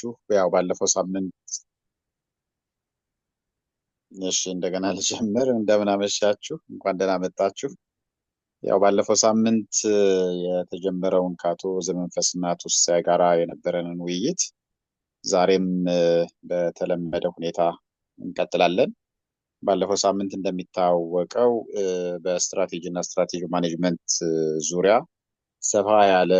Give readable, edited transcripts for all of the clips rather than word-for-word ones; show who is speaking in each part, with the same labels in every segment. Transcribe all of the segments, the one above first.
Speaker 1: አመሻችሁ። ያው ባለፈው ሳምንት እሺ፣ እንደገና ልጀምር። እንደምን አመሻችሁ፣ እንኳን ደህና መጣችሁ። ያው ባለፈው ሳምንት የተጀመረውን ከአቶ ዘመንፈስና አቶ ሲሳይ ጋራ የነበረንን ውይይት ዛሬም በተለመደ ሁኔታ እንቀጥላለን። ባለፈው ሳምንት እንደሚታወቀው በስትራቴጂ እና ስትራቴጂ ማኔጅመንት ዙሪያ ሰፋ ያለ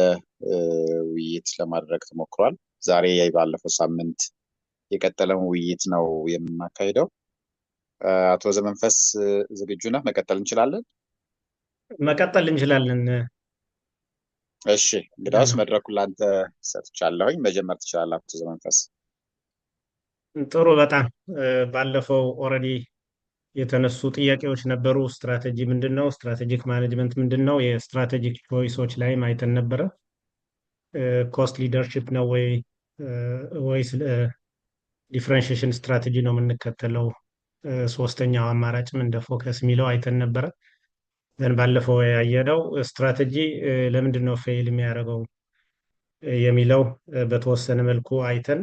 Speaker 1: ውይይት ለማድረግ ተሞክሯል። ዛሬ ባለፈው ሳምንት የቀጠለውን ውይይት ነው የምናካሂደው። አቶ ዘመንፈስ ዝግጁ ነህ? መቀጠል እንችላለን?
Speaker 2: መቀጠል እንችላለን።
Speaker 1: እሺ፣ እንግዲያውስ መድረኩን ላንተ ሰጥቻለሁኝ። መጀመር ትችላለህ አቶ ዘመንፈስ።
Speaker 2: ጥሩ። በጣም ባለፈው ኦልሬዲ የተነሱ ጥያቄዎች ነበሩ። ስትራቴጂ ምንድን ነው? ስትራቴጂክ ማኔጅመንት ምንድን ነው? የስትራቴጂክ ቾይሶች ላይም አይተን ነበረ። ኮስት ሊደርሺፕ ነው ወይስ ዲፍረንሽዬሽን ስትራቴጂ ነው የምንከተለው? ሶስተኛው አማራጭም እንደ ፎከስ የሚለው አይተን ነበረ። ዘን ባለፈው ያየነው ስትራቴጂ ለምንድን ነው ፌል የሚያደርገው የሚለው በተወሰነ መልኩ አይተን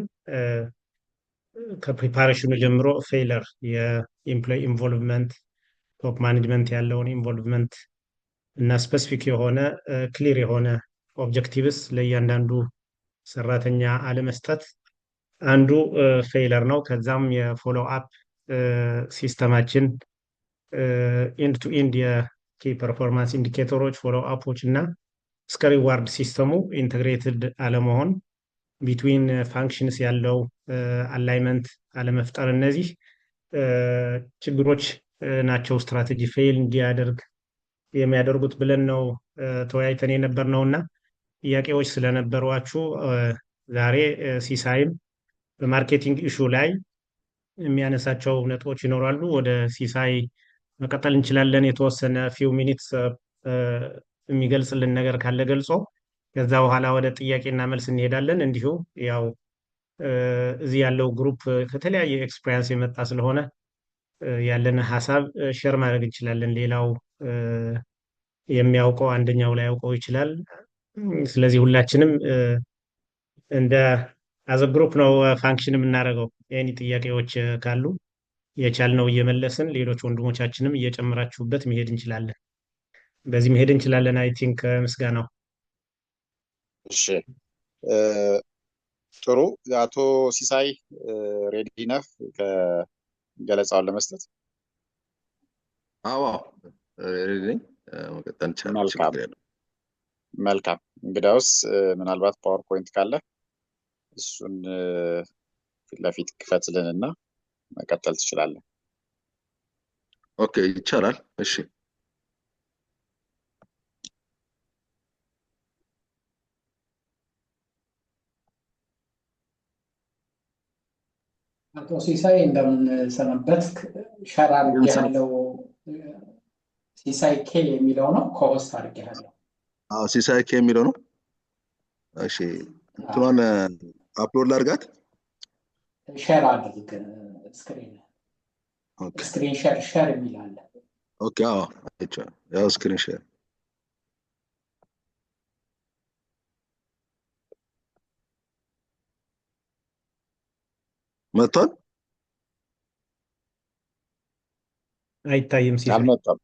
Speaker 2: ከፕሪፓሬሽኑ ጀምሮ ፌለር የኢምፕሎይ ኢንቮልቭመንት ቶፕ ማኔጅመንት ያለውን ኢንቮልቭመንት እና ስፔሲፊክ የሆነ ክሊር የሆነ ኦብጀክቲቭስ ለእያንዳንዱ ሰራተኛ አለመስጠት አንዱ ፌለር ነው። ከዛም የፎሎ አፕ ሲስተማችን ኢንድ ቱ ኢንድ የኪ ፐርፎርማንስ ኢንዲኬተሮች ፎሎ አፖች እና እስከ ሪዋርድ ሲስተሙ ኢንተግሬትድ አለመሆን ቢትዊን ፋንክሽንስ ያለው አላይመንት አለመፍጠር፣ እነዚህ ችግሮች ናቸው ስትራቴጂ ፌል እንዲያደርግ የሚያደርጉት ብለን ነው ተወያይተን የነበር ነው። እና ጥያቄዎች ስለነበሯችሁ ዛሬ ሲሳይም በማርኬቲንግ ኢሹ ላይ የሚያነሳቸው ነጥቦች ይኖራሉ። ወደ ሲሳይ መቀጠል እንችላለን። የተወሰነ ፊው ሚኒትስ የሚገልጽልን ነገር ካለ ገልጾ ከዛ በኋላ ወደ ጥያቄና መልስ እንሄዳለን። እንዲሁ ያው እዚህ ያለው ግሩፕ ከተለያየ ኤክስፔሪንስ የመጣ ስለሆነ ያለን ሀሳብ ሼር ማድረግ እንችላለን። ሌላው የሚያውቀው አንደኛው ላይ ያውቀው ይችላል። ስለዚህ ሁላችንም እንደ አዘ ግሩፕ ነው ፋንክሽን የምናደርገው። የኔ ጥያቄዎች ካሉ የቻልነው እየመለስን ሌሎች ወንድሞቻችንም እየጨመራችሁበት መሄድ እንችላለን። በዚህ መሄድ እንችላለን። አይ ቲንክ ምስጋናው።
Speaker 1: እሺ፣ ጥሩ። አቶ ሲሳይ ሬዲ ነህ ከገለጻውን ለመስጠት?
Speaker 3: አዎ ሬዲ ነኝ። መቀጠል እንችላለን።
Speaker 1: መልካም
Speaker 3: ችግር የለውም።
Speaker 1: መልካም። እንግዲያውስ ምናልባት ፓወርፖይንት ካለ እሱን ፊት ለፊት ክፈትልንና መቀጠል ትችላለን።
Speaker 3: ኦኬ፣ ይቻላል። እሺ፣
Speaker 4: አቶ ሲሳይ እንደምን ሰነበትክ? ሸር አድርጌያለሁ። ሲሳይ ኬ የሚለው ነው ኮሆስት አድርጌያለሁ።
Speaker 3: አዎ ሲሳይ ኬ የሚለው ነው። እሺ፣ እንትኗን አፕሎድ ላድርጋት።
Speaker 4: ሸር አድርግ ስክሪን
Speaker 3: ኦኬ
Speaker 4: ስክሪን ሸር የሚል አለ።
Speaker 3: ኦኬ። አዎ አይቻልም። ያው ስክሪን ሼር መጥቷል።
Speaker 2: አይታይም ሲሳይ።
Speaker 1: አልመጣም።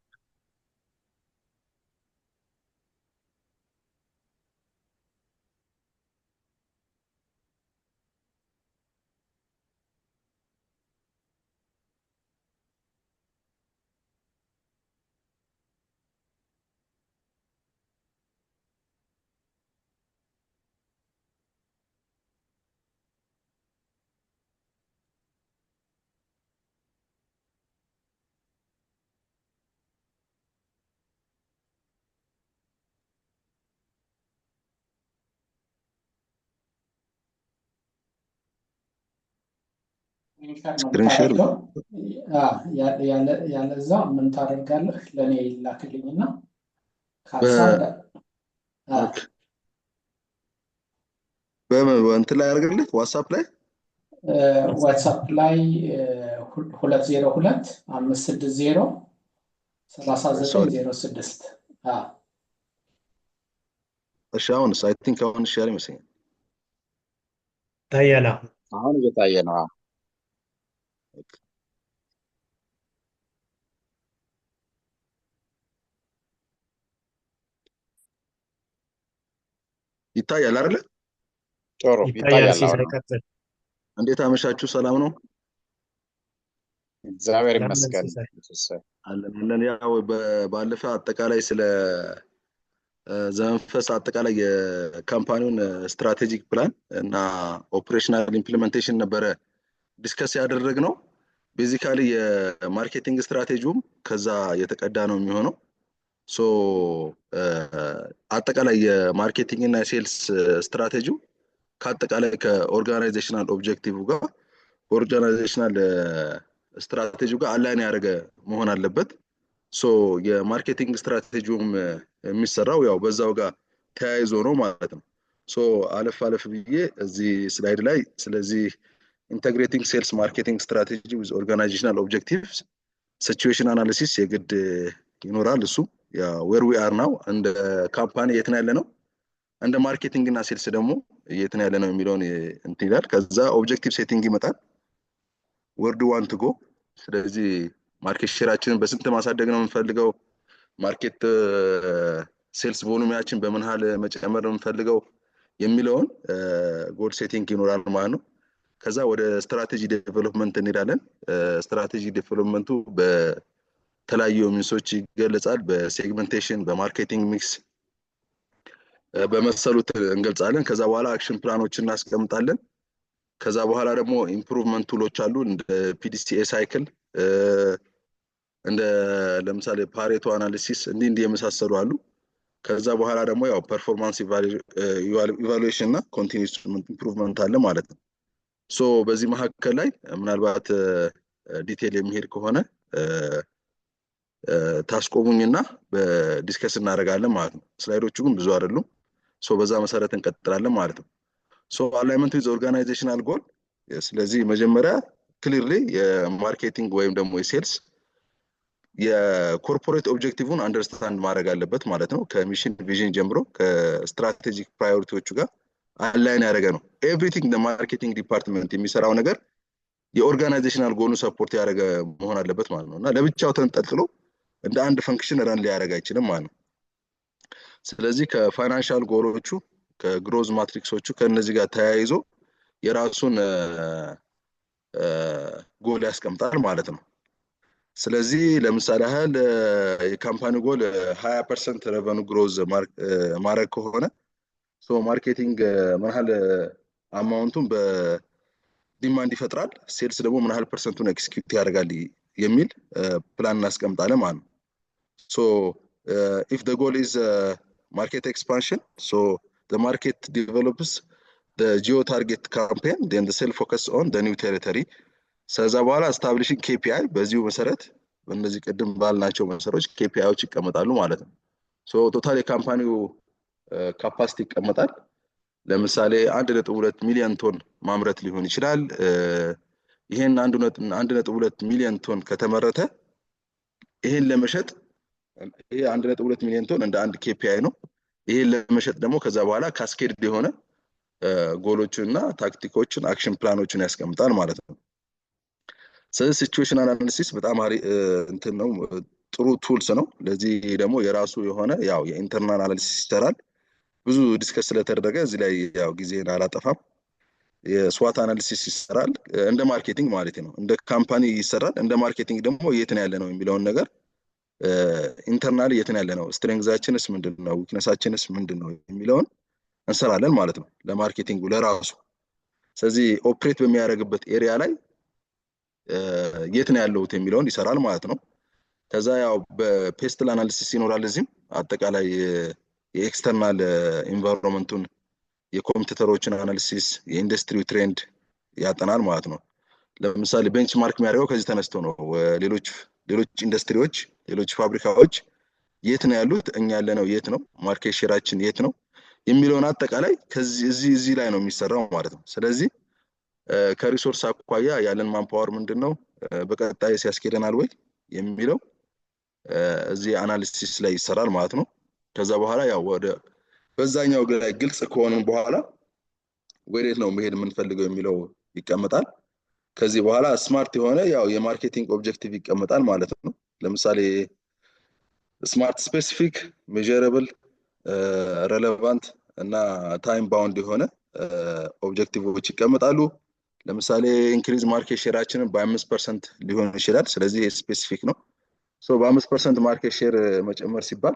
Speaker 3: ስክሪን ሼር
Speaker 4: ያለዛ ምን ታደርጋለህ? ለእኔ ላክልኝና ከሀሳብ
Speaker 3: ኦኬ በእንትን ላይ አድርግልህ ዋትሳፕ ላይ
Speaker 4: ዋትሳፕ ላይ 202-560-3906
Speaker 3: እሺ። አሁንስ አይ ቲንክ አሁን ሼር ይመስለኛል።
Speaker 2: ይታያል።
Speaker 1: አሁን እየታየ ነው።
Speaker 3: ይታያል አይደለ?
Speaker 1: ጥሩ
Speaker 2: ይታያል።
Speaker 1: ይታያል።
Speaker 2: ሲሳይ
Speaker 1: አሁን
Speaker 2: ቀጥል።
Speaker 3: እንዴት አመሻችሁ? ሰላም ነው
Speaker 1: እግዚአብሔር
Speaker 2: ሰላም ነን
Speaker 1: ይመስገን።
Speaker 2: ሲሳይ።
Speaker 3: አለን። ያው ባለፈ አጠቃላይ ስለ ዘመንፈስ አጠቃላይ የካምፓኒውን ስትራቴጂክ ፕላን እና ኦፕሬሽናል ኢምፕሊሜንቴሽን ነበረ ዲስከስ ያደረግነው። ቤዚካሊ የማርኬቲንግ ስትራቴጂውም ከዛ የተቀዳ ነው የሚሆነው። ሶ አጠቃላይ የማርኬቲንግ እና የሴልስ ስትራቴጂው ከአጠቃላይ ከኦርጋናይዜሽናል ኦብጀክቲቭ ጋር ኦርጋናይዜሽናል ስትራቴጂው ጋር አላይን ያደረገ መሆን አለበት። ሶ የማርኬቲንግ ስትራቴጂውም የሚሰራው ያው በዛው ጋር ተያይዞ ነው ማለት ነው። ሶ አለፍ ብዬ እዚህ ስላይድ ላይ ስለዚህ ኢንተግሬቲንግ ሴልስ ማርኬቲንግ ስትራቴጂ ዊዝ ኦርጋናይዜሽናል ኦብጀክቲቭስ ሲቹዌሽን አናሊሲስ የግድ ይኖራል። እሱ ያ ዌር ዊ አር ናው እንደ ካምፓኒ የት ነው ያለነው፣ እንደ ማርኬቲንግ እና ሴልስ ደግሞ የት ነው ያለነው የሚለውን እንትን ይላል። ከዛ ኦብጀክቲቭ ሴቲንግ ይመጣል። ወርድ ዋን ቱ ጎ። ስለዚህ ማርኬት ሼራችንን በስንት ማሳደግ ነው የምንፈልገው፣ ማርኬት ሴልስ ቮሉሚያችን በምን ያህል መጨመር ነው የምንፈልገው የሚለውን ጎል ሴቲንግ ይኖራል ማለት ነው። ከዛ ወደ ስትራቴጂ ዴቨሎፕመንት እንሄዳለን። ስትራቴጂ ዴቨሎፕመንቱ በተለያዩ ሚንሶች ይገለጻል። በሴግመንቴሽን፣ በማርኬቲንግ ሚክስ በመሰሉት እንገልጻለን። ከዛ በኋላ አክሽን ፕላኖችን እናስቀምጣለን። ከዛ በኋላ ደግሞ ኢምፕሩቭመንት ቱሎች አሉ እንደ ፒዲሲኤ ሳይክል፣ እንደ ለምሳሌ ፓሬቶ አናሊሲስ እንዲህ የመሳሰሉ አሉ። ከዛ በኋላ ደግሞ ያው ፐርፎርማንስ ኢቫሉዌሽን እና ኮንቲኒዩስ ኢምፕሩቭመንት አለ ማለት ነው። ሶ በዚህ መካከል ላይ ምናልባት ዲቴል የሚሄድ ከሆነ ታስቆሙኝና በዲስከስ እናደርጋለን ማለት ነው። ስላይዶቹ ግን ብዙ አይደሉም። ሶ በዛ መሰረት እንቀጥላለን ማለት ነው። ሶ አላይመንት ዊዝ ኦርጋናይዜሽናል ጎል። ስለዚህ መጀመሪያ ክሊርሊ የማርኬቲንግ ወይም ደግሞ የሴልስ የኮርፖሬት ኦብጀክቲቭን አንደርስታንድ ማድረግ አለበት ማለት ነው። ከሚሽን ቪዥን ጀምሮ ከስትራቴጂክ ፕራዮሪቲዎቹ ጋር አላይን ያደረገ ነው። ኤቭሪቲንግ ማርኬቲንግ ዲፓርትመንት የሚሰራው ነገር የኦርጋናይዜሽናል ጎሉ ሰፖርት ያደረገ መሆን አለበት ማለት ነው እና ለብቻው ተንጠልጥሎ እንደ አንድ ፈንክሽን ረን ሊያደርግ አይችልም ማለት ነው። ስለዚህ ከፋይናንሻል ጎሎቹ ከግሮዝ ማትሪክሶቹ ከነዚህ ጋር ተያይዞ የራሱን ጎል ያስቀምጣል ማለት ነው። ስለዚህ ለምሳሌ ያህል የካምፓኒ ጎል 20% ሬቨኑ ግሮዝ ማድረግ ከሆነ ሶ ማርኬቲንግ ምን ያህል አማውንቱን በዲማንድ ይፈጥራል፣ ሴልስ ደግሞ ምን ያህል ፐርሰንቱን ኤክስኪዩት ያደርጋል የሚል ፕላን እናስቀምጣለን ማለት ነው። ሶ ኢፍ the goal is market expansion, so the market develops the geo target campaign, then the sale focus on the new territory. ከዛ በኋላ establishing KPI በዚሁ መሰረት በእነዚህ ቅድም ባልናቸው መሰረቶች KPIዎች ይቀመጣሉ ማለት ነው። ሶ ቶታል የካምፓኒው ካፓሲቲ ይቀመጣል። ለምሳሌ 1.2 ሚሊዮን ቶን ማምረት ሊሆን ይችላል። ይሄን 1.2 ሚሊዮን ቶን ከተመረተ ይሄን ለመሸጥ ይሄ 1.2 ሚሊዮን ቶን እንደ አንድ KPI ነው። ይሄን ለመሸጥ ደግሞ ከዛ በኋላ ካስኬድ የሆነ ጎሎችንና ታክቲኮችን አክሽን ፕላኖችን ያስቀምጣል ማለት ነው። ስለዚህ ሲቹዌሽን አናሊሲስ በጣም እንትን ነው፣ ጥሩ ቱልስ ነው። ለዚህ ደግሞ የራሱ የሆነ ያው የኢንተርናል አናሊሲስ ይሰራል። ብዙ ዲስከስ ስለተደረገ እዚህ ላይ ያው ጊዜን አላጠፋም። የስዋት አናሊሲስ ይሰራል እንደ ማርኬቲንግ ማለት ነው። እንደ ካምፓኒ ይሰራል፣ እንደ ማርኬቲንግ ደግሞ የት ነው ያለ ነው የሚለውን ነገር ኢንተርናሊ የት ነው ያለ ነው፣ ስትሬንግዛችንስ ምንድነው፣ ዊክነሳችንስ ምንድነው የሚለውን እንሰራለን ማለት ነው ለማርኬቲንጉ ለራሱ። ስለዚህ ኦፕሬት በሚያደርግበት ኤሪያ ላይ የት ነው ያለውት የሚለውን ይሰራል ማለት ነው። ከዛ ያው በፔስትል አናሊሲስ ይኖራል። እዚህም አጠቃላይ የኤክስተርናል ኢንቫይሮንመንቱን የኮምፒውተሮችን አናሊሲስ የኢንዱስትሪ ትሬንድ ያጠናል ማለት ነው። ለምሳሌ ቤንችማርክ የሚያደርገው ከዚህ ተነስቶ ነው ሌሎች ኢንዱስትሪዎች ሌሎች ፋብሪካዎች የት ነው ያሉት፣ እኛ ያለነው የት ነው፣ ማርኬት ሼራችን የት ነው የሚለውን አጠቃላይ ከዚህ እዚህ ላይ ነው የሚሰራው ማለት ነው። ስለዚህ ከሪሶርስ አኳያ ያለን ማንፓወር ምንድነው፣ በቀጣይ ሲያስኬደናል ወይ የሚለው እዚህ አናሊሲስ ላይ ይሰራል ማለት ነው። ከዛ በኋላ ያው ወደ በዛኛው ላይ ግልጽ ከሆነን በኋላ ወዴት ነው መሄድ የምንፈልገው የሚለው ይቀመጣል። ከዚህ በኋላ ስማርት የሆነ ያው የማርኬቲንግ ኦብጀክቲቭ ይቀመጣል ማለት ነው። ለምሳሌ ስማርት ስፔሲፊክ፣ ሜዠረብል፣ ሬሌቫንት እና ታይም ባውንድ የሆነ ኦብጀክቲቮች ይቀመጣሉ። ለምሳሌ ኢንክሪዝ ማርኬት ሼራችንን በ5% ሊሆን ይችላል። ስለዚህ ስፔሲፊክ ነው። ሶ በ5% ማርኬት ሼር መጨመር ሲባል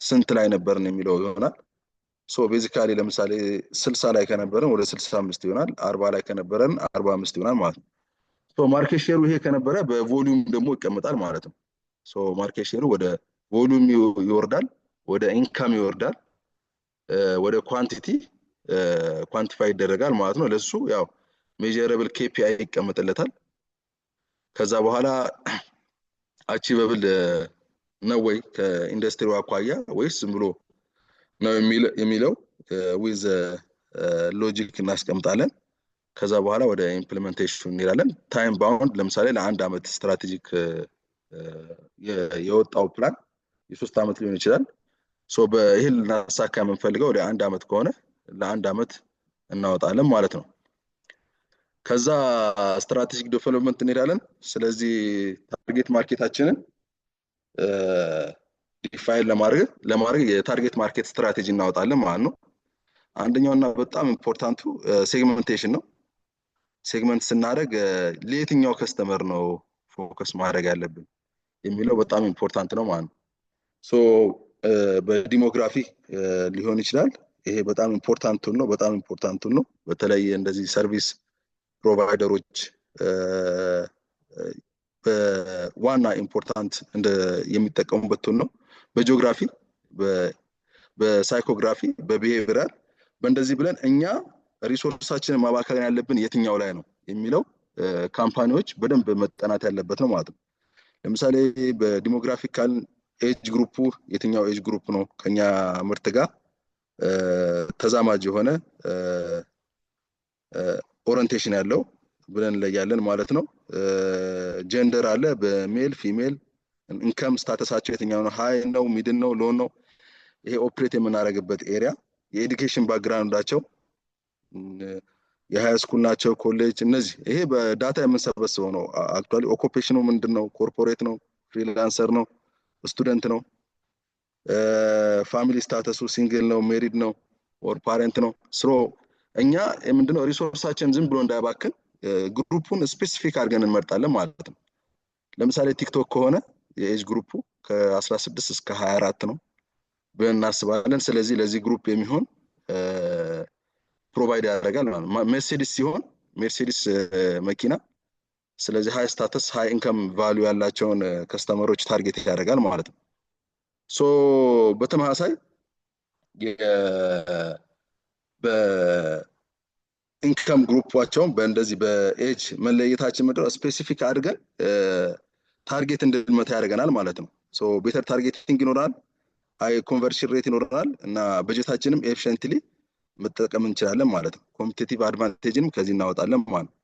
Speaker 3: ስንት ላይ ነበርን የሚለው ይሆናል። ሶ ቤዚካሊ ለምሳሌ 60 ላይ ከነበረን ወደ 65 ይሆናል፣ 40 ላይ ከነበረን 45 ይሆናል ማለት ነው። ሶ ማርኬት ሼሩ ይሄ ከነበረ በቮሊዩም ደግሞ ይቀመጣል ማለት ነው። ሶ ማርኬት ሼሩ ወደ ቮሊዩም ይወርዳል፣ ወደ ኢንካም ይወርዳል፣ ወደ ኳንቲቲ ኳንቲፋይ ይደረጋል ማለት ነው። ለሱ ያው ሜዠረብል KPI ይቀመጥለታል። ከዛ በኋላ አቺቨብል ነው ወይ ከኢንዱስትሪው አኳያ ወይስ ዝም ብሎ ነው የሚለው ዊዝ ሎጂክ እናስቀምጣለን። ከዛ በኋላ ወደ ኢምፕሊሜንቴሽን እንሄዳለን። ታይም ባውንድ ለምሳሌ ለ1 ዓመት ስትራቴጂክ የወጣው ፕላን የ3 ዓመት ሊሆን ይችላል። ሶ በይሄን ልናሳካ የምንፈልገው ወደ 1 ዓመት ከሆነ ለ1 ዓመት እናወጣለን ማለት ነው። ከዛ ስትራቴጂክ ዴቨሎፕመንት እንሄዳለን። ስለዚህ ታርጌት ማርኬታችንን ዲፋይን ለማድረግ የታርጌት ማርኬት ስትራቴጂ እናወጣለን ማለት ነው። አንደኛውና በጣም ኢምፖርታንቱ ሴግመንቴሽን ነው። ሴግመንት ስናደርግ ለየትኛው ከስተመር ነው ፎከስ ማድረግ ያለብን የሚለው በጣም ኢምፖርታንት ነው ማለት ነው። ሶ በዲሞግራፊ ሊሆን ይችላል። ይሄ በጣም ኢምፖርታንት ነው። በተለይ እንደዚህ ሰርቪስ ፕሮቫይደሮች በዋና ኢምፖርታንት እንደ የሚጠቀሙበት ነው። በጂኦግራፊ፣ በሳይኮግራፊ፣ በቢሄቪራል በእንደዚህ ብለን እኛ ሪሶርሳችንን ማባከን ያለብን የትኛው ላይ ነው የሚለው ካምፓኒዎች በደንብ መጠናት ያለበት ነው ማለት ነው። ለምሳሌ በዲሞግራፊካል ኤጅ ግሩፑ የትኛው ኤጅ ግሩፕ ነው ከኛ ምርት ጋር ተዛማጅ የሆነ ኦሪንቴሽን ያለው ብለን ለያለን ማለት ነው። ጀንደር አለ፣ በሜል ፊሜል፣ ኢንካም ስታተሳቸው የትኛው ነው፣ ሃይ ነው፣ ሚድል ነው፣ ሎ ነው። ይሄ ኦፕሬት የምናደርግበት ኤሪያ፣ የኤዱኬሽን ባክግራውንዳቸው የሃይ ስኩል ናቸው፣ ኮሌጅ፣ እነዚህ ይሄ በዳታ የምንሰበስበው ነው። አክቹአሊ ኦኩፔሽኑ ምንድነው? ኮርፖሬት ነው፣ ፍሪላንሰር ነው፣ ስቱደንት ነው፣ ፋሚሊ ስታተሱ ሲንግል ነው፣ ሜሪድ ነው፣ ኦር ፓረንት ነው። ስሮ እኛ ምንድነው ሪሶርሳችን ዝም ብሎ እንዳይባክን ግሩፑን ስፔሲፊክ አድርገን እንመርጣለን ማለት ነው። ለምሳሌ ቲክቶክ ከሆነ የኤጅ ግሩፑ ከ16 እስከ 24 ነው ብለን እናስባለን። ስለዚህ ለዚህ ግሩፕ የሚሆን ፕሮቫይድ ያደርጋል ማለት ነው። ሜርሴዲስ ሲሆን ሜርሴዲስ መኪና፣ ስለዚህ ሃይ ስታተስ ሃይ ኢንካም ቫልዩ ያላቸውን ከስተመሮች ታርጌት ያደርጋል ማለት ነው። ሶ በተመሳሳይ በኢንካም ግሩፓቸውን በእንደዚህ በኤጅ መለየታችን ምድር ስፔሲፊክ አድርገን ታርጌት እንድንመታ ያደርገናል ማለት ነው። ሶ ቤተር ታርጌቲንግ ይኖራል፣ ሃይ ኮንቨርሽን ሬት ይኖራል እና በጀታችንም ኤፊሽንትሊ መጠቀም እንችላለን ማለት ነው። ኮምፒቲቲቭ አድቫንቴጅንም ከዚህ እናወጣለን ማለት ነው።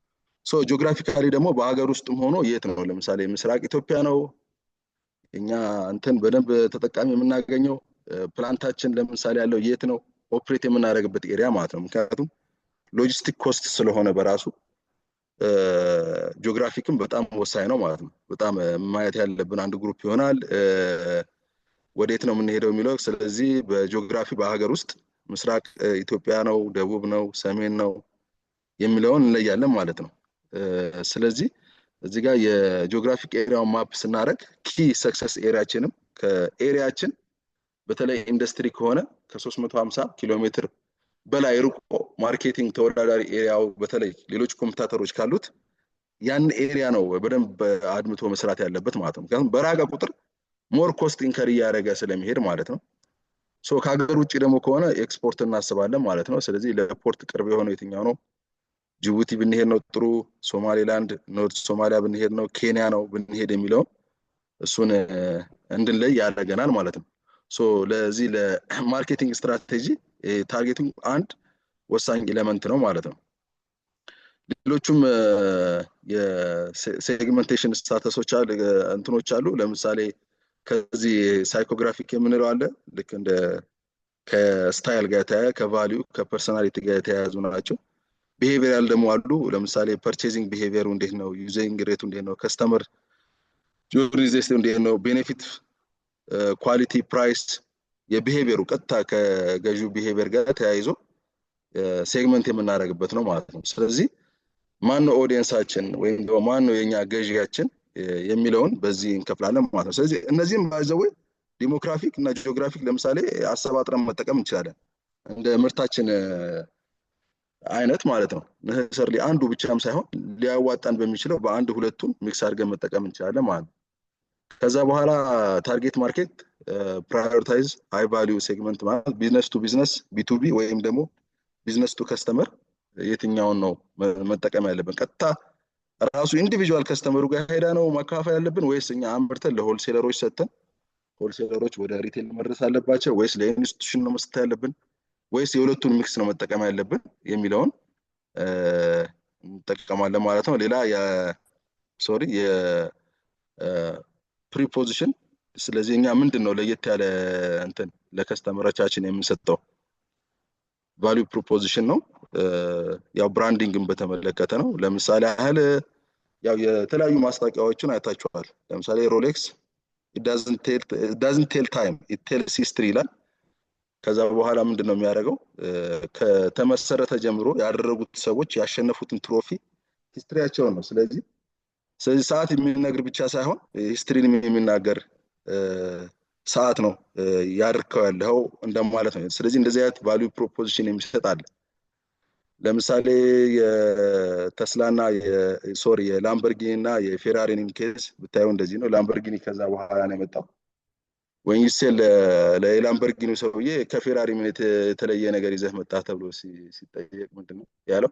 Speaker 3: ሶ ጂኦግራፊካሊ ደግሞ በሀገር ውስጥም ሆኖ የት ነው? ለምሳሌ ምስራቅ ኢትዮጵያ ነው እኛ እንትን በደንብ ተጠቃሚ የምናገኘው፣ ፕላንታችን ለምሳሌ ያለው የት ነው? ኦፕሬት የምናደርግበት ኤሪያ ማለት ነው። ምክንያቱም ሎጂስቲክ ኮስት ስለሆነ በራሱ ጂኦግራፊክም በጣም ወሳኝ ነው ማለት ነው። በጣም ማየት ያለብን አንድ ግሩፕ ይሆናል ወዴት ነው የምንሄደው የሚለው። ስለዚህ በጂኦግራፊ በሀገር ውስጥ ምስራቅ ኢትዮጵያ ነው፣ ደቡብ ነው፣ ሰሜን ነው የሚለውን እንለያለን ማለት ነው። ስለዚህ እዚህ ጋር የጂኦግራፊክ ኤሪያውን ማፕ ስናደርግ ኪ ሰክሰስ ኤሪያችንም ከኤሪያችን በተለይ ኢንዱስትሪ ከሆነ ከ350 ኪሎ ሜትር በላይ ርቆ ማርኬቲንግ ተወዳዳሪ ኤሪያው በተለይ ሌሎች ኮምፒውተሮች ካሉት ያን ኤሪያ ነው በደንብ አድምቶ መስራት ያለበት ማለት ነው። ምክንያቱም በራቀ ቁጥር ሞር ኮስት ኢንከር እያደረገ ስለሚሄድ ማለት ነው። ሶ ከሀገር ውጭ ደግሞ ከሆነ ኤክስፖርት እናስባለን ማለት ነው። ስለዚህ ለፖርት ቅርብ የሆነው የትኛው ነው? ጅቡቲ ብንሄድ ነው ጥሩ፣ ሶማሌላንድ፣ ኖርት ሶማሊያ ብንሄድ ነው፣ ኬንያ ነው ብንሄድ የሚለው እሱን እንድንለይ ያደርገናል ማለት ነው። ሶ ለዚህ ለማርኬቲንግ ስትራቴጂ ታርጌቲንግ አንድ ወሳኝ ኤሌመንት ነው ማለት ነው። ሌሎቹም የሴግመንቴሽን ስታተሶች አሉ እንትኖች አሉ። ለምሳሌ ከዚህ ሳይኮግራፊክ የምንለው አለ። ልክ እንደ ከስታይል ጋር የተያያዘ ከቫልዩ ከፐርሰናሊቲ ጋር የተያያዙ ናቸው። ቢሄቪየራል ደግሞ አሉ ለምሳሌ ፐርቼዚንግ ቢሄቪየሩ እንዴት ነው ዩዚንግ ሬቱ እንዴት ነው ከስተመር ጆርኒ ዜስት እንዴት ነው ቤኔፊት ኳሊቲ ፕራይስ የቢሄቪየሩ ቀጥታ ከገዢው ቢሄቪየር ጋር ተያይዞ ሴግመንት የምናደርግበት ነው ማለት ነው ስለዚህ ማን ነው ኦዲየንሳችን ወይም ደግሞ ማን ነው የኛ ገዢያችን የሚለውን በዚህ እንከፍላለን ማለት ነው ስለዚህ እነዚህም ባይዘው ዲሞግራፊክ እና ጂኦግራፊክ ለምሳሌ አሰባጥረን መጠቀም እንችላለን እንደ ምርታችን አይነት ማለት ነው necessarily አንዱ ብቻም ሳይሆን ሊያዋጣን በሚችለው በአንድ ሁለቱን ሚክስ አድርገን መጠቀም እንችላለን ማለት ነው ከዛ በኋላ ታርጌት ማርኬት ፕራዮሪታይዝ ሃይ ቫልዩ ሴግመንት ማለት ቢዝነስ ቱ ቢዝነስ ቢ2ቢ ወይም ደግሞ ቢዝነስ ቱ ከስተመር የትኛውን ነው መጠቀም ያለብን ቀጥታ ራሱ ኢንዲቪጁዋል ከስተመሩ ጋር ሄዳ ነው ማካፈል ያለብን ወይስ እኛ አምርተን ለሆልሴለሮች ሰጥተን ሆልሴለሮች ወደ ሪቴል መድረስ አለባቸው ወይስ ለኢንስቲትዩሽን ነው መስጠት ያለብን ወይስ የሁለቱን ሚክስ ነው መጠቀም ያለብን የሚለውን እንጠቀማለን ማለት ነው ሌላ የ ፕሪፖዚሽን ስለዚህ እኛ ምንድነው ለየት ያለ እንትን ለከስተመሮቻችን የምንሰጠው ቫልዩ ፕሮፖዚሽን ነው ያው ብራንዲንግን በተመለከተ ነው ለምሳሌ ያህል ያው የተለያዩ ማስታወቂያዎችን አይታችኋል ለምሳሌ ሮሌክስ it doesn't tell time it tells history ይላል ከዛ በኋላ ምንድነው የሚያደርገው ከተመሰረተ ጀምሮ ያደረጉት ሰዎች ያሸነፉትን ትሮፊ ሂስትሪያቸው ነው ስለዚህ ሰዓት የሚነግር ብቻ ሳይሆን ሂስትሪን የሚናገር ሰዓት ነው ያርከው ያለው እንደማለት ነው ስለዚህ እንደዚህ አይነት ቫልዩ ፕሮፖዚሽን የሚሰጣል ለምሳሌ የቴስላና የላምበርጊኒ እና የፌራሪን ኬዝ ብታዩ እንደዚህ ነው ላምበርጊኒ ከዛ በኋላ ነው የመጣው when you sell ለላምበርጊኒ ሰውዬ ከፌራሪ ምን የተለየ ነገር ይዘህ መጣ ተብሎ ሲጠየቅ ምንድነው ያለው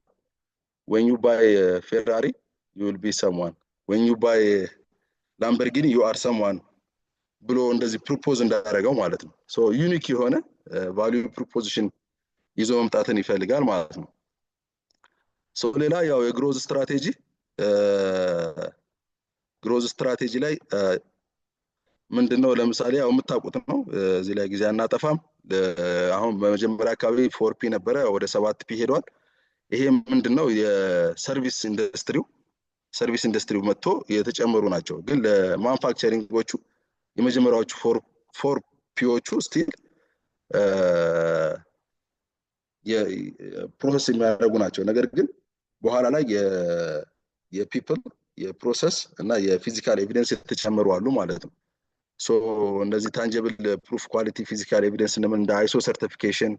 Speaker 3: when you buy Ferrari you will be someone when you buy Lamborghini you are someone ብሎ እንደዚህ ፕሮፖዝ እንዳደረገው ማለት ነው ሶ ዩኒክ የሆነ ቫልዩ ፕሮፖዚሽን ይዞ መምጣትን ይፈልጋል ማለት ነው ሶ ሌላ ያው የግሮዝ ስትራቴጂ ላይ ምንድነው ለምሳሌ ያው የምታውቁት ነው እዚህ ላይ ጊዜ አናጠፋም አሁን በመጀመሪያ አካባቢ 4P ነበረ ወደ 7P ሄዷል ይሄ ምንድነው የሰርቪስ ኢንዱስትሪው መጥቶ የተጨመሩ ናቸው ግን ለማኑፋክቸሪንጎቹ የመጀመሪያዎቹ 4Pዎቹ ስቲል የፕሮሰስ የሚያደርጉ ናቸው ነገር ግን በኋላ ላይ የፒፕል የፕሮሰስ እና የፊዚካል ኤቪደንስ የተጨመሩ አሉ ማለት ነው ሶ እንደዚህ ታንጂብል ፕሩፍ ኳሊቲ ፊዚካል ኤቪደንስ እንደ አይሶ ሰርቲፊኬሽን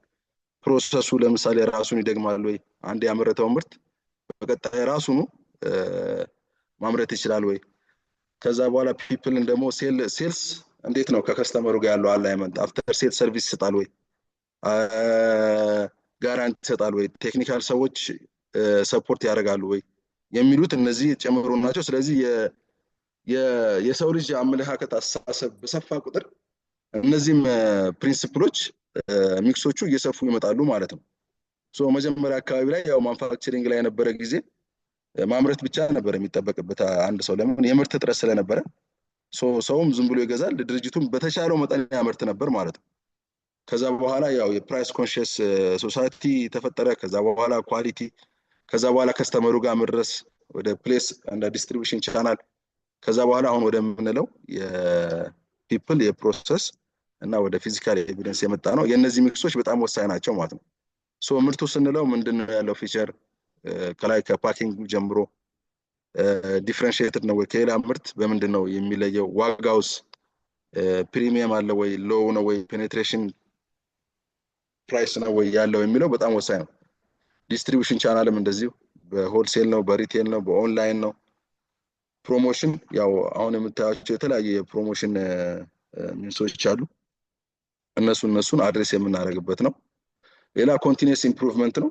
Speaker 3: ፕሮሰሱ ለምሳሌ ራሱን ይደግማል ወይ አንድ ያመረተው ምርት በቀጣይ ራሱን ማምረት ይችላል ወይ ከዛ በኋላ ፒፕልን ደግሞ ሴልስ እንዴት ነው ከከስተመሩ ጋር ያለው አላይመንት አፍተር ሴል ሰርቪስ ይሰጣል ወይ ጋራንቲ ይሰጣል ወይ ቴክኒካል ሰዎች ሰፖርት ያደርጋሉ ወይ የሚሉት እነዚህ ጨምሮ ናቸው ስለዚህ የሰው ልጅ አመለካከት አስተሳሰብ በሰፋ ቁጥር እነዚህም ፕሪንሲፕሎች ሚክሶቹ እየሰፉ ይመጣሉ ማለት ነው ሶ መጀመሪያ አካባቢ ላይ ያው ማኑፋክቸሪንግ ላይ የነበረ ጊዜ ማምረት ብቻ ነበር የሚጠበቅበት አንድ ሰው ለምን የምርት እጥረት ስለነበረ ሰውም ዝም ብሎ ይገዛል ድርጅቱም በተሻለው መጠን ያመርት ነበር ማለት ነው ከዛ በኋላ ያው የፕራይስ ኮንሺየስ ሶሳይቲ ተፈጠረ ከዛ በኋላ ኳሊቲ ከዛ በኋላ ከስተመሩ ጋር መድረስ ወደ ፕሌስ እንደ ዲስትሪቢዩሽን ቻናል ከዛ በኋላ አሁን ወደ ምንለው የፒፕል የፕሮሰስ እና ወደ ፊዚካል ኤቪደንስ የመጣ ነው የነዚህ ሚክሶች በጣም ወሳኝ ናቸው ማለት ነው ሶ ምርቱ ስንለው ምንድነው ያለው ፊቸር ከላይ ከፓኪንግ ጀምሮ ዲፈረንሺየትድ ነው ወይ ከሌላ ምርት በምንድነው የሚለየው ዋጋውስ ፕሪሚየም አለ ወይ ሎው ነው ወይ ፔኔትሬሽን ፕራይስ ነው ወይ ያለው የሚለው በጣም ወሳኝ ነው ዲስትሪቢዩሽን ቻናልም እንደዚሁ በሆልሴል ነው በሪቴል ነው በኦንላይን ነው ፕሮሞሽን ያው አሁን የምታያቸው የተለያየ የፕሮሞሽን ሚንሶች አሉ እነሱን አድሬስ የምናደርግበት ነው ሌላ ኮንቲኒየስ ኢምፕሩቭመንት ነው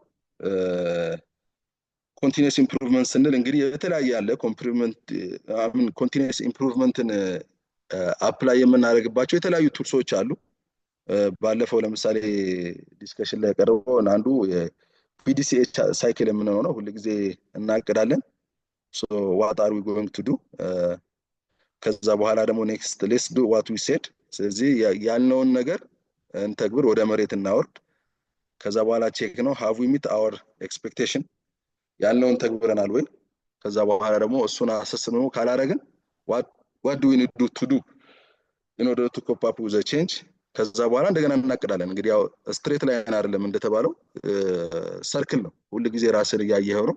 Speaker 3: ኮንቲኒየስ ኢምፕሩቭመንት ስንል እንግዲህ የተለያየ ያለ ኮንቲኒየስ ኢምፕሩቭመንትን አፕላይ የምናደርግባቸው የተለያዩ ቱልሶች አሉ ባለፈው ለምሳሌ ዲስከሽን ላይ ቀርበው አንዱ የፒዲሲኤ ሳይክል የምንለው ነው ሁሉ ጊዜ እናቀዳለን so what are we going to do ከዛ በኋላ ደግሞ next let's do what we said ስለዚህ ያልነውን ነገር እንተግብር ወደ መሬት እናወርድ ከዛ በኋላ ቼክ ነው have we meet our expectation ያለውን ተግብረናል ወይ ከዛ በኋላ ደግሞ እሱን አሰስነው ካላረግን what do we need to do in order to cope up with the change ከዛ በኋላ እንደገና እናቀዳለን እንግዲህ ያው ስትሬት ላይን አይደለም እንደተባለው ሰርክል ነው ሁሉ ጊዜ ራስን ያያየው ነው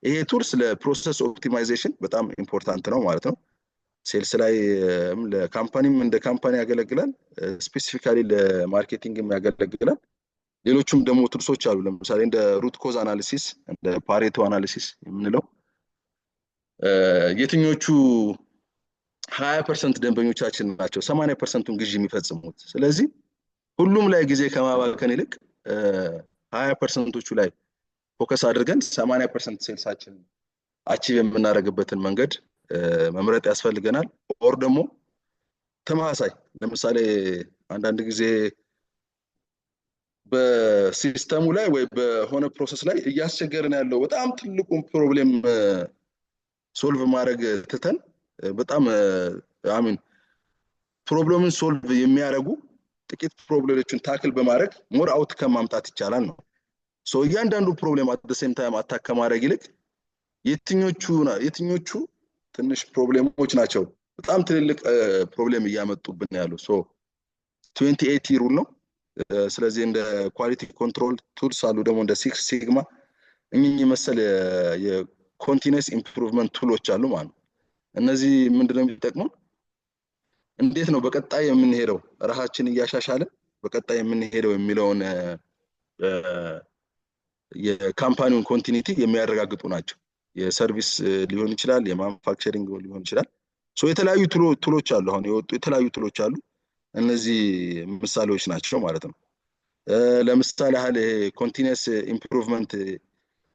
Speaker 3: ይሄ ቱልስ ለፕሮሰስ ኦፕቲማይዜሽን በጣም ኢምፖርታንት ነው ማለት ነው ሴልስ ላይ ለካምፓኒም እንደ ካምፓኒ ያገለግላል ስፔሲፊካሊ ለማርኬቲንግም ያገለግላል ሌሎችም ደግሞ ቱልሶች አሉ ለምሳሌ እንደ ሩት ኮዝ አናሊሲስ እንደ ፓሬቶ አናሊሲስ የምንለው የትኞቹ 20% ደንበኞቻችን ናቸው 80%ን ግዢ የሚፈጽሙት ስለዚህ ሁሉም ላይ ጊዜ ከማባከን ይልቅ 20%ዎቹ ላይ ፎከስ አድርገን 80% ሴልሳችን አቺቭ የምናደርግበትን መንገድ መምረጥ ያስፈልገናል ኦር ደግሞ ተማሳይ ለምሳሌ አንዳንድ ጊዜ በሲስተሙ ላይ ወይ በሆነ ፕሮሰስ ላይ እያስቸገረን ያለው በጣም ትልቁን ፕሮብሌም ሶልቭ ማድረግ ትተን በጣም አሚን ፕሮብሌምን ሶልቭ የሚያደርጉ ጥቂት ፕሮብሌሞችን ታክል በማድረግ ሞር አውትካም ማምጣት ይቻላል ነው ሶ እያንዳንዱ ፕሮብሌም አት ዘ ሴም ታይም አታክ ከማድረግ ይልቅ የትኞቹ ትንሽ ፕሮብሌሞች ናቸው በጣም ትልልቅ ፕሮብሌም እያመጡብን ያለው ሶ 2080 ሩል ነው ስለዚህ እንደ ኳሊቲ ኮንትሮል ቱልስ አሉ ደግሞ እንደ ሲክስ ሲግማ እኚህ መሰለ የኮንቲኒየስ ኢምፕሩቭመንት ቱሎች አሉ ማለት እነዚህ ምንድነው የሚጠቅሙን እንዴት ነው በቀጣይ የምንሄደው ራሳችን እያሻሻልን በቀጣይ የምንሄደው የሚለውን የካምፓኒውን ኮንቲኒቲ የሚያረጋግጡ ናቸው የሰርቪስ ሊሆን ይችላል የማኑፋክቸሪንግ ሊሆን ይችላል ሶ የተለያዩ ቱሎች አሉ አሁን የወጡ የተለያዩ ቱሎች አሉ እነዚህ ምሳሌዎች ናቸው ማለት ነው ለምሳሌ ያህል ኮንቲኒየስ ኢምፕሩቭመንት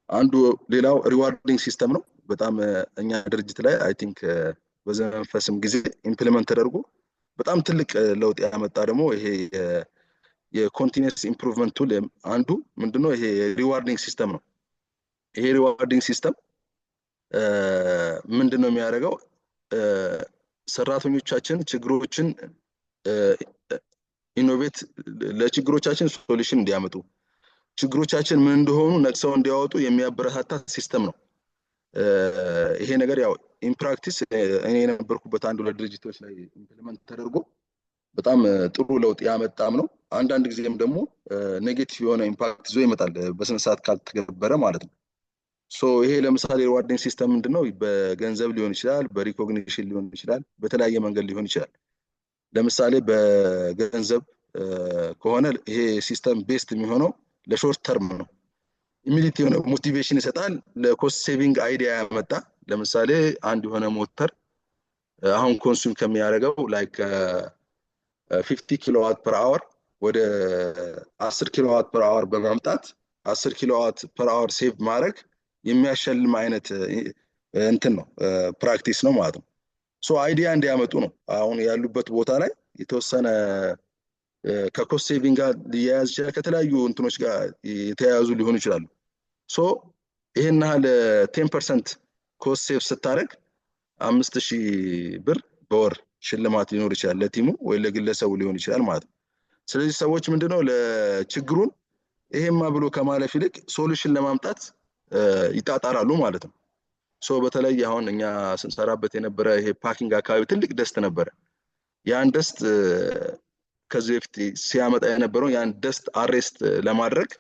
Speaker 3: አንዱ ሌላው ሪዋርዲንግ ሲስተም ነው በጣም እኛ ድርጅት ላይ አይ ቲንክ በዘመንፈስም ጊዜ ኢምፕሊመንት ተደርጎ በጣም ትልቅ ለውጥ ያመጣ ደግሞ ይሄ የኮንቲኒየስ ኢምፕሩቭመንት ቱል አንዱ ምንድነው ይሄ ሪዋርዲንግ ሲስተም ነው ይሄ ሪዋርዲንግ ሲስተም ምንድነው የሚያደርገው ሰራተኞቻችን ችግሮችን ኢኖቬት ለችግሮቻችን ሶሉሽን እንዲያመጡ ችግሮቻችን ምን እንደሆኑ ነቅሰው እንዲያወጡ የሚያበረታታ ሲስተም ነው ይሄ ነገር ያው ኢን ፕራክቲስ እኔ የነበርኩበት አንድ ሁለት ድርጅቶች ላይ ኢምፕሊመንት ተደርጎ በጣም ጥሩ ለውጥ ያመጣም ነው አንዳንድ ጊዜም ደግሞ ኔጌቲቭ የሆነ ኢምፓክት ይዞ ይመጣል በስነ ሰዓት ካልተገበረ ማለት ነው ሶ ይሄ ለምሳሌ ሪዋርዲንግ ሲስተም ምንድነው በገንዘብ ሊሆን ይችላል በሪኮግኒሽን ሊሆን ይችላል በተለያየ መንገድ ሊሆን ይችላል ለምሳሌ በገንዘብ ከሆነ ይሄ ሲስተም ቤስት የሚሆነው ለሾርት ተርም ነው ኢሚዲየት የሆነ ሞቲቬሽን ይሰጣል ለኮስት ሴቪንግ አይዲያ ያመጣ ለምሳሌ አንድ የሆነ ሞተር አሁን ኮንሱም ከሚያደርገው ላይክ 50 ኪሎዋት ፐር አወር ወደ 10 ኪሎዋት ፐር አወር በማምጣት 10 ኪሎዋት ፐር አወር ሴቭ ማድረግ የሚያሸልም አይነት እንትን ነው ፕራክቲስ ነው ማለት ነው ሶ አይዲያ እንዲያመጡ ነው አሁን ያሉበት ቦታ ላይ የተወሰነ ከኮስት ሴቪንግ ጋር ሊያያዝ ይችላል ከተለያዩ እንትኖች ጋር የተያያዙ ሊሆኑ ይችላሉ ሶ ይሄን ያህል 10% ኮስት ሴቭ ስታደርግ 5000 ብር በወር ሽልማት ሊኖር ይችላል ለቲሙ ወይ ለግለሰቡ ሊሆን ይችላል ማለት ነው ስለዚህ ሰዎች ምንድነው ለችግሩን ይሄማ ብሎ ከማለፍ ይልቅ ሶሉሽን ለማምጣት ይጣጣራሉ ማለት ነው ሶ በተለይ አሁን እኛ ስንሰራበት የነበረ ይሄ ፓኪንግ አካባቢ ትልቅ ደስት ነበር ያን ደስት ከዚህ በፊት ሲያመጣ የነበረው ያን ደስት አሬስት ለማድረግ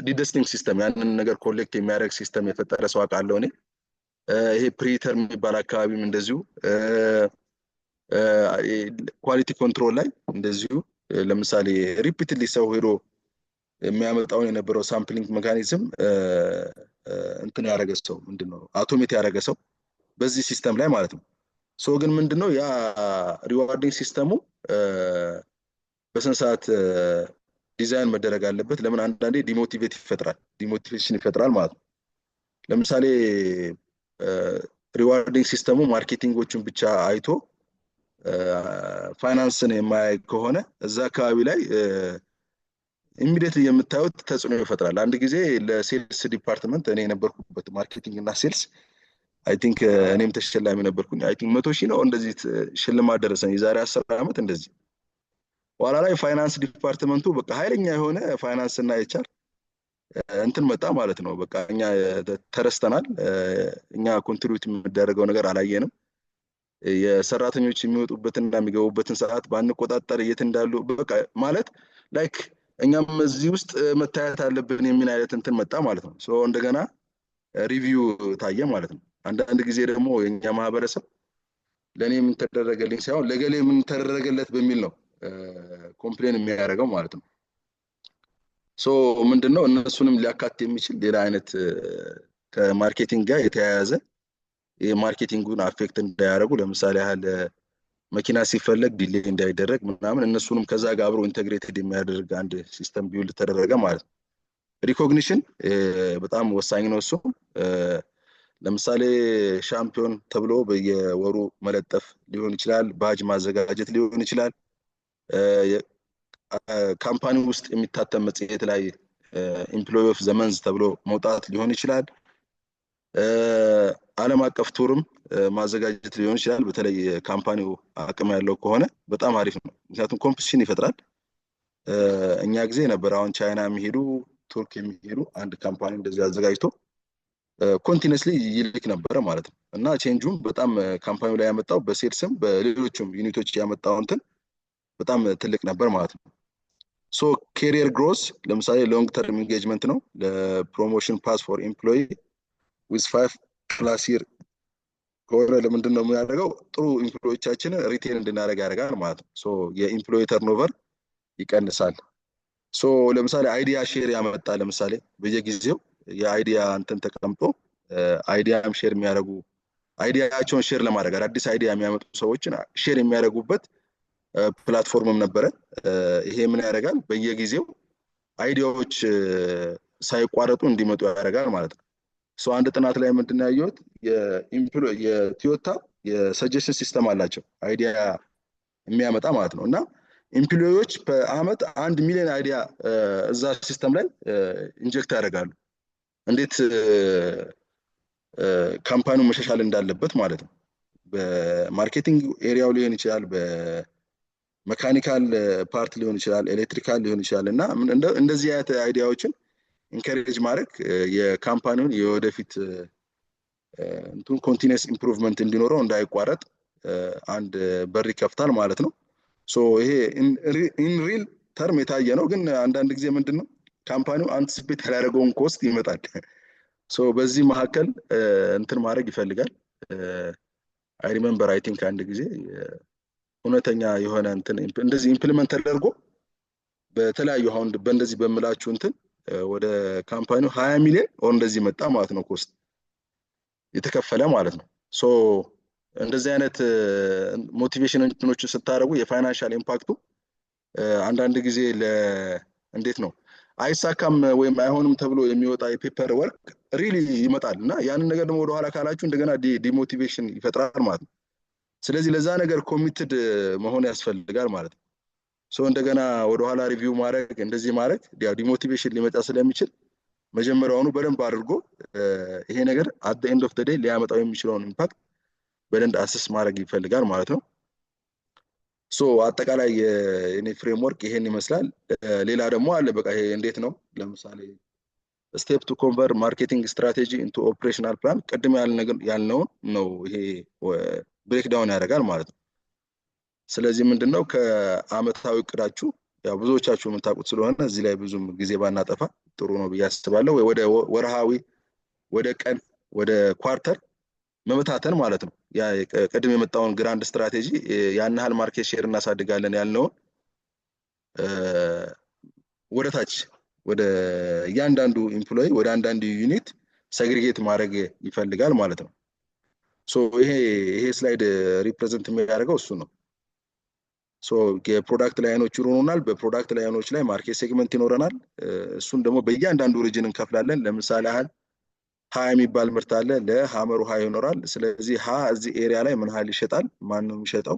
Speaker 3: ዲደስቲንግ ሲስተም ያንን ነገር ኮሌክት የሚያደርግ ሲስተም የፈጠረ ሰው አውቃለሁ እኔ ይሄ ፕሪተር የሚባል አካባቢም እንደዚሁ ኳሊቲ ኮንትሮል ላይ እንደዚሁ ለምሳሌ ሪፒትሊ ሰው ሄዶ የሚያመጣው የነበረው ሳምፕሊንግ ሜካኒዝም እንትን ያደረገ ሰው ምንድነው አውቶሜት ያደረገ ሰው በዚህ ሲስተም ላይ ማለት ነው ሶ ግን ምንድነው ያ ሪዋርዲንግ ሲስተሙ በስነ ሰዓት ዲዛይን መደረግ አለበት ለምን አንዳንዴ ዲሞቲቬሽን ይፈጥራል ማለት ነው ለምሳሌ ሪዋርዲንግ ሲስተሙ ማርኬቲንጎችን ብቻ አይቶ ፋይናንስን የማያይ ከሆነ እዛ አካባቢ ላይ ኢሚዲየትሊ የምታዩት ተጽዕኖ ይፈጥራል አንድ ጊዜ ለሴልስ ዲፓርትመንት እኔ የነበርኩበት ማርኬቲንግ እና ሴልስ አይ ቲንክ እኔም ተሸላሚ ነበርኩኝ አይ ቲንክ 100,000 ነው እንደዚህ ሽልማት ደረሰኝ የዛሬ 10 ዓመት እንደዚህ ኋላ ላይ ፋይናንስ ዲፓርትመንቱ በቃ ኃይለኛ የሆነ ፋይናንስ እና ኤችአር እንትን መጣ ማለት ነው። በቃ እኛ ተረስተናል። እኛ ኮንትሪቢዩት የሚደረገው ነገር አላየንም። የሰራተኞች የሚወጡበትና የሚገቡበትን ሰዓት ባንቆጣጠር የት እንዳሉ በቃ ማለት ላይክ እኛም እዚህ ውስጥ መታየት አለብን የሚል አይነት እንትን መጣ ማለት ነው። ሶ እንደገና ሪቪው ታየ ማለት ነው። አንዳንድ ጊዜ ደግሞ የኛ ማህበረሰብ ለኔ ምን ተደረገልኝ ሳይሆን ለገሌ ምን ተደረገለት በሚል ነው ኮምፕሌን የሚያደርገው ማለት ነው። ሶ ምንድነው እነሱንም ሊያካትት የሚችል ሌላ አይነት ከማርኬቲንግ ጋር የተያያዘ የማርኬቲንጉን አፌክት እንዳያደርጉ ለምሳሌ ያህል መኪና ሲፈለግ ዲሌይ እንዳይደረግ ምናምን እነሱንም ከዛ ጋር አብሮ ኢንተግሬትድ የሚያደርግ አንድ ሲስተም ቢውልድ ተደረገ ማለት ነው። ሪኮግኒሽን በጣም ወሳኝ ነው። እሱ ለምሳሌ ሻምፒዮን ተብሎ በየወሩ መለጠፍ ሊሆን ይችላል፣ ባጅ ማዘጋጀት ሊሆን ይችላል፣ ካምፓኒ ውስጥ የሚታተም መጽሔት ላይ ኤምፕሎይ ኦፍ ዘ መንዝ ተብሎ መውጣት ሊሆን ይችላል። ዓለም አቀፍ ቱርም ማዘጋጀት ሊሆን ይችላል። በተለይ ካምፓኒው አቅም ያለው ከሆነ በጣም አሪፍ ነው፣ ምክንያቱም ኮምፒቲሽን ይፈጥራል። እኛ ጊዜ ነበር አሁን ቻይና የሚሄዱ ቱርክ የሚሄዱ አንድ ካምፓኒ እንደዚህ አዘጋጅቶ ኮንቲኒስሊ ይልክ ነበረ ማለት ነው። እና ቼንጁም በጣም ካምፓኒው ላይ ያመጣው በሴልስም በሌሎችም ዩኒቶች ያመጣው እንትን በጣም ትልቅ ነበር ማለት ነው። ሶ ኬሪየር ግሮዝ ለምሳሌ ሎንግ ተርም ኢንጌጅመንት ነው። ለፕሮሞሽን ፓስ ፎር ኤምፕሎይ ዊዝ 5+ ይር ከሆነ ለምንድን ነው የሚያደርገው? ጥሩ ኤምፕሎዮቻችንን ሪቴን እንድናደርግ ያደርጋል ማለት ነው። ሶ የኤምፕሎይ ተርኖቨር ይቀንሳል። ሶ ለምሳሌ አይዲያ ሼር ያመጣ ለምሳሌ በየጊዜው የአይዲያ እንትን ተቀምጦ አይዲያም ሼር የሚያደርጉ አይዲያቸውን ሼር ለማድረግ አዲስ አይዲያ የሚያመጡ ሰዎችን ሼር የሚያደርጉበት ፕላትፎርምም ነበረ። ይሄ ምን ያደርጋል? በየጊዜው አይዲያዎች ሳይቋረጡ እንዲመጡ ያደርጋል ማለት ነው። ሶ አንድ ጥናት ላይ ምንድን ነው ያየሁት? የቶዮታ የሰጀሽን ሲስተም አላቸው አይዲያ የሚያመጣ ማለት ነው። እና ኤምፕሎዮች በአመት 1 ሚሊዮን አይዲያ እዛ ሲስተም ላይ ኢንጀክት ያደርጋሉ። እንዴት ካምፓኒው መሻሻል እንዳለበት ማለት ነው። በማርኬቲንግ ኤሪያው ሊሆን ይችላል፣ በመካኒካል ፓርት ሊሆን ይችላል፣ ኤሌክትሪካል ሊሆን ይችላል። እና እንደዚህ አይነት አይዲያዎችን ኢንከሬጅ ማድረግ የካምፓኒውን የወደፊት እንትን ኮንቲኒየስ ኢምፕሩቭመንት እንዲኖረው እንዳይቋረጥ አንድ በር ይከፍታል ማለት ነው። ሶ ይሄ ኢን ሪል ተርም የታየ ነው። ግን አንዳንድ ጊዜ ምንድነው ካምፓኒው አንቲሲፔት ያላደረገውን ኮስት ይመጣል። ሶ በዚህ መካከል እንትን ማድረግ ይፈልጋል። አይ ሪሜምበር አይ ቲንክ አንድ ጊዜ እውነተኛ የሆነ እንትን እንደዚህ ኢምፕሊመንት ተደርጎ በተለያዩ አሁን በእንደዚህ በምላችሁ እንትን ወደ ካምፓኒው 20 ሚሊዮን ኦር እንደዚህ መጣ ማለት ነው ኮስት የተከፈለ ማለት ነው። ሶ እንደዚህ አይነት ሞቲቬሽን እንትኖችን ስታደርጉ የፋይናንሻል ኢምፓክቱ አንዳንድ ጊዜ እንዴት ነው አይሳካም ወይም አይሆንም ተብሎ የሚወጣ የፔፐር ወርክ ሪሊ ይመጣል እና ያንን ነገር ደግሞ ወደኋላ ካላችሁ እንደገና ዲሞቲቬሽን ይፈጥራል ማለት ነው። ስለዚህ ለዛ ነገር ኮሚትድ መሆን ያስፈልጋል ማለት ነው። ሶ እንደገና ወደኋላ ሪቪው ማድረግ እንደዚህ ማድረግ ዲሞቲቬሽን ሊመጣ ስለሚችል መጀመሪያውኑ በደንብ አድርጎ ይሄ ነገር አት ዘ ኤንድ ኦፍ ዘ ዴይ ሊያመጣው የሚችለውን ኢምፓክት በደንብ አሰስ ማድረግ ይፈልጋል ማለት ነው። ሶ አጠቃላይ የኔ ፍሬምወርክ ይሄን ይመስላል። ሌላ ደግሞ አለ በቃ ይሄ እንዴት ነው ለምሳሌ ስቴፕ ቱ ኮንቨርት ማርኬቲንግ ስትራቴጂ ኢንቱ ኦፕሬሽናል ፕላን ቅድም ያልነውን ነው ይሄ ብሬክ ዳውን ያደርጋል ማለት ነው። ስለዚህ ምንድነው ከአመታዊ እቅዳችሁ ያው ብዙዎቻችሁ የምታውቁት ስለሆነ እዚህ ላይ ብዙም ጊዜ ባናጠፋ ጥሩ ነው ብዬ አስባለሁ። ወደ ወርሃዊ፣ ወደ ቀን፣ ወደ ኳርተር መመታተን ማለት ነው። ያ ቅድም የመጣውን ግራንድ ስትራቴጂ ያን ያህል ማርኬት ሼር እናሳድጋለን ያልነውን ወደ ታች ወደ እያንዳንዱ ኤምፕሎይ ወደ አንዳንዱ ዩኒት ሰግሪጌት ማድረግ ይፈልጋል ማለት ነው። ሶ ይሄ ስላይድ ሪፕሬዘንት የሚያደርገው እሱ ነው። ሶ የፕሮዳክት ላይኖች ይኖሩናል። በፕሮዳክት ላይኖች ላይ ማርኬት ሴግመንት ይኖረናል። እሱን ደግሞ በእያንዳንዱ ሪጅን እንከፍላለን። ለምሳሌ ያህል ሀ የሚባል ምርት አለ። ለሀመሩ ሀ ይኖራል። ስለዚህ ሀ እዚህ ኤሪያ ላይ ምን ያህል ይሸጣል፣ ማን ነው የሚሸጠው፣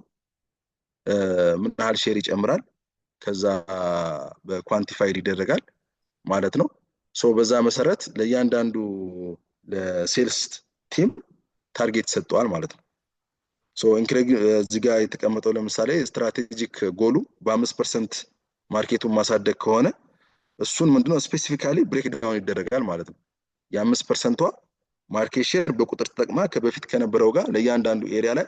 Speaker 3: ምን ያህል ሼር ይጨምራል፣ ከዛ በኳንቲፋይድ ይደረጋል ማለት ነው። ሶ በዛ መሰረት ለእያንዳንዱ ለሴልስ ቲም ታርጌት ይሰጠዋል ማለት ነው። ሶ እዚህ ጋር የተቀመጠው ለምሳሌ ስትራቴጂክ ጎሉ በ5% ማርኬቱን ማሳደግ ከሆነ እሱን ምንድነው ስፔሲፊካሊ ብሬክ ዳውን ይደረጋል ማለት ነው። የ5% ማርኬት ሼር በቁጥር ተጠቅማ ከበፊት ከነበረው ጋር ለእያንዳንዱ ኤሪያ ላይ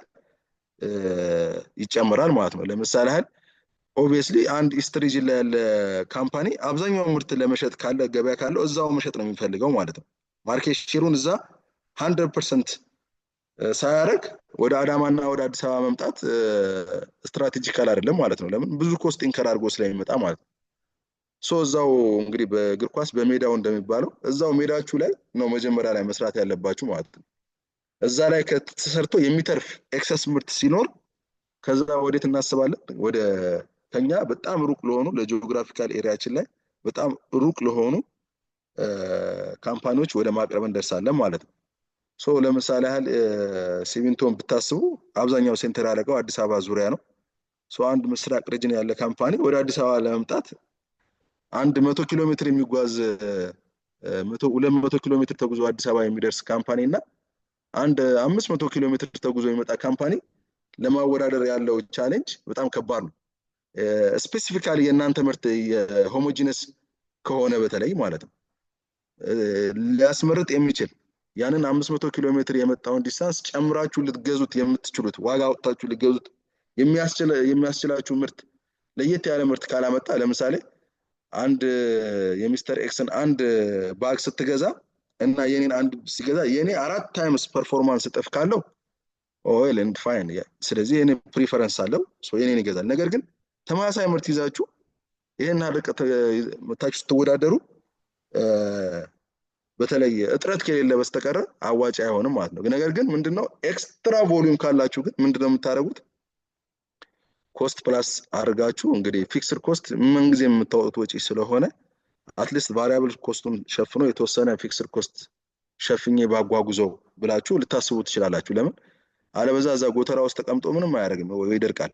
Speaker 3: ይጨምራል ማለት ነው። ለምሳሌ ያህል ኦብቪየስሊ አንድ ኢስት ሪጅን ላይ ያለ ካምፓኒ አብዛኛው ምርት ለመሸጥ ካለ ገበያ ካለው እዛው መሸጥ ነው የሚፈልገው ማለት ነው። ማርኬት ሼሩን እዛ 100% ሳያረግ ወደ አዳማና ወደ አዲስ አበባ መምጣት ስትራቴጂካል አይደለም ማለት ነው። ለምን ብዙ ኮስት ኢንከር አድርጎ ስለሚመጣ ማለት ነው። እዛው እንግዲህ በእግር ኳስ በሜዳው እንደሚባለው እዛው ሜዳችሁ ላይ ነው መጀመሪያ ላይ መስራት ያለባችሁ ማለት ነው። እዛ ላይ ከተሰርቶ የሚተርፍ ኤክሰስ ምርት ሲኖር ከዛ ወዴት እናስባለን? ወደ ከኛ በጣም ሩቅ ለሆኑ ለጂኦግራፊካል ኤሪያችን ላይ በጣም ሩቅ ለሆኑ ካምፓኒዎች ወደ ማቅረብ እንደርሳለን ማለት ነው። ለምሳሌ ያህል ሲሚንቶን ብታስቡ አብዛኛው ሴንተር ያደረገው አዲስ አበባ ዙሪያ ነው። አንድ ምስራቅ ሪጅን ያለ ካምፓኒ ወደ አዲስ አበባ ለመምጣት 100 ኪሎ ሜትር የሚጓዝ 200 ኪሎ ሜትር ተጉዞ አዲስ አበባ የሚደርስ ካምፓኒ እና አንድ 500 ኪሎ ሜትር ተጉዞ የሚመጣ ካምፓኒ ለማወዳደር ያለው ቻሌንጅ በጣም ከባድ ነው። ስፔሲፊካሊ የእናንተ ምርት የሆሞጂነስ ከሆነ በተለይ ማለት ነው ሊያስመርጥ የሚችል ያንን 500 ኪሎ ሜትር የመጣውን ዲስታንስ ጨምራችሁ ልትገዙት የምትችሉት ዋጋ አውጥታችሁ ልትገዙት የሚያስችላችሁ ምርት ለየት ያለ ምርት ካላመጣ ለምሳሌ አንድ የሚስተር ኤክስን አንድ ባግ ስትገዛ እና የኔን አንድ ሲገዛ የኔ 4 ታይምስ ፐርፎርማንስ እጥፍ ካለው ኦይል ኤንድ ፋይን ስለዚህ የኔ ፕሪፈረንስ አለው የኔን ይገዛል። ነገር ግን ተመሳሳይ ምርት ይዛችሁ ይሄን አደቀ መታችሁ ስትወዳደሩ በተለይ እጥረት ከሌለ በስተቀር አዋጭ አይሆንም ማለት ነው። ነገር ግን ምንድነው ኤክስትራ ቮሊዩም ካላችሁ ግን ምንድነው የምታደርጉት? ኮስት ፕላስ አድርጋችሁ እንግዲህ ፊክስድ ኮስት ምን ጊዜ የምታወጡት ወጪ ስለሆነ አትሊስት ቫሪያብል ኮስቱን ሸፍኖ የተወሰነ ፊክስድ ኮስት ሸፍኜ ባጓጉዘው ብላችሁ ልታስቡ ትችላላችሁ። ለምን አለበዛ እዛ ጎተራ ውስጥ ተቀምጦ ምንም አያደርግም ወይ ይደርቃል።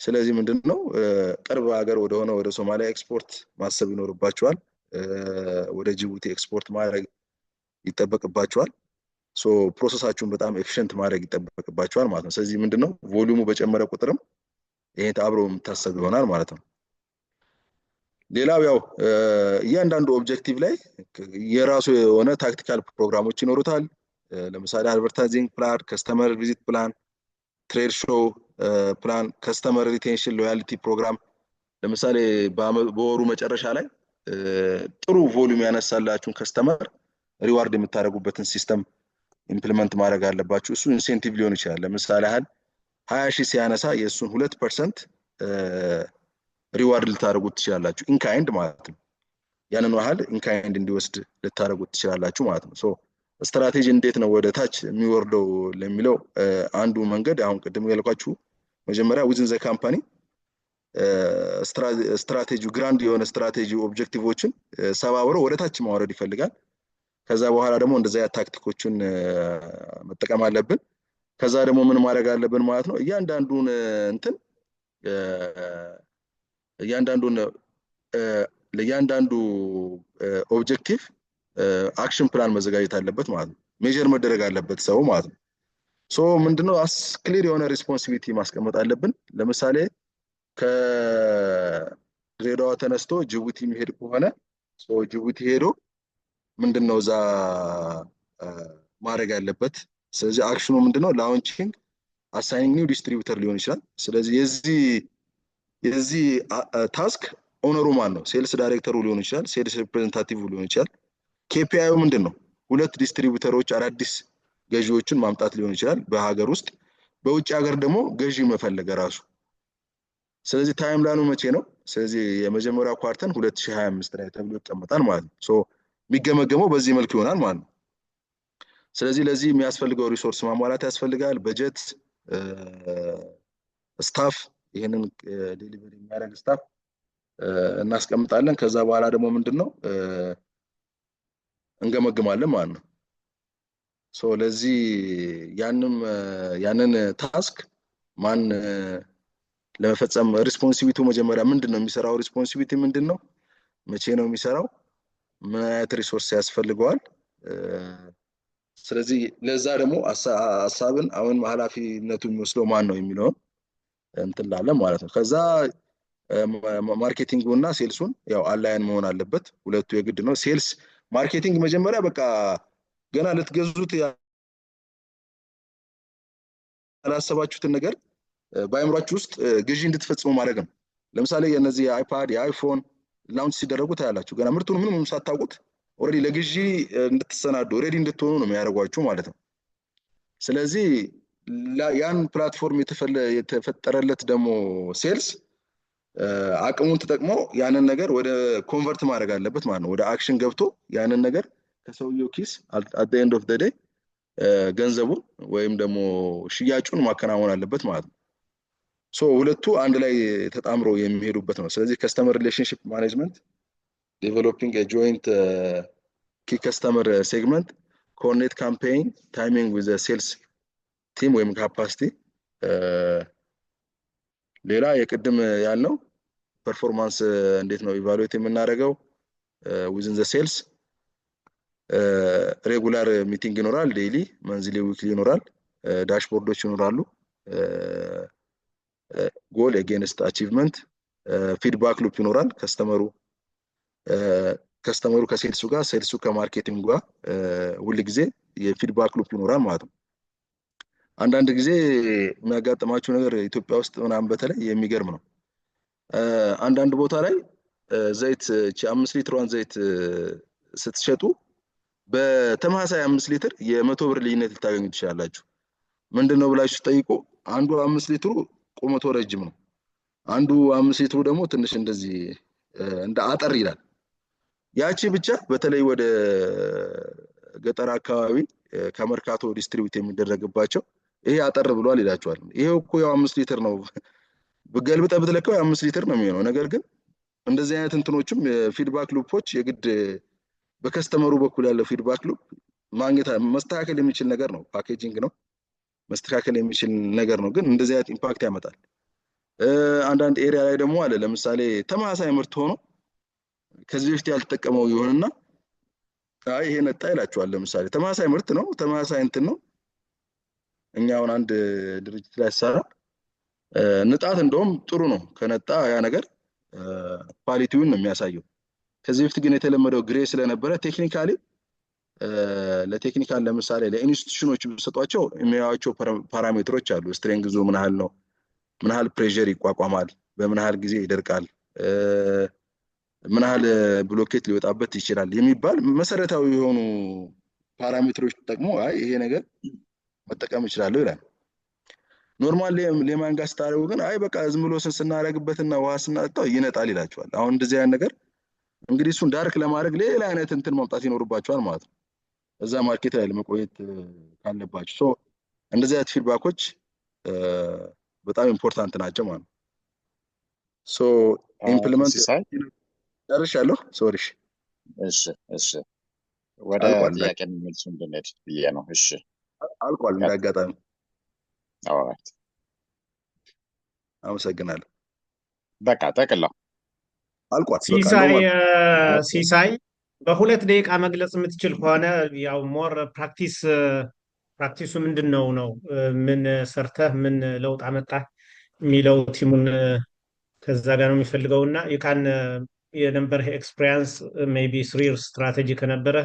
Speaker 3: ስለዚህ ምንድነው ቅርብ ሀገር ወደ ሶማሊያ ኤክስፖርት ማሰብ ይኖርባችኋል። ወደ ጅቡቲ ኤክስፖርት ማድረግ ይጠበቅባችኋል። ፕሮሰሳችሁን በጣም ኤፊሽንት ማድረግ ይጠበቅባችኋል ማለት ነው። ስለዚህ ምንድነው ቮሊዩሙ በጨመረ ቁጥርም ይሄ አብሮ የምታሰብ ይሆናል ማለት ነው። ሌላው ያው እያንዳንዱ ኦብጀክቲቭ ላይ የራሱ የሆነ ታክቲካል ፕሮግራሞች ይኖሩታል። ለምሳሌ አድቨርታይዚንግ ፕላን፣ ከስተመር ቪዚት ፕላን፣ ትሬድ ሾው ፕላን፣ ከስተመር ሪቴንሽን ሎያሊቲ ፕሮግራም። ለምሳሌ በወሩ መጨረሻ ላይ ጥሩ ቮሊዩም ያነሳላችሁን ከስተመር ሪዋርድ የምታደርጉበትን ሲስተም ኢምፕሊመንት ማድረግ አለባችሁ። እሱ ኢንሴንቲቭ ሊሆን ይችላል። ለምሳሌ 20,000 ሲያነሳ የእሱን 2% ሪዋርድ ልታደርጉት ትችላላችሁ። ኢንካይንድ ማለት ነው። ያንን ያህል ኢንካይንድ እንዲወስድ ልታደርጉት ትችላላችሁ ማለት ነው። ስትራቴጂ እንዴት ነው ወደ ታች የሚወርደው ለሚለው አንዱ መንገድ አሁን ቅድም ያልኳችሁ መጀመሪያ ዊዝን ዘ ካምፓኒ ስትራቴጂ ግራንድ የሆነ ስትራቴጂ ኦብጀክቲቮችን ሰባብሮ ወደ ታች ማውረድ ይፈልጋል። ከዛ በኋላ ደግሞ እንደዛ ታክቲኮችን መጠቀም አለብን። ከዛ ደግሞ ምን ማድረግ አለብን ማለት ነው ለእያንዳንዱ ኦብጀክቲቭ አክሽን ፕላን መዘጋጀት አለበት ማለት ነው። ሜጀር መደረግ አለበት ሰው ማለት ነው። ምንድነው ክሊር የሆነ ሪስፖንሲቢሊቲ ማስቀመጥ አለብን። ለምሳሌ ከድሬዳዋ ተነስቶ ጅቡቲ የሚሄድ ከሆነ ጅቡቲ ሄዶ ምንድነው እዛ ማድረግ ያለበት? ስለዚህ አክሽኑ ምንድነው? ላውንቺንግ አሳይኒንግ ኒው ዲስትሪቢዩተር ሊሆን ይችላል። ስለዚህ የዚህ ታስክ ኦነሩ ማን ነው? ሴልስ ዳይሬክተሩ ሊሆን ይችላል፣ ሴልስ ሪፕሬዘንታቲቭ ሊሆን ይችላል። ኬፒአይው ምንድነው? 2 ዲስትሪቢዩተሮች አዳዲስ ገዢዎችን ማምጣት ሊሆን ይችላል በሀገር ውስጥ፣ በውጭ ሀገር ደግሞ ገዢ መፈለግ ራሱ። ስለዚህ ታይም ላይኑ መቼ ነው? ስለዚህ የመጀመሪያው ኳርተር 2025 ላይ ተብሎ ይቀመጣል ማለት ነው። የሚገመገመው በዚህ መልኩ ይሆናል ማለት ነው። ስለዚህ ለዚህ የሚያስፈልገው ሪሶርስ ማሟላት ያስፈልጋል። በጀት፣ ስታፍ፣ ይሄንን ዴሊቨሪ የሚያደርግ ስታፍ እናስቀምጣለን። ከዛ በኋላ ደግሞ ምንድነው እንገመግማለን ማለት ነው። ለዚህ ያንን ታስክ ማን ለመፈጸም ሪስፖንሲቢሊቲው መጀመሪያ ምንድነው የሚሰራው? ሪስፖንሲቢሊቲ ምንድነው? መቼ ነው የሚሰራው? ምን አይነት ሪሶርስ ያስፈልገዋል? ስለዚህ ለዛ ደግሞ ሐሳብን አሁን ኃላፊነቱ የሚወስደው ማን ነው የሚለውን እንትላለን ማለት ነው። ከዛ ማርኬቲንጉና ሴልሱን ያው አላይን መሆን አለበት። ሁለቱ የግድ ነው። ሴልስ ማርኬቲንግ መጀመሪያ በቃ ገና ልትገዙት ያላሰባችሁትን ነገር በአይምሯችሁ ውስጥ ግዢ እንድትፈጽሙ ማድረግ ነው። ለምሳሌ የነዚህ የአይፓድ የአይፎን ላውንች ሲደረጉ ታያላችሁ። ገና ምርቱን ምንም ሳታውቁት ኦልሬዲ ለግዢ እንድትሰናዱ ሬዲ እንድትሆኑ ነው የሚያደርጓችሁ ማለት ነው። ስለዚህ ያን ፕላትፎርም የተፈጠረለት ደግሞ ሴልስ አቅሙን ተጠቅሞ ያንን ነገር ወደ ኮንቨርት ማድረግ አለበት ማለት ነው። ወደ አክሽን ገብቶ ያንን ነገር ከሰውየው ኪስ at the end of the day ገንዘቡን ወይም ደግሞ ሽያጩን ማከናወን አለበት ማለት ነው። ሶ ሁለቱ አንድ ላይ ተጣምሮ የሚሄዱበት ነው። ስለዚህ ከስተመር ሪሌሽንሺፕ ማኔጅመንት ዴቨሎፒንግ a joint key customer segment coordinate campaign timing with the sales team ወይም ካፓሲቲ ሌላ የቅድም ያልነው ፐርፎርማንስ እንዴት ነው ኢቫሉዌት የምናደርገው within the sales ሬጉላር ሚቲንግ ይኖራል ዴይሊ መንዝሊ ዊክሊ ይኖራል ዳሽቦርዶች ይኖራሉ ጎል አጌንስት አቺቭመንት ፊድባክ ሉፕ ይኖራል ከስተመሩ ከሴልሱ ጋር ሴልሱ ከማርኬቲንግ ጋር ሁሉ ጊዜ የፊድባክ ሉፕ ይኖራል ማለት ነው። አንዳንድ ጊዜ የሚያጋጥማችሁ ነገር ኢትዮጵያ ውስጥ ምናምን በተለይ የሚገርም ነው። አንዳንድ ቦታ ላይ ዘይት 5 ሊትሯን ዘይት ስትሸጡ በተመሳሳይ 5 ሊትር የ100 ብር ልዩነት ልታገኙ ትችላላችሁ። ምንድነው ብላችሁ ጠይቁ። አንዱ 5 ሊትሩ ቁመቱ ረጅም ነው፣ አንዱ 5 ሊትሩ ደግሞ ትንሽ እንደዚህ እንደ አጠር ይላል። ያቺ ብቻ በተለይ ወደ ገጠር አካባቢ ከመርካቶ ዲስትሪቢዩት የሚደረግባቸው ይሄ አጠር ብሏል ይላችኋል። ይሄው እኮ ያው 5 ሊትር ነው በገልብጠ ብትለካው 5 ሊትር ነው የሚሆነው። ነገር ግን እንደዚህ አይነት እንትኖችም ፊድባክ ሉፖች የግድ በከስተመሩ በኩል ያለው ፊድባክ ሉፕ ማግኘት መስተካከል የሚችል ነገር ነው። ፓኬጂንግ ነው መስተካከል የሚችል ነገር ነው፣ ግን እንደዚህ አይነት ኢምፓክት ያመጣል። አንዳንድ ኤሪያ ላይ ደግሞ አለ ለምሳሌ ተመሳሳይ ምርት ሆኖ ከዚህ በፊት ያልተጠቀመው ይሆንና አይ ይሄ ነጣ ይላችኋል። ለምሳሌ ተመሳሳይ ምርት ነው ተመሳሳይ እንትን ነው። እኛውን አንድ ድርጅት ላይ ሰራ ንጣት እንደውም ጥሩ ነው ከነጣ ያ ነገር ኳሊቲውን ነው የሚያሳየው። ከዚህ በፊት ግን የተለመደው ግሬ ስለነበረ ቴክኒካሊ ለቴክኒካል ለምሳሌ ለኢንስቲትዩሽኖች በሰጧቸው የሚያዩዋቸው ፓራሜትሮች አሉ። ስትሬንግዙ ምን ያህል ነው፣ ምን ያህል ፕሬሸር ይቋቋማል፣ በምን ያህል ጊዜ ይደርቃል፣ ምን ያህል ብሎኬት ሊወጣበት ይችላል የሚባል መሰረታዊ የሆኑ ፓራሜትሮች ተጠቅሞ አይ ይሄ ነገር መጠቀም ይችላል ይላል። ኖርማል ሌማን ጋር ስታደርጉ ግን አይ በቃ ዝም ብሎ ስናረግበትና ውሃ ስናጠጣው ይነጣል ይላችኋል። አሁን እንደዚህ አይነት ነገር እንግዲህ እሱን ዳርክ ለማድረግ ሌላ አይነት እንትን ማምጣት ይኖርባቸዋል ማለት ነው፣ እዛ ማርኬት ላይ ለመቆየት ካለባችሁ። ሶ እንደዚህ አይነት ፊድባኮች በጣም ኢምፖርታንት ናቸው ማለት ነው። ሶ ኢምፕሊመንት ጨርሻለሁ። ሶሪ
Speaker 1: እሺ ወደ ጥያቄ መልሱ እንድንሄድ ብዬ ነው። እሺ
Speaker 3: አልቋል እንዳጋጣሚ።
Speaker 1: ኦልራይት
Speaker 3: አመሰግናለሁ።
Speaker 1: በቃ ጠቅላው
Speaker 3: አልቋል።
Speaker 2: ሲሳይ በ2 ደቂቃ መግለጽ የምትችል ከሆነ ያው ሞር ፕራክቲሱ ምንድነው ነው ምን ሰርተህ ምን ለውጥ አመጣ የሚለው ቲሙን ከዛ ጋር ነው የሚፈልገውና ይካን የነበረ ኤክስፒሪየንስ ሜቢ 3 years ስትራቴጂ ከነበረ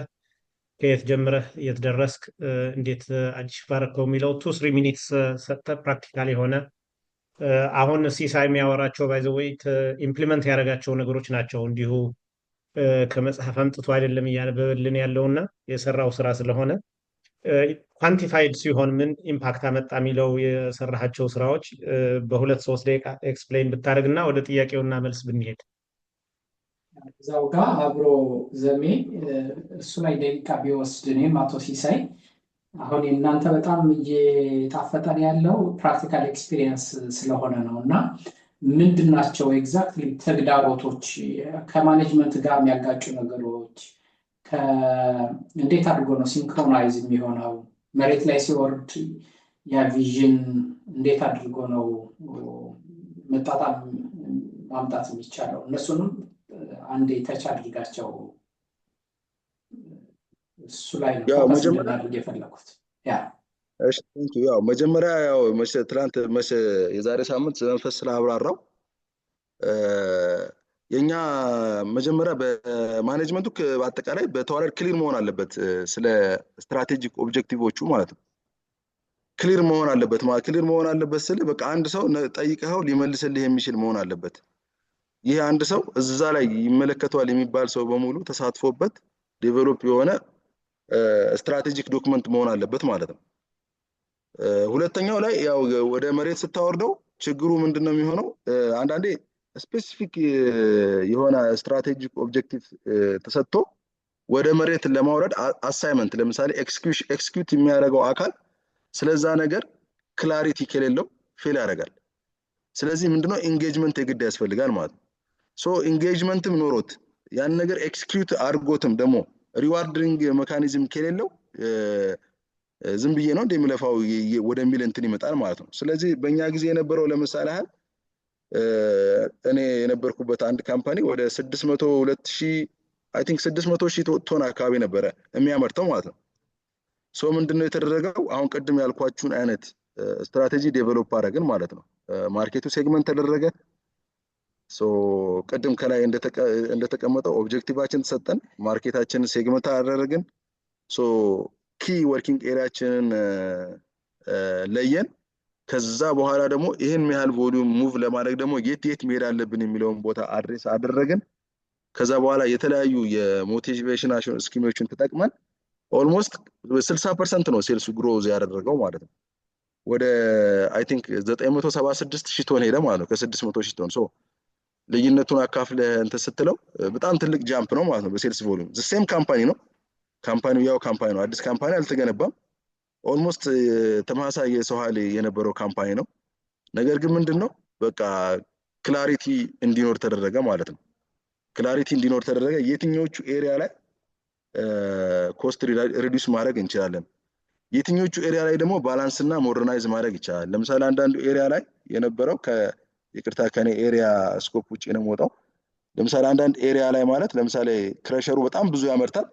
Speaker 2: ከየት ጀምረህ የት ደረስክ እንዴት አቺቭ አደረከው የሚለው 2-3 ሚኒትስ ሰጥተህ ፕራክቲካል የሆነ አሁን ሲሳይ የሚያወራቸው ባይ ዘ ዌይ ኢምፕሊመንት ያደረጋቸው ነገሮች ናቸው። እንዲሁ ከመጽሐፍ አምጥቶ አይደለም እያነበበልን ያለውና የሰራው ስራ ስለሆነ ኳንቲፋይድ ሲሆን ምን ኢምፓክት አመጣ የሚለው የሰራሃቸው ስራዎች በ2-3 ደቂቃ ኤክስፕሌን ብታደርግና ወደ ጥያቄውና መልስ ብንሄድ።
Speaker 4: እዛው ጋር አብሮ ዘሜ እሱ ላይ ደቂቃ ቢወስድ እኔም አቶ ሲሳይ አሁን እናንተ በጣም እየጣፈጠን ያለው ፕራክቲካል ኤክስፒሪየንስ ስለሆነ ነው እና ምንድናቸው ኤግዛክትሊ ተግዳሮቶች ከማኔጅመንት ጋር የሚያጋጩ ነገሮች እንዴት አድርጎ ነው ሲንክሮናይዝ የሚሆነው መሬት ላይ ሲወርድ ያ ቪዥን እንዴት አድርጎ ነው መጣጣም ማምጣት የሚቻለው እነሱንም አንዴ ተች አድርጋቸው እሱ ላይ ነው መጀመሪያ አድርጌ የፈለኩት።
Speaker 3: እሺ ቴንክ ዩ። ያው መጀመሪያ ያው ትናንት የዛሬ ሳምንት መንፈስ ስላብራራው የኛ መጀመሪያ በማኔጅመንቱ በአጠቃላይ በተዋረድ ክሊር መሆን አለበት ስለ ስትራቴጂክ ኦብጀክቲቮቹ ማለት ነው። ክሊር መሆን አለበት ማለት ክሊር መሆን አለበት ስለ በቃ አንድ ሰው ጠይቀው ሊመልስልህ የሚችል መሆን አለበት። ይሄ አንድ ሰው እዛ ላይ ይመለከተዋል የሚባል ሰው በሙሉ ተሳትፎበት ዴቨሎፕ የሆነ ስትራቴጂክ ዶክመንት መሆን አለበት ማለት ነው። ሁለተኛው ላይ ያው ወደ መሬት ስታወርደው ችግሩ ምንድነው የሚሆነው? አንዳንዴ ስፔሲፊክ የሆነ ስትራቴጂክ ኦብጀክቲቭ ተሰጥቶ ወደ መሬት ለማውረድ አሳይመንት ለምሳሌ ኤክስኪዩት የሚያደርገው አካል ስለዛ ነገር ክላሪቲ ከሌለው ፌል ያደርጋል። ስለዚህ ምንድነው ኢንጌጅመንት የግድ ያስፈልጋል ማለት ነው። ሶ ኢንጌጅመንትም ኖሮት ያን ነገር ኤክስኪዩት አድርጎትም ደግሞ ሪዋርዲንግ ሜካኒዝም ከሌለው ዝም ብዬ ነው እንደሚለፋው ወደሚል እንትን ይመጣል ማለት ነው። ስለዚህ በእኛ ጊዜ የነበረው ለምሳሌ ያህል እኔ የነበርኩበት አንድ ካምፓኒ ወደ 602,000 አይ ቲንክ 600,000 ቶን አካባቢ ነበረ የሚያመርተው ማለት ነው። ሶ ምንድነው የተደረገው? አሁን ቅድም ያልኳችሁን አይነት ስትራቴጂ ዴቨሎፕ አደረግን ማለት ነው። ማርኬቱ ሴግመንት ተደረገ። ሶ ቅድም ከላይ እንደተቀመጠው ኦብጀክቲቫችን ተሰጠን፣ ማርኬታችንን ሴግመንት አደረግን። ሶ ኪ ወርኪንግ ኤሪያችንን ለየን። ከዛ በኋላ ደግሞ ይሄን ያህል ቮሊዩም ሙቭ ለማድረግ ደግሞ የት መሄድ አለብን የሚለውን ቦታ አድሬስ አደረግን። ከዛ በኋላ የተለያዩ የሞቲቬሽን ስኪሞችን ተጠቅመን ኦልሞስት 60% ነው ሴልሱ ግሮዝ ያደረገው ማለት ነው። ወደ አይ ቲንክ 976,000 ቶን ሄደ ማለት ነው ከ600,000 ቶን። ሶ ልዩነቱን አካፍለ እንትን ስትለው በጣም ትልቅ ጃምፕ ነው ማለት ነው በሴልስ ቮሊዩም። ሴም ካምፓኒ ነው፣ ካምፓኒው ያው ካምፓኒ ነው፣ አዲስ ካምፓኒ አልተገነባም። ኦልሞስት ተመሳሳይ የሰው ኃይል የነበረው ካምፓኒ ነው። ነገር ግን ምንድነው በቃ ክላሪቲ እንዲኖር ተደረገ ማለት ነው። ክላሪቲ እንዲኖር ተደረገ የትኞቹ ኤሪያ ላይ ኮስት ሪዲዩስ ማድረግ እንችላለን፣ የትኞቹ ኤሪያ ላይ ደግሞ ባላንስ እና ሞደርናይዝ ማድረግ ይቻላል። ለምሳሌ አንዳንዱ ኤሪያ ላይ የነበረው ይቅርታ ከኔ ኤሪያ ስኮፕ ውጪ ነው የምወጣው። ለምሳሌ አንዳንድ ኤሪያ ላይ ማለት ለምሳሌ ክረሸሩ በጣም ብዙ ያመርታል፣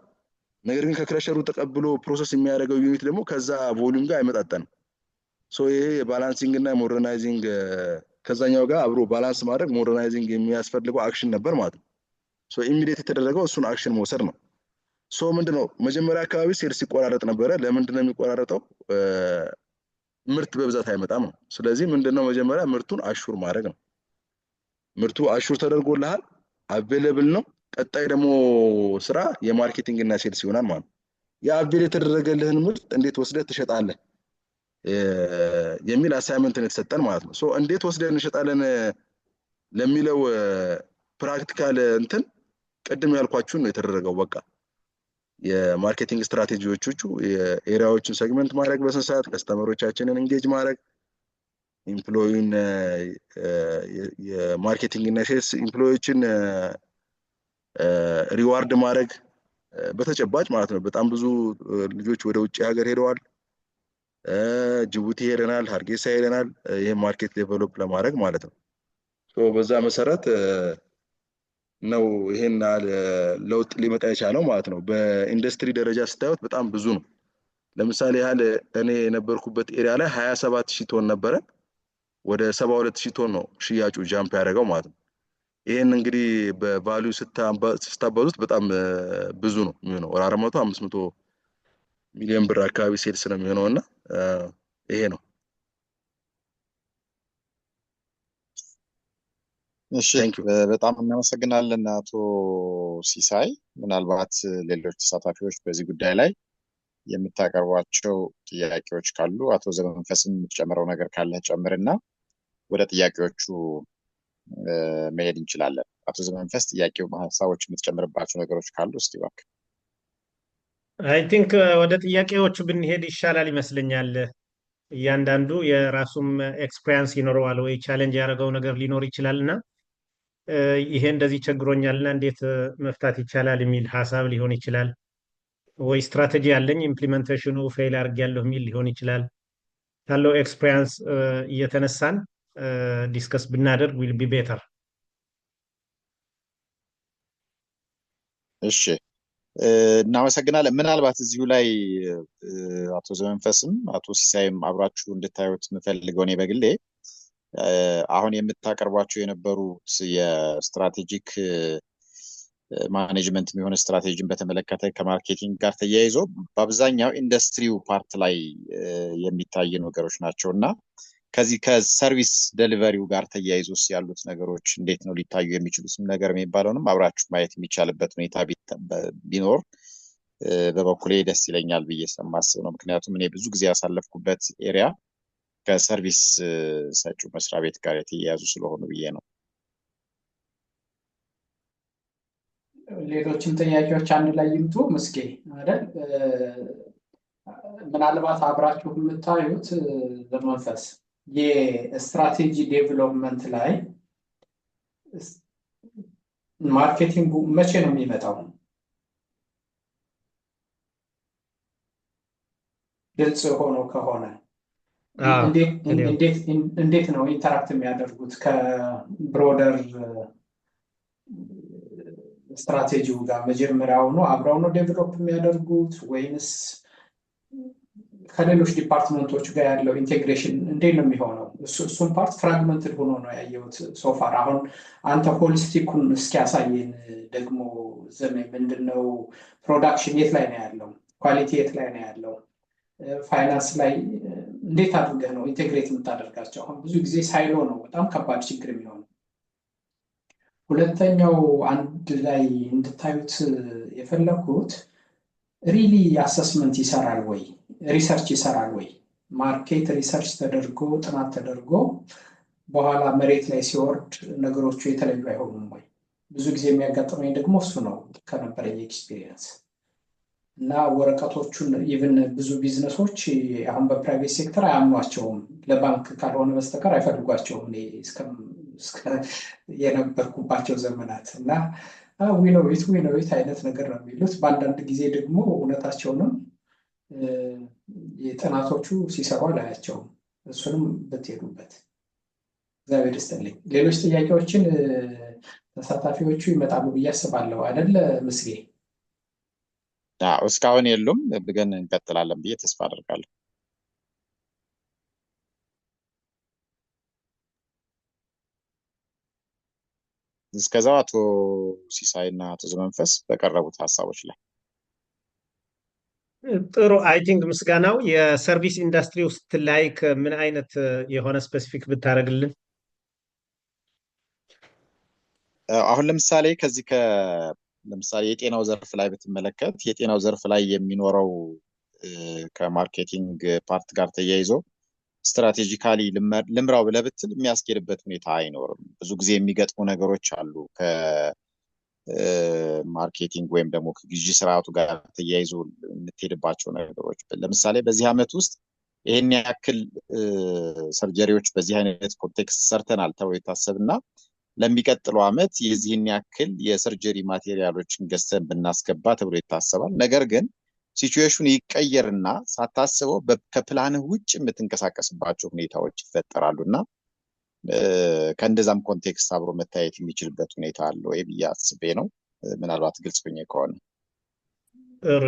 Speaker 3: ነገር ግን ከክረሸሩ ተቀብሎ ፕሮሰስ የሚያደርገው ዩኒት ደግሞ ከዛ ቮሊዩም ጋር አይመጣጠንም። ሶ ይሄ ባላንሲንግ እና ሞደርናይዚንግ ከዛኛው ጋር አብሮ ባላንስ ማድረግ ሞደርናይዚንግ የሚያስፈልገው አክሽን ነበር ማለት ነው። ሶ ኢሚዲየት የተደረገው እሱን አክሽን መውሰድ ነው። ሶ ምንድነው መጀመሪያ አካባቢ ሴልስ ሲቆራረጥ ነበረ። ለምንድነው የሚቆራረጠው? ምርት በብዛት አይመጣም ነው። ስለዚህ ምንድነው መጀመሪያ ምርቱን አሹር ማድረግ ነው። ምርቱ አሹር ተደርጎልሃል፣ አቬሌብል ነው። ቀጣይ ደግሞ ስራ የማርኬቲንግ እና ሴልስ ይሆናል ማለት ነው። የአቬል የተደረገልህን ምርት እንዴት ወስደህ ትሸጣለህ የሚል አሳይመንት ነው የተሰጠን ማለት ነው። ሶ እንዴት ወስደህ እንሸጣለን ለሚለው ፕራክቲካል እንትን ቅድም ያልኳችሁን ነው የተደረገው። በቃ የማርኬቲንግ ስትራቴጂዎቹ የኤሪያዎችን ሴግመንት ማድረግ፣ በስንት ሰዓት ከስተመሮቻችንን ኢንጌጅ ማድረግ፣ ኢምፕሎይን የማርኬቲንግ እና ሴልስ ኢምፕሎዮችን ሪዋርድ ማድረግ በተጨባጭ ማለት ነው። በጣም ብዙ ልጆች ወደ ውጭ ሀገር ሄደዋል። ጅቡቲ ሄደናል፣ ሀርጌሳ ሄደናል፣ ይሄን ማርኬት ዴቨሎፕ ለማድረግ ማለት ነው። ሶ በዛ መሰረት ነው ይሄን ለውጥ ሊመጣ የቻለው ማለት ነው። በኢንዱስትሪ ደረጃ ስታዩት በጣም ብዙ ነው። ለምሳሌ ያህል እኔ የነበርኩበት ኤሪያ ላይ 27,000 ቶን ነበረ፣ ወደ 72,000 ቶን ነው ሽያጩ ጃምፕ ያደረገው ማለት ነው። ይሄን እንግዲህ በቫልዩ ስታባዙት በጣም ብዙ ነው የሚሆነው። ወደ 400-500 ሚሊዮን ብር አካባቢ ሴልስ ነው የሚሆነው እና ይሄ ነው።
Speaker 1: እሺ በጣም እናመሰግናለን አቶ ሲሳይ። ምናልባት ሌሎች ተሳታፊዎች በዚህ ጉዳይ ላይ የምታቀርቧቸው ጥያቄዎች ካሉ አቶ ዘመንፈስም የምትጨምረው ነገር ካለ ጨምርና ወደ ጥያቄዎቹ መሄድ እንችላለን። አቶ ዘመንፈስ ጥያቄው ሀሳቦች የምትጨምርባቸው ነገሮች ካሉ እስቲ እባክህ።
Speaker 2: አይ ቲንክ ወደ ጥያቄዎቹ ብንሄድ ይሻላል ይመስለኛል። እያንዳንዱ የራሱም ኤክስፔሪንስ ይኖረዋል ወይ ቻሌንጅ ያደረገው ነገር ሊኖር ይችላል እና ይሄ እንደዚህ ቸግሮኛልና እንዴት መፍታት ይቻላል የሚል ሀሳብ ሊሆን ይችላል። ወይ ስትራቴጂ ያለኝ ኢምፕሊሜንቴሽኑ ፌል አድርጌያለሁ የሚል ሊሆን ይችላል። ካለው ኤክስፔሪንስ እየተነሳን ዲስከስ ብናደርግ ዊል ቢ ቤተር።
Speaker 1: እሺ እናመሰግናለን። ምናልባት እዚሁ ላይ አቶ ዘመንፈስም አቶ ሲሳይም አብራችሁ እንድታዩት የምፈልገው እኔ በግሌ አሁን የምታቀርቧቸው የነበሩት የስትራቴጂክ ማኔጅመንት የሚሆን ስትራቴጂን በተመለከተ ከማርኬቲንግ ጋር ተያይዞ በአብዛኛው ኢንዱስትሪው ፓርት ላይ የሚታይ ነገሮች ናቸው እና ከዚህ ከሰርቪስ ደሊቨሪው ጋር ተያይዞስ ያሉት ነገሮች እንዴት ነው ሊታዩ የሚችሉት ነገር የሚባለውንም አብራችሁ ማየት የሚቻልበት ሁኔታ ቢኖር በበኩሌ ደስ ይለኛል ብዬ ስለማስብ ነው። ምክንያቱም እኔ ብዙ ጊዜ ያሳለፍኩበት ኤሪያ ከሰርቪስ ሰጪው መስሪያ ቤት ጋር የተያያዙ ስለሆኑ ብዬ ነው።
Speaker 4: ሌሎችም ጥያቄዎች አንድ ላይ ይምጡ። ምስጌ አይደል? ምናልባት አብራችሁ የምታዩት በመንፈስ የስትራቴጂ ዴቨሎፕመንት ላይ ማርኬቲንጉ መቼ ነው የሚመጣው? ግልጽ ሆኖ ከሆነ እንዴት ነው ኢንተራክት የሚያደርጉት ከብሮደር ስትራቴጂው ጋር? መጀመሪያውኑ አብረው ነው ዴቨሎፕ የሚያደርጉት ወይንስ ከሌሎች ዲፓርትመንቶች ጋር ያለው ኢንቴግሬሽን እንዴት ነው የሚሆነው? እሱም ፓርት ፍራግመንትድ ሆኖ ነው ያየሁት ሶፋር። አሁን አንተ ሆሊስቲኩን እስኪያሳየን ደግሞ ዘመ ምንድነው ፕሮዳክሽን የት ላይ ነው ያለው? ኳሊቲ የት ላይ ነው ያለው? ፋይናንስ ላይ እንዴት አድርገህ ነው ኢንቴግሬት የምታደርጋቸው? አሁን ብዙ ጊዜ ሳይሎ ነው በጣም ከባድ ችግር የሚሆነው። ሁለተኛው አንድ ላይ እንድታዩት የፈለኩት ሪሊ አሰስመንት ይሰራል ወይ ሪሰርች ይሰራል ወይ? ማርኬት ሪሰርች ተደርጎ ጥናት ተደርጎ በኋላ መሬት ላይ ሲወርድ ነገሮቹ የተለዩ አይሆኑም ወይ? ብዙ ጊዜ የሚያጋጥመኝ ደግሞ እሱ ነው ከነበረኝ ኤክስፒሪየንስ። እና ወረቀቶቹን ኢቭን ብዙ ቢዝነሶች አሁን በፕራይቬት ሴክተር አያምኗቸውም፣ ለባንክ ካልሆነ በስተቀር አይፈልጓቸውም። እኔ የነበርኩባቸው ዘመናት እና ዊኖዊት አይነት ነገር ነው የሚሉት። በአንዳንድ ጊዜ ደግሞ እውነታቸውንም የጥናቶቹ ሲሰሩ አላያቸውም። እሱንም ብትሄዱበት እግዚአብሔር ይስጥልኝ። ሌሎች ጥያቄዎችን ተሳታፊዎቹ ይመጣሉ ብዬ አስባለሁ አይደለ ምስጌ?
Speaker 1: እስካሁን የሉም፣ ግን እንቀጥላለን ብዬ ተስፋ አደርጋለሁ። እስከዛው አቶ ሲሳይ እና አቶ ዘመንፈስ በቀረቡት ሀሳቦች ላይ
Speaker 2: ጥሩ። አይ ቲንክ ምስጋናው የሰርቪስ ኢንዱስትሪ ውስጥ ላይክ ምን አይነት የሆነ ስፔሲፊክ ብታደርግልን።
Speaker 1: አሁን ለምሳሌ ከዚህ ለምሳሌ የጤናው ዘርፍ ላይ ብትመለከት የጤናው ዘርፍ ላይ የሚኖረው ከማርኬቲንግ ፓርት ጋር ተያይዞ ስትራቴጂካሊ ልምራው ብለህ ብትል የሚያስኬድበት ሁኔታ አይኖርም። ብዙ ጊዜ የሚገጥሙ ነገሮች አሉ ከማርኬቲንግ ወይም ደግሞ ከግዢ ስርዓቱ ጋር ተያይዞ የምትሄድባቸው ነገሮች። ለምሳሌ በዚህ ዓመት ውስጥ ይሄን ያክል ሰርጀሪዎች በዚህ አይነት ኮንቴክስት ሰርተናል ተብሎ የታሰብና ለሚቀጥለው ዓመት የዚህን ያክል የሰርጀሪ ማቴሪያሎችን ገዝተን ብናስገባ ተብሎ ይታሰባል። ነገር ግን ሲቹዌሽኑ ይቀየርና ሳታስበው ከፕላንህ ውጭ የምትንቀሳቀስባቸው ሁኔታዎች ይፈጠራሉ እና ከእንደዛም ኮንቴክስት አብሮ መታየት የሚችልበት ሁኔታ አለ ወይ ብዬ አስቤ ነው። ምናልባት ግልጽ ሆኜ ከሆነ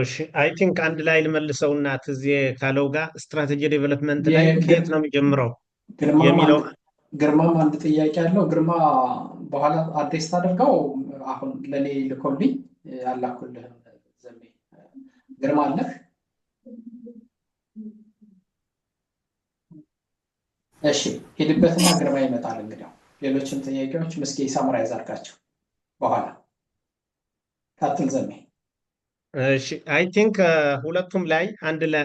Speaker 2: እሺ። አይ ቲንክ አንድ ላይ ልመልሰውና ትዝ ካለው ጋር ስትራቴጂ ዴቨሎፕመንት ላይ ከየት ነው የሚጀምረው የሚለው
Speaker 4: ግርማም አንድ ጥያቄ አለው። ግርማ በኋላ አድሬስ ታደርገው። አሁን ለኔ ልኮልኝ አላኩልህ። ዘሜ ግርማ አለህ? እሺ ሄድበትና ግርማ ይመጣል። እንግዲህ ሌሎችም ጥያቄዎች ምስኪ ሳምራይዝ አድርጋቸው በኋላ ቀጥል ዘሜ።
Speaker 2: እሺ አይ ቲንክ ሁለቱም ላይ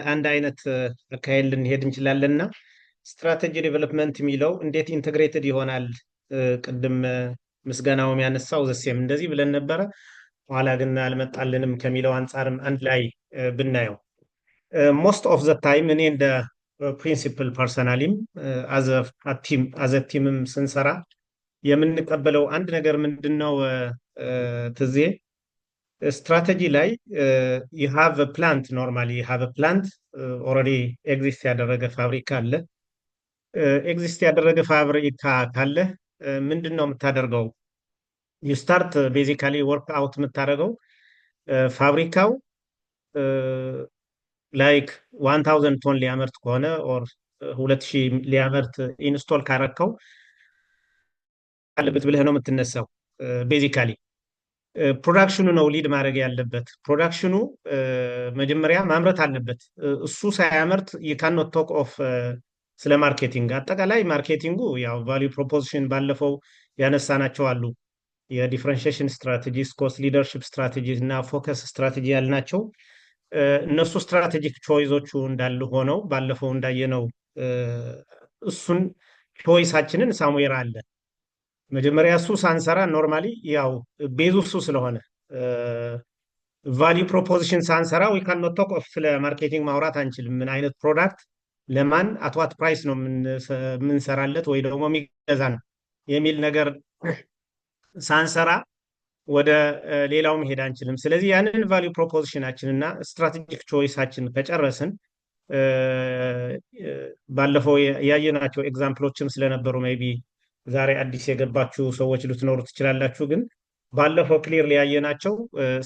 Speaker 2: አንድ አይነት አካሄድ ልንሄድ እንችላለንና ስትራቴጂ ዴቨሎፕመንት የሚለው እንዴት ኢንተግሬትድ ይሆናል? ቅድም ምስጋናውም ያነሳው ዘሴም እንደዚህ ብለን ነበረ፣ ኋላ ግን አልመጣልንም ከሚለው አንጻርም አንድ ላይ ብናየው ሞስት ኦፍ ዘ ታይም እኔ እንደ ፕሪንሲፕል ፐርሰናሊም አዘ ቲምም ስንሰራ የምንቀበለው አንድ ነገር ምንድን ነው ትዜ ስትራቴጂ ላይ የሃቭ ፕላንት ኖርማሊ የሃቭ ፕላንት ኦልሬዲ ኤግዚስት ያደረገ ፋብሪካ አለ። ኤግዚስት ያደረገ ፋብሪካ ካለ ምንድን ነው የምታደርገው? ዩ ስታርት ቤዚካሊ ወርክ አውት የምታደርገው ፋብሪካው ላይክ 1000 ቶን ሊያመርት ከሆነ ኦር 2000 ሊያመርት ኢንስቶል ካረከው አለበት ብለህ ነው የምትነሳው። ቤዚካሊ ፕሮዳክሽኑ ነው ሊድ ማድረግ ያለበት። ፕሮዳክሽኑ መጀመሪያ ማምረት አለበት። እሱ ሳያመርት የካኖት ቶክ ኦፍ ስለ ማርኬቲንግ። አጠቃላይ ማርኬቲንጉ ያው ቫልዩ ፕሮፖዚሽን ባለፈው ያነሳናቸው አሉ። የዲፍረንሺዬሽን ስትራቴጂስ፣ ኮስት ሊደርሽፕ ስትራቴጂ እና ፎከስ ስትራቴጂ ያልናቸው እነሱ ስትራቴጂክ ቾይዞቹ እንዳሉ ሆነው ባለፈው እንዳየነው እሱን ቾይሳችንን ሳሙዌር አለ። መጀመሪያ እሱ ሳንሰራ ኖርማሊ ያው ቤዙ እሱ ስለሆነ ቫልዩ ፕሮፖዚሽን ሳንሰራ ዊ ካን ኖት ቶክ ኦፍ ስለ ማርኬቲንግ ማውራት አንችልም። ምን አይነት ፕሮዳክት ለማን አትዋት ፕራይስ ነው የምንሰራለት ወይ ደግሞ የሚገዛ ነው የሚል ነገር ሳንሰራ ወደ ሌላው መሄድ አንችልም። ስለዚህ ያንን ቫልዩ ፕሮፖዚሽናችን እና ስትራቴጂክ ቾይሳችን ከጨረስን ባለፈው ያየናቸው ኤግዛምፕሎችም ስለነበሩ ሜይ ቢ ዛሬ አዲስ የገባችሁ ሰዎች ልትኖሩ ትችላላችሁ። ግን ባለፈው ክሊር ያየናቸው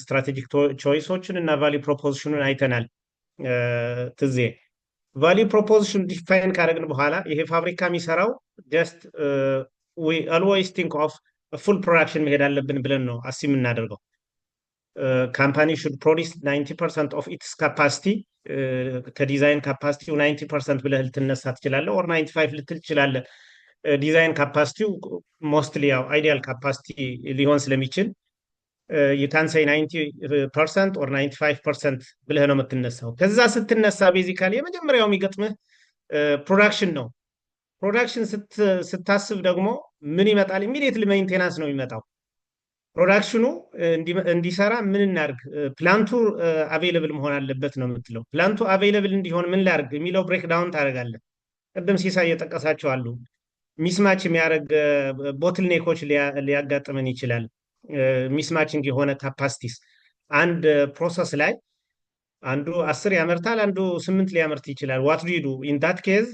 Speaker 2: ስትራቴጂክ ቾይሶችን እና ቫልዩ ፕሮፖዚሽኑን አይተናል። ትዜ ቫልዩ ፕሮፖዚሽን ዲፋይን ካደረግን በኋላ ይሄ ፋብሪካ የሚሰራው ጀስት ዊ ኦልዌይስ ቲንክ ኦፍ ፉል ፕሮዳክሽን መሄድ አለብን ብለን ነው አሲ የምናደርገው። ካምፓኒ ሹድ ፕሮዲስ 90% ኦፍ ኢትስ ካፓሲቲ። ከዲዛይን ካፓሲቲው 90% ብለህ ልትነሳ ትችላለህ፣ ኦር 95 ልትል ትችላለህ። ዲዛይን ካፓሲቲው ሞስትሊ ያው አይዲያል ካፓሲቲ ሊሆን ስለሚችል የካን ሳይ 90% ኦር 95% ብለህ ነው የምትነሳው። ከዛ ስትነሳ ቤዚካሊ የመጀመሪያው የሚገጥምህ ፕሮዳክሽን ነው። ፕሮዳክሽን ስታስብ ደግሞ ምን ይመጣል? ኢሚዲየትሊ ሜንቴናንስ ነው የሚመጣው። ፕሮዳክሽኑ እንዲሰራ ምን እናድርግ? ፕላንቱ አቬይለብል መሆን አለበት ነው የምትለው። ፕላንቱ አቬይለብል እንዲሆን ምን ላድርግ የሚለው ብሬክ ዳውን ታደርጋለህ። ቅድም ሲሳይ እየጠቀሳቸው አሉ። ሚስማች የሚያደርግ ቦትልኔኮች ሊያጋጥመን ይችላል። ሚስማችንግ የሆነ ካፓሲቲስ አንድ ፕሮሰስ ላይ አንዱ 10 ያመርታል፣ አንዱ 8 ሊያመርት ይችላል። ዋት ዱ ዩ ዱ ኢን ዳት ኬዝ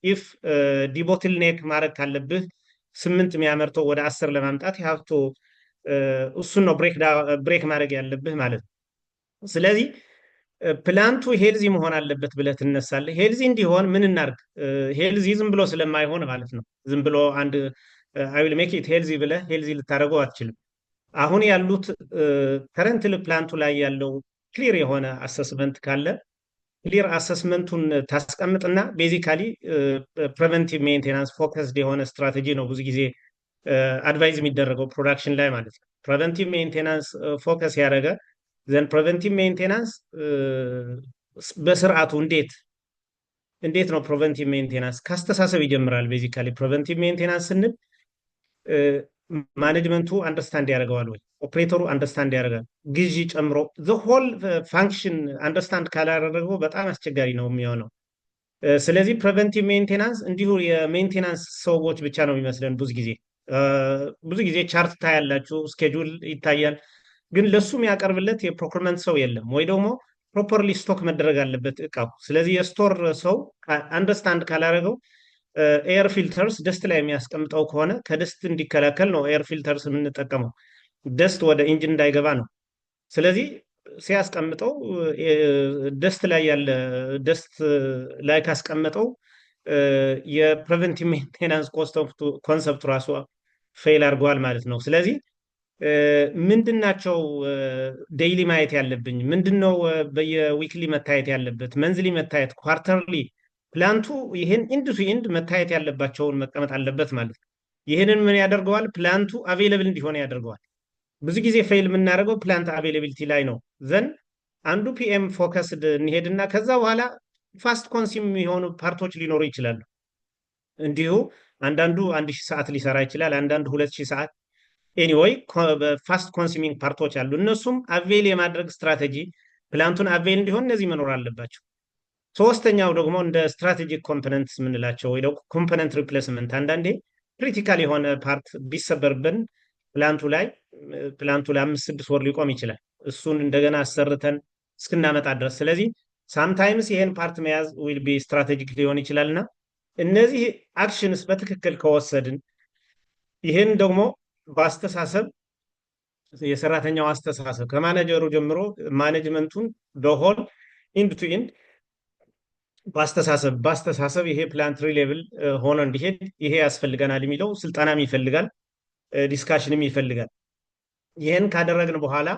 Speaker 2: ኢፍ ዲቦትልኔክ ማድረግ ካለብህ 8 የሚያመርተው ወደ 10 ለማምጣት ሀብቶ እሱን ነው ብሬክ ማድረግ ያለብህ ማለት ነው። ስለዚህ ፕላንቱ ሄልዚ መሆን አለበት ብለህ ትነሳለህ። ሄልዚ እንዲሆን ምን እናርግ? ሄልዚ ዝም ብሎ ስለማይሆን ማለት ነው። ዝም ብሎ አንድ አይ ዊል ሜክ ኢት ሄልዚ ብለህ ሄልዚ ልታደርገው አትችልም። አሁን ያሉት ከረንትሊ ፕላንቱ ላይ ያለው ክሊር የሆነ አሰስመንት ካለ ክሊር አሰስመንቱን ታስቀምጥና ቤዚካሊ ፕሬቨንቲቭ ሜንቴናንስ ፎከስድ የሆነ ስትራቴጂ ነው ብዙ ጊዜ አድቫይዝ የሚደረገው ፕሮዳክሽን ላይ ማለት ነው። ፕሬቨንቲቭ ሜንቴናንስ ፎከስ ያደረገ ዘን ፕሬቨንቲቭ ሜንቴናንስ በስርዓቱ እንዴት ነው ፕሬቨንቲቭ ሜንቴናንስ ካስተሳሰብ ይጀምራል። ቤዚካሊ ፕሬቨንቲቭ ሜንቴናንስ ስንል ማኔጅመንቱ አንደርስታንድ ያደርገዋል ወይ ኦፕሬተሩ አንደርስታንድ ያደርጋል፣ ግዢ ጨምሮ ዘ ሆል ፋንክሽን አንደርስታንድ ካላደረገው በጣም አስቸጋሪ ነው የሚሆነው። ስለዚህ ፕሬቨንቲቭ ሜንቴናንስ እንዲሁ የሜንቴናንስ ሰዎች ብቻ ነው የሚመስለን። ብዙ ጊዜ ቻርት ታያላችሁ፣ ስኬጁል ይታያል፣ ግን ለሱ የሚያቀርብለት የፕሮክርመንት ሰው የለም ወይ ደግሞ ፕሮፐርሊ ስቶክ መደረግ አለበት እቃው። ስለዚህ የስቶር ሰው አንደርስታንድ ካላደረገው ኤር ፊልተርስ ደስት ላይ የሚያስቀምጠው ከሆነ ከደስት እንዲከላከል ነው ኤር ፊልተርስ የምንጠቀመው፣ ደስት ወደ ኢንጂን እንዳይገባ ነው። ስለዚህ ሲያስቀምጠው ደስት ላይ ያለ ደስት ላይ ካስቀመጠው የፕሬቨንቲቭ ሜንቴናንስ ኮንሰፕቱ ራሱ ፌል አድርገዋል ማለት ነው። ስለዚህ ምንድናቸው ዴይሊ ማየት ያለብኝ? ምንድነው በየዊክሊ መታየት ያለበት? መንዝሊ መታየት፣ ኳርተርሊ ፕላንቱ ይህን ኢንድ ቱ ኢንድ መታየት ያለባቸውን መቀመጥ አለበት ማለት ነው። ይህንን ምን ያደርገዋል? ፕላንቱ አቬይለብል እንዲሆን ያደርገዋል። ብዙ ጊዜ ፌል የምናደርገው ፕላንት አቬይላቢሊቲ ላይ ነው። ዘን አንዱ ፒኤም ፎከስድ እንሄድና ከዛ በኋላ ፋስት ኮንሱም የሚሆኑ ፓርቶች ሊኖሩ ይችላሉ። እንዲሁ አንዳንዱ 1000 ሰዓት ሊሰራ ይችላል፣ አንዳንዱ 2000 ሰዓት። ኤኒዌይ ፋስት ኮንሱሚንግ ፓርቶች አሉ። እነሱም አቬል የማድረግ ስትራቴጂ ፕላንቱን አቬል እንዲሆን እነዚህ መኖር አለባቸው። ሶስተኛው ደግሞ እንደ ስትራቴጂክ ኮምፖነንትስ የምንላቸው ወይ ደግሞ ኮምፖነንት ሪፕሌስመንት፣ አንዳንዴ ክሪቲካል የሆነ ፓርት ቢሰበርብን ፕላንቱ ላይ 5-6 ወር ሊቆም ይችላል። እሱን እንደገና አሰርተን እስክናመጣ ድረስ። ስለዚህ ሳምታይምስ ይሄን ፓርት መያዝ ዊል ቢ ስትራቴጂክ ሊሆን ይችላልና እነዚህ አክሽንስ በትክክል ከወሰድን ይህን ደግሞ በአስተሳሰብ የሰራተኛው አስተሳሰብ ከማኔጀሩ ጀምሮ ማኔጅመንቱን በሆል ኢንድ ቱ ኢንድ በአስተሳሰብ ይሄ ፕላንት ሪሌብል ሆኖ እንዲሄድ ይሄ ያስፈልገናል የሚለው ስልጠናም ይፈልጋል፣ ዲስካሽንም ይፈልጋል። ይህን ካደረግን በኋላ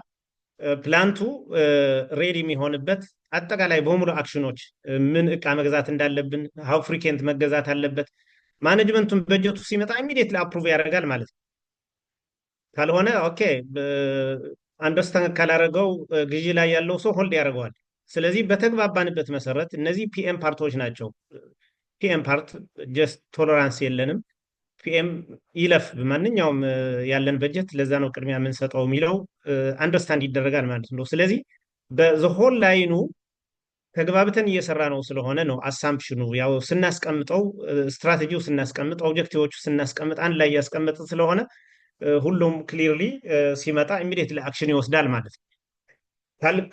Speaker 2: ፕላንቱ ሬዲ የሚሆንበት አጠቃላይ በሙሉ አክሽኖች ምን እቃ መግዛት እንዳለብን፣ ሀው ፍሪኬንት መገዛት አለበት፣ ማኔጅመንቱን በጀቱ ሲመጣ ኢሚዲየትሊ አፕሩቭ ያደርጋል ማለት ነው። ካልሆነ ኦኬ አንደርስታንድ ካላደረገው ግዢ ላይ ያለው ሰው ሆልድ ያደርገዋል። ስለዚህ በተግባባንበት መሰረት እነዚህ ፒኤም ፓርቶች ናቸው። ፒኤም ፓርት ጀስት ቶለራንስ የለንም። ፒኤም ይለፍ ማንኛውም ያለን በጀት ለዛ ነው ቅድሚያ የምንሰጠው የሚለው አንደርስታንድ ይደረጋል ማለት ነው። ስለዚህ በዘሆል ላይኑ ተግባብተን እየሰራ ነው ስለሆነ ነው አሳምፕሽኑ ያው ስናስቀምጠው ስትራቴጂው ስናስቀምጥ ኦብጀክቲቮቹ ስናስቀምጥ አንድ ላይ እያስቀምጥ ስለሆነ ሁሉም ክሊርሊ ሲመጣ ኢሚዲየትሊ አክሽን ይወስዳል ማለት ነው።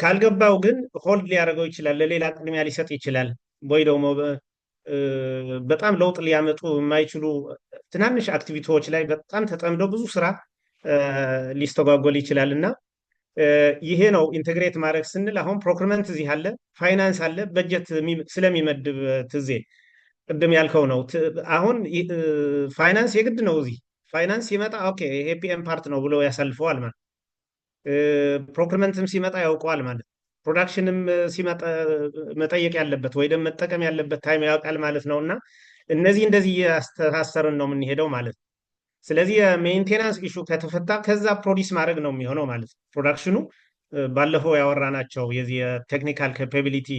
Speaker 2: ካልገባው ግን ሆልድ ሊያደርገው ይችላል፣ ለሌላ ቅድሚያ ሊሰጥ ይችላል፣ ወይ ደግሞ በጣም ለውጥ ሊያመጡ የማይችሉ ትናንሽ አክቲቪቲዎች ላይ በጣም ተጠምደው ብዙ ስራ ሊስተጓጎል ይችላል። እና ይሄ ነው ኢንቴግሬት ማድረግ ስንል አሁን ፕሮክርመንት እዚህ አለ፣ ፋይናንስ አለ፣ በጀት ስለሚመድብ ትዜ ቅድም ያልከው ነው። አሁን ፋይናንስ የግድ ነው። እዚህ ፋይናንስ ሲመጣ ኦኬ ይሄ ፒኤም ፓርት ነው ብሎ ያሳልፈዋል ማለት፣ ፕሮክርመንትም ሲመጣ ያውቀዋል ማለት፣ ፕሮዳክሽንም ሲመጣ መጠየቅ ያለበት ወይ ደግሞ መጠቀም ያለበት ታይም ያውቃል ማለት ነው። እና እነዚህ እንደዚህ እያስተሳሰርን ነው የምንሄደው ማለት ነው። ስለዚህ የሜንቴናንስ ኢሹ ከተፈታ ከዛ ፕሮዲስ ማድረግ ነው የሚሆነው ማለት ነው። ፕሮዳክሽኑ ባለፈው ያወራናቸው የዚህ የቴክኒካል ካፓቢሊቲ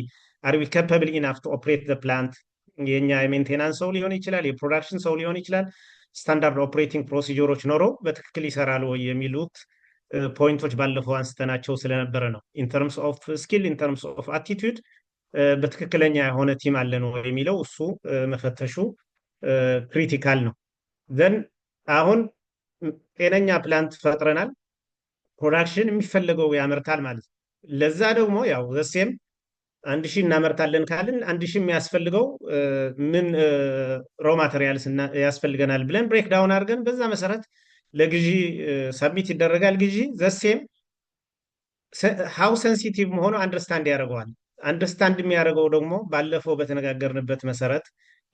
Speaker 2: አር ዊ ካፓብል ኢናፍ ቱ ኦፕሬት ዘ ፕላንት፣ የኛ የሜንቴናንስ ሰው ሊሆን ይችላል፣ የፕሮዳክሽን ሰው ሊሆን ይችላል። ስታንዳርድ ኦፕሬቲንግ ፕሮሲጀሮች ኖረው በትክክል ይሰራሉ ወይ የሚሉት ፖይንቶች ባለፈው አንስተናቸው ስለነበረ ነው። ኢንተርምስ ኦፍ ስኪል ኢንተርምስ ኦፍ አቲቱድ በትክክለኛ የሆነ ቲም አለን ወይ የሚለው እሱ መፈተሹ ክሪቲካል ነው። ዘን አሁን ጤነኛ ፕላንት ፈጥረናል፣ ፕሮዳክሽን የሚፈለገው ያመርታል ማለት ነው። ለዛ ደግሞ ያው ዘሴም 1000 እናመርታለን ካልን 1000 የሚያስፈልገው ምን ሮ ማቴሪያልስ ያስፈልገናል ብለን ብሬክ ዳውን አድርገን በዛ መሰረት ለግዢ ሰብሚት ይደረጋል። ግዢ ዘሴም ሃው ሴንሲቲቭ መሆኑ አንደርስታንድ ያደርገዋል። አንደርስታንድ የሚያደርገው ደግሞ ባለፈው በተነጋገርንበት መሰረት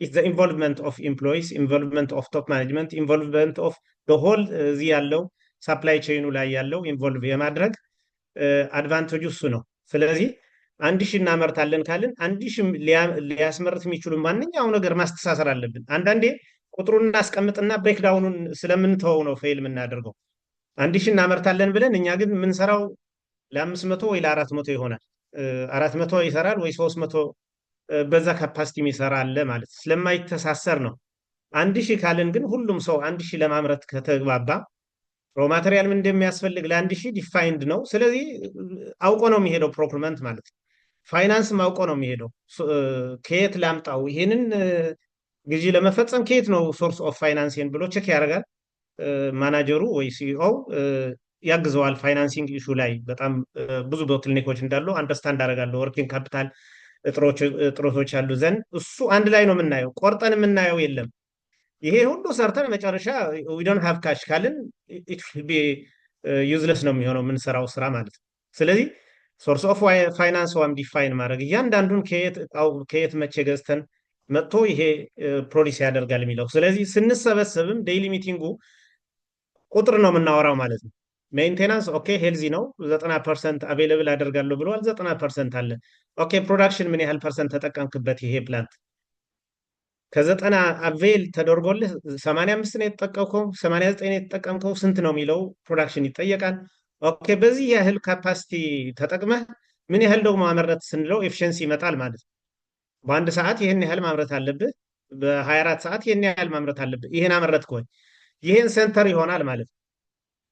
Speaker 2: ኢትስ ዘ ኢንቮልቭመንት ኦፍ ኤምፕሎይስ፣ ኢንቮልቭመንት ኦፍ ቶፕ ማኔጅመንት፣ ኢንቮልቭመንት ኦፍ ዘ ሆል እዚህ ያለው ሳፕላይ ቼይኑ ላይ ያለው ኢንቮልቭ የማድረግ አድቫንቴጁ እሱ ነው። ስለዚህ 1000 እናመርታለን ካልን 1000 ሊያስመርት የሚችሉ ማንኛውም ነገር ማስተሳሰር አለብን። አንዳንዴ ቁጥሩን እናስቀምጥና ብሬክዳውኑን ስለምንተወው ነው ፌል የምናደርገው። 1000 እናመርታለን ብለን እኛ ግን የምንሰራው ለ500 ወይ ለ400 ይሆናል። 400 ይሰራል ወይ 300 በዛ ካፓሲቲ የሚሰራ አለ ማለት ስለማይተሳሰር ነው። 1000 ካልን ግን ሁሉም ሰው 1000 ለማምረት ከተግባባ ሮ ማቴሪያል ምን እንደሚያስፈልግ ለ1000 ዲፋይንድ ነው። ስለዚህ አውቆ ነው የሚሄደው ፕሮክርመንት ማለት ነው። ፋይናንስም አውቆ ነው የሚሄደው ከየት ላምጣው ይሄንን ግዢ ለመፈጸም ከየት ነው ሶርስ ኦፍ ፋይናንሲንግ ብሎ ቼክ ያደርጋል። ማናጀሩ ወይ ሲኦ ያግዘዋል። ፋይናንሲንግ ኢሹ ላይ በጣም ብዙ ቦትልኔኮች እንዳሉ አንደርስታንድ አደርጋለሁ። ወርኪንግ ካፒታል እጥረቶች አሉ ዘንድ እሱ አንድ ላይ ነው የምናየው። ቆርጠን የምናየው የለም። ይሄ ሁሉ ሰርተን መጨረሻ ዊ ዶንት ሃቭ ካሽ ካልን ኢት ዊል ቢ ዩዝለስ ነው የሚሆነው የምንሰራው ስራ ማለት ነው። ስለዚህ ሶርስ ኦፍ ፋይናንስ ዋም ዲፋይን ማድረግ እያንዳንዱን ከየት መቼ ገዝተን መጥቶ ይሄ ፕሮዲስ ያደርጋል የሚለው። ስለዚህ ስንሰበሰብም ዴይሊ ሚቲንጉ ቁጥር ነው የምናወራው ማለት ነው። ሜንቴናንስ ኦኬ ሄልዚ ነው 90% አቬይለብል አደርጋለሁ ብለዋል። 90% አለ። ኦኬ ፕሮዳክሽን ምን ያህል ፐርሰንት ተጠቀምክበት? ይሄ ፕላንት ከ90 አቬል ተደርጎልህ 85 ነው የተጠቀምከው፣ 89 ነው የተጠቀምከው፣ ስንት ነው የሚለው ፕሮዳክሽን ይጠየቃል። ኦኬ በዚህ ያህል ካፓሲቲ ተጠቅመህ ምን ያህል ደግሞ ማመረት ስንለው ኤፊሽንሲ ይመጣል ማለት ነው። በአንድ ሰዓት ይህን ያህል ማምረት አለብህ፣ በ24 ሰዓት ይህን ያህል ማምረት አለብህ። ይህን አመረትክ ወይ? ይህን ሴንተር ይሆናል ማለት ነው።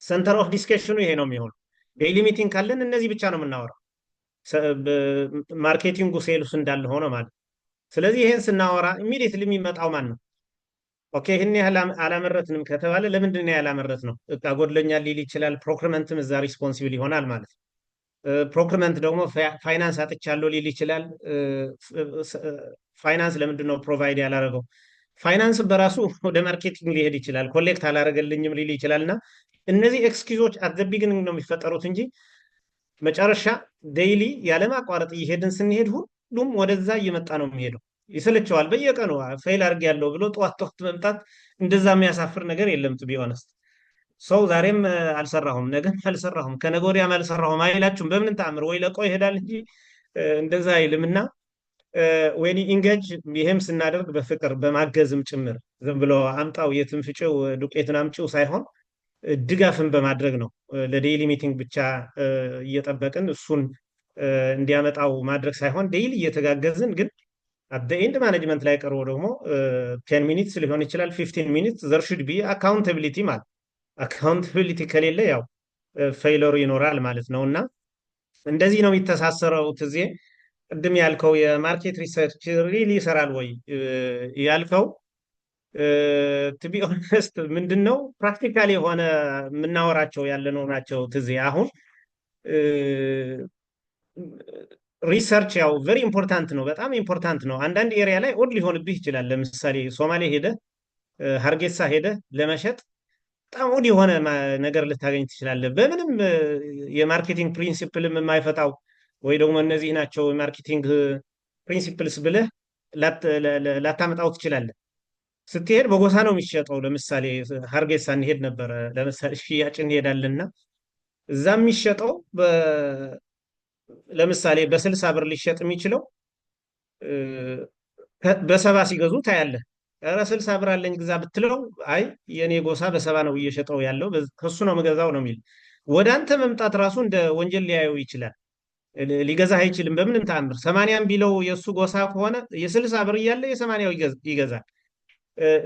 Speaker 2: ሴንተር ኦፍ ዲስከሽኑ ይሄ ነው የሚሆነው። ዴይሊ ሚቲንግ ካለን እነዚህ ብቻ ነው የምናወራው። ማርኬቲንጉ ሴልስ እንዳለ ሆነ ማለት። ስለዚህ ይሄን ስናወራ ኢሚዲየትሊ የሚመጣው ማን ነው? ኦኬ ይህን ያህል አላመረትንም ከተባለ ለምንድን ነው ያላመረት ነው? እቃ ጎድለኛል ሊል ይችላል። ፕሮክርመንትም እዛ ሪስፖንሲብል ይሆናል ማለት ነው። ፕሮክርመንት ደግሞ ፋይናንስ አጥቻለሁ ሊል ይችላል። ፋይናንስ ለምንድን ነው ፕሮቫይድ ያላረገው? ፋይናንስ በራሱ ወደ ማርኬቲንግ ሊሄድ ይችላል። ኮሌክት አላረገልኝም ሊል ይችላል። እና እነዚህ ኤክስኪዞች አት ዘ ቢግኒንግ ነው የሚፈጠሩት እንጂ መጨረሻ ዴይሊ ያለማቋረጥ እየሄድን ስንሄድ ሁሉም ወደዛ እየመጣ ነው የሚሄደው። ይሰለቸዋል። በየቀኑ ፌል አድርጌያለሁ ብሎ ጠዋት ጠዋት መምጣት እንደዛ የሚያሳፍር ነገር የለም። ቱ ቢ ኦነስት ሰው ዛሬም አልሰራሁም፣ ነገም አልሰራሁም፣ ከነገ ወዲያም አልሰራሁም አይላችሁም በምንም ተአምር። ወይ ለቆ ይሄዳል እንጂ እንደዛ አይልም። እና ዌን ኢንጌጅ ይሄም ስናደርግ በፍቅር በማገዝም ጭምር ዝም ብሎ አምጣው የትም ፍጭው ዱቄትን አምጪው ሳይሆን ድጋፍን በማድረግ ነው። ለዴይሊ ሚቲንግ ብቻ እየጠበቅን እሱን እንዲያመጣው ማድረግ ሳይሆን ዴይሊ እየተጋገዝን ግን አት ኤንድ ማኔጅመንት ላይ ቀርቦ ደግሞ 10 ሚኒትስ ሊሆን ይችላል 15 ሚኒትስ ዘር ሹድ ቢ አካውንታቢሊቲ ማለት አካውንታቢሊቲ ከሌለ ያው ፌይለሩ ይኖራል ማለት ነው። እና እንደዚህ ነው የሚተሳሰረው። ትዜ ቅድም ያልከው የማርኬት ሪሰርች ሪሊ ይሰራል ወይ ያልከው ቱ ቢ ኦነስት ምንድን ነው ፕራክቲካሊ የሆነ የምናወራቸው ያለነው ናቸው። ትዜ አሁን ሪሰርች ያው ቨሪ ኢምፖርታንት ነው፣ በጣም ኢምፖርታንት ነው። አንዳንድ ኤሪያ ላይ ኦድ ሊሆንብህ ይችላል። ለምሳሌ ሶማሌ ሄደ ሀርጌሳ ሄደ ለመሸጥ በጣም ኦድ የሆነ ነገር ልታገኝ ትችላለህ። በምንም የማርኬቲንግ ፕሪንሲፕልም የማይፈታው ወይ ደግሞ እነዚህ ናቸው የማርኬቲንግ ፕሪንሲፕልስ ብለህ ላታመጣው ትችላለህ። ስትሄድ በጎሳ ነው የሚሸጠው። ለምሳሌ ሀርጌሳ እንሄድ ነበረ፣ ለምሳሌ ሽያጭ እንሄዳለንና እዛ የሚሸጠው ለምሳሌ በ60 ብር ሊሸጥ የሚችለው በ70 ሲገዙ ታያለህ። ኧረ 60 ብር አለኝ ግዛ ብትለው አይ የኔ ጎሳ በ70 ነው እየሸጠው ያለው ከሱ ነው የምገዛው ነው የሚል። ወደ አንተ መምጣት ራሱ እንደ ወንጀል ሊያየው ይችላል። ሊገዛህ አይችልም በምንም ተአምር። 80 ቢለው የእሱ ጎሳ ከሆነ የ60 ብር እያለ የ80 ይገዛል።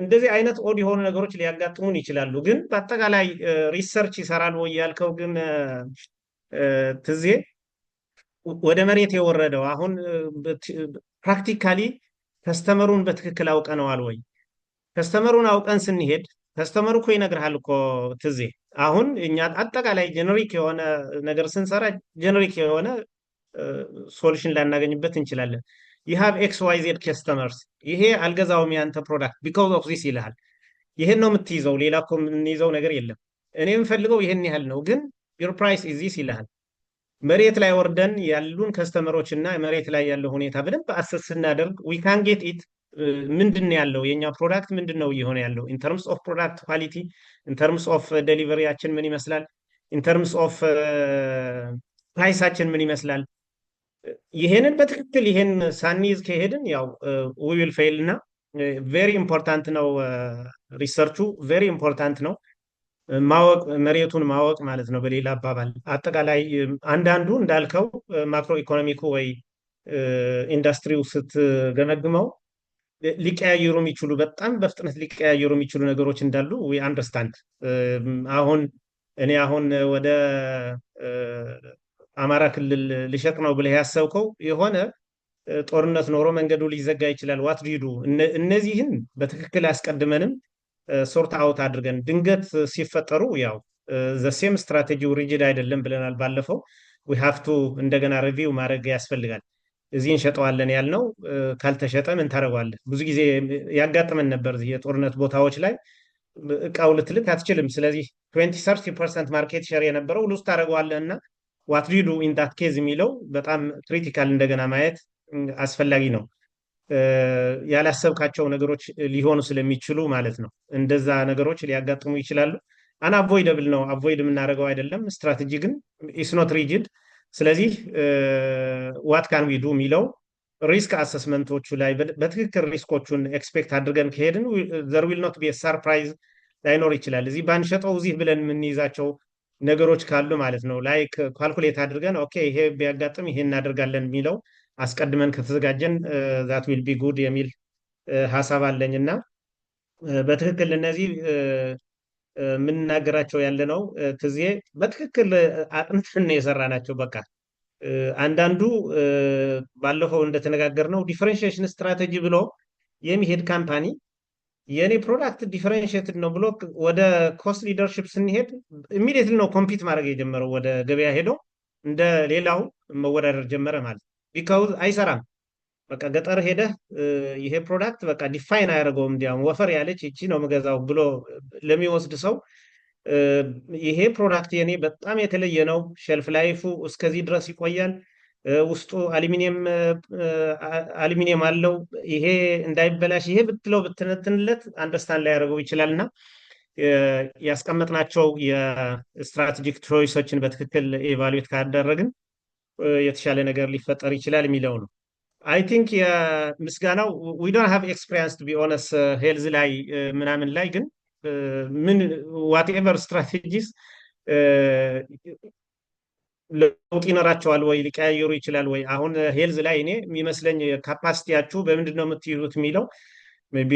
Speaker 2: እንደዚህ አይነት ኦድ የሆኑ ነገሮች ሊያጋጥሙን ይችላሉ። ግን በአጠቃላይ ሪሰርች ይሰራል ወይ ያልከው ግን ትዜ ወደ መሬት የወረደው አሁን ፕራክቲካሊ ከስተመሩን በትክክል አውቀነዋል ወይ? ከስተመሩን አውቀን ስንሄድ ከስተመሩ እኮ ይነግርሃል እኮ ትዜ። አሁን እኛ አጠቃላይ ጀነሪክ የሆነ ነገር ስንሰራ ጀነሪክ የሆነ ሶሉሽን ላናገኝበት እንችላለን። you have XYZ customers ይሄ አልገዛውም ያንተ ፕሮዳክት because of this ይልሃል። ይሄን ነው የምትይዘው፣ ሌላ እኮ የምንይዘው ነገር የለም። እኔ የምፈልገው ይሄን ያህል ነው ግን your price is this ይልሃል። መሬት ላይ ወርደን ያሉን ከስተመሮች እና መሬት ላይ ያለው ሁኔታ በደንብ አሰስ ስናደርግ we can get it ምንድን ነው ያለው የኛ ፕሮዳክት ምንድን ነው እየሆነ ያለው in terms of product quality in terms of deliveryያችን ምን ይመስላል in terms of ፕራይሳችን ምን ይመስላል። ይሄንን በትክክል ይሄን ሳንይዝ ከሄድን ያው we will fail እና ቬሪ ኢምፖርታንት ነው ሪሰርቹ ቬሪ ኢምፖርታንት ነው። ማወቅ መሬቱን ማወቅ ማለት ነው። በሌላ አባባል አጠቃላይ አንዳንዱ እንዳልከው ማክሮ ኢኮኖሚኩ ወይ ኢንዱስትሪው ስትገመግመው ሊቀያየሩ የሚችሉ በጣም በፍጥነት ሊቀያየሩ የሚችሉ ነገሮች እንዳሉ we understand። አሁን እኔ አሁን ወደ አማራ ክልል ልሸጥ ነው ብለህ ያሰብከው የሆነ ጦርነት ኖሮ መንገዱ ሊዘጋ ይችላል። ዋት ዲዱ እነዚህን በትክክል አስቀድመንም ሶርት አውት አድርገን ድንገት ሲፈጠሩ ያው ዘሴም ስትራቴጂው ሪጅድ አይደለም ብለናል ባለፈው። we have to እንደገና ሪቪው ማድረግ ያስፈልጋል። እዚህ እንሸጠዋለን ያልነው ካልተሸጠ ምን ታደርገዋለህ? ብዙ ጊዜ ያጋጥመን ነበር የጦርነት ቦታዎች ላይ እቃው ልትልክ አትችልም። ስለዚህ 20-30% ማርኬት ሼር የነበረው ሉስ ታደርገዋለህ እና ዋት ዱ ዩ ዱ ኢን ዳት ኬዝ የሚለው በጣም ክሪቲካል እንደገና ማየት አስፈላጊ ነው። ያላሰብካቸው ነገሮች ሊሆኑ ስለሚችሉ ማለት ነው። እንደዛ ነገሮች ሊያጋጥሙ ይችላሉ። አንአቮይደብል ነው፣ አቮይድ የምናደርገው አይደለም። ስትራቴጂ ግን ኢስ ኖት ሪጅድ። ስለዚህ ዋት ካን ዊ ዱ የሚለው ሪስክ አሰስመንቶቹ ላይ በትክክል ሪስኮቹን ኤክስፔክት አድርገን ከሄድን ዘር ዊል ኖት ቢ ሰርፕራይዝ ላይኖር ይችላል። እዚህ ባንሸጠው እዚህ ብለን የምንይዛቸው ነገሮች ካሉ ማለት ነው ላይክ ካልኩሌት አድርገን ኦኬ ይሄ ቢያጋጥም ይሄ እናደርጋለን የሚለው አስቀድመን ከተዘጋጀን ዛት ዊል ቢ ጉድ የሚል ሀሳብ አለኝ እና በትክክል እነዚህ የምንናገራቸው ያለ ነው ትዜ በትክክል አጥንተን የሰራ ናቸው። በቃ አንዳንዱ ባለፈው እንደተነጋገርነው ዲፈረንሺዬሽን ስትራቴጂ ብሎ የሚሄድ ካምፓኒ የኔ ፕሮዳክት ዲፈረንሺዬትድ ነው ብሎ ወደ ኮስት ሊደርሺፕ ስንሄድ ኢሚዲየትሊ ነው ኮምፒት ማድረግ የጀመረው። ወደ ገበያ ሄዶ እንደ ሌላው መወዳደር ጀመረ ማለት ቢካውዝ አይሰራም። በቃ ገጠር ሄደህ ይሄ ፕሮዳክት በቃ ዲፋይን አያደርገውም። እንዲያውም ወፈር ያለች እቺ ነው የምገዛው ብሎ ለሚወስድ ሰው ይሄ ፕሮዳክት የኔ በጣም የተለየ ነው፣ ሼልፍ ላይፉ እስከዚህ ድረስ ይቆያል፣ ውስጡ አሉሚኒየም አለው። ይሄ እንዳይበላሽ ይሄ ብትለው ብትነትንለት አንደርስታንድ ላያደርገው ይችላል እና ያስቀመጥናቸው የስትራቴጂክ ቾይሶችን በትክክል ኤቫሉዌት ካደረግን የተሻለ ነገር ሊፈጠር ይችላል የሚለው ነው። አይ ቲንክ የምስጋናው ዊ ዶንት ሃቭ ኤክስፒሪየንስ ቱ ቢ ኦነስት ሄልዝ ላይ ምናምን ላይ ግን ምን ዋትኤቨር ስትራቴጂስ ለውጥ ይኖራቸዋል ወይ ሊቀያየሩ ይችላል ወይ? አሁን ሄልዝ ላይ እኔ የሚመስለኝ ካፓሲቲያችሁ በምንድን ነው የምትይዙት የሚለው ሜይ ቢ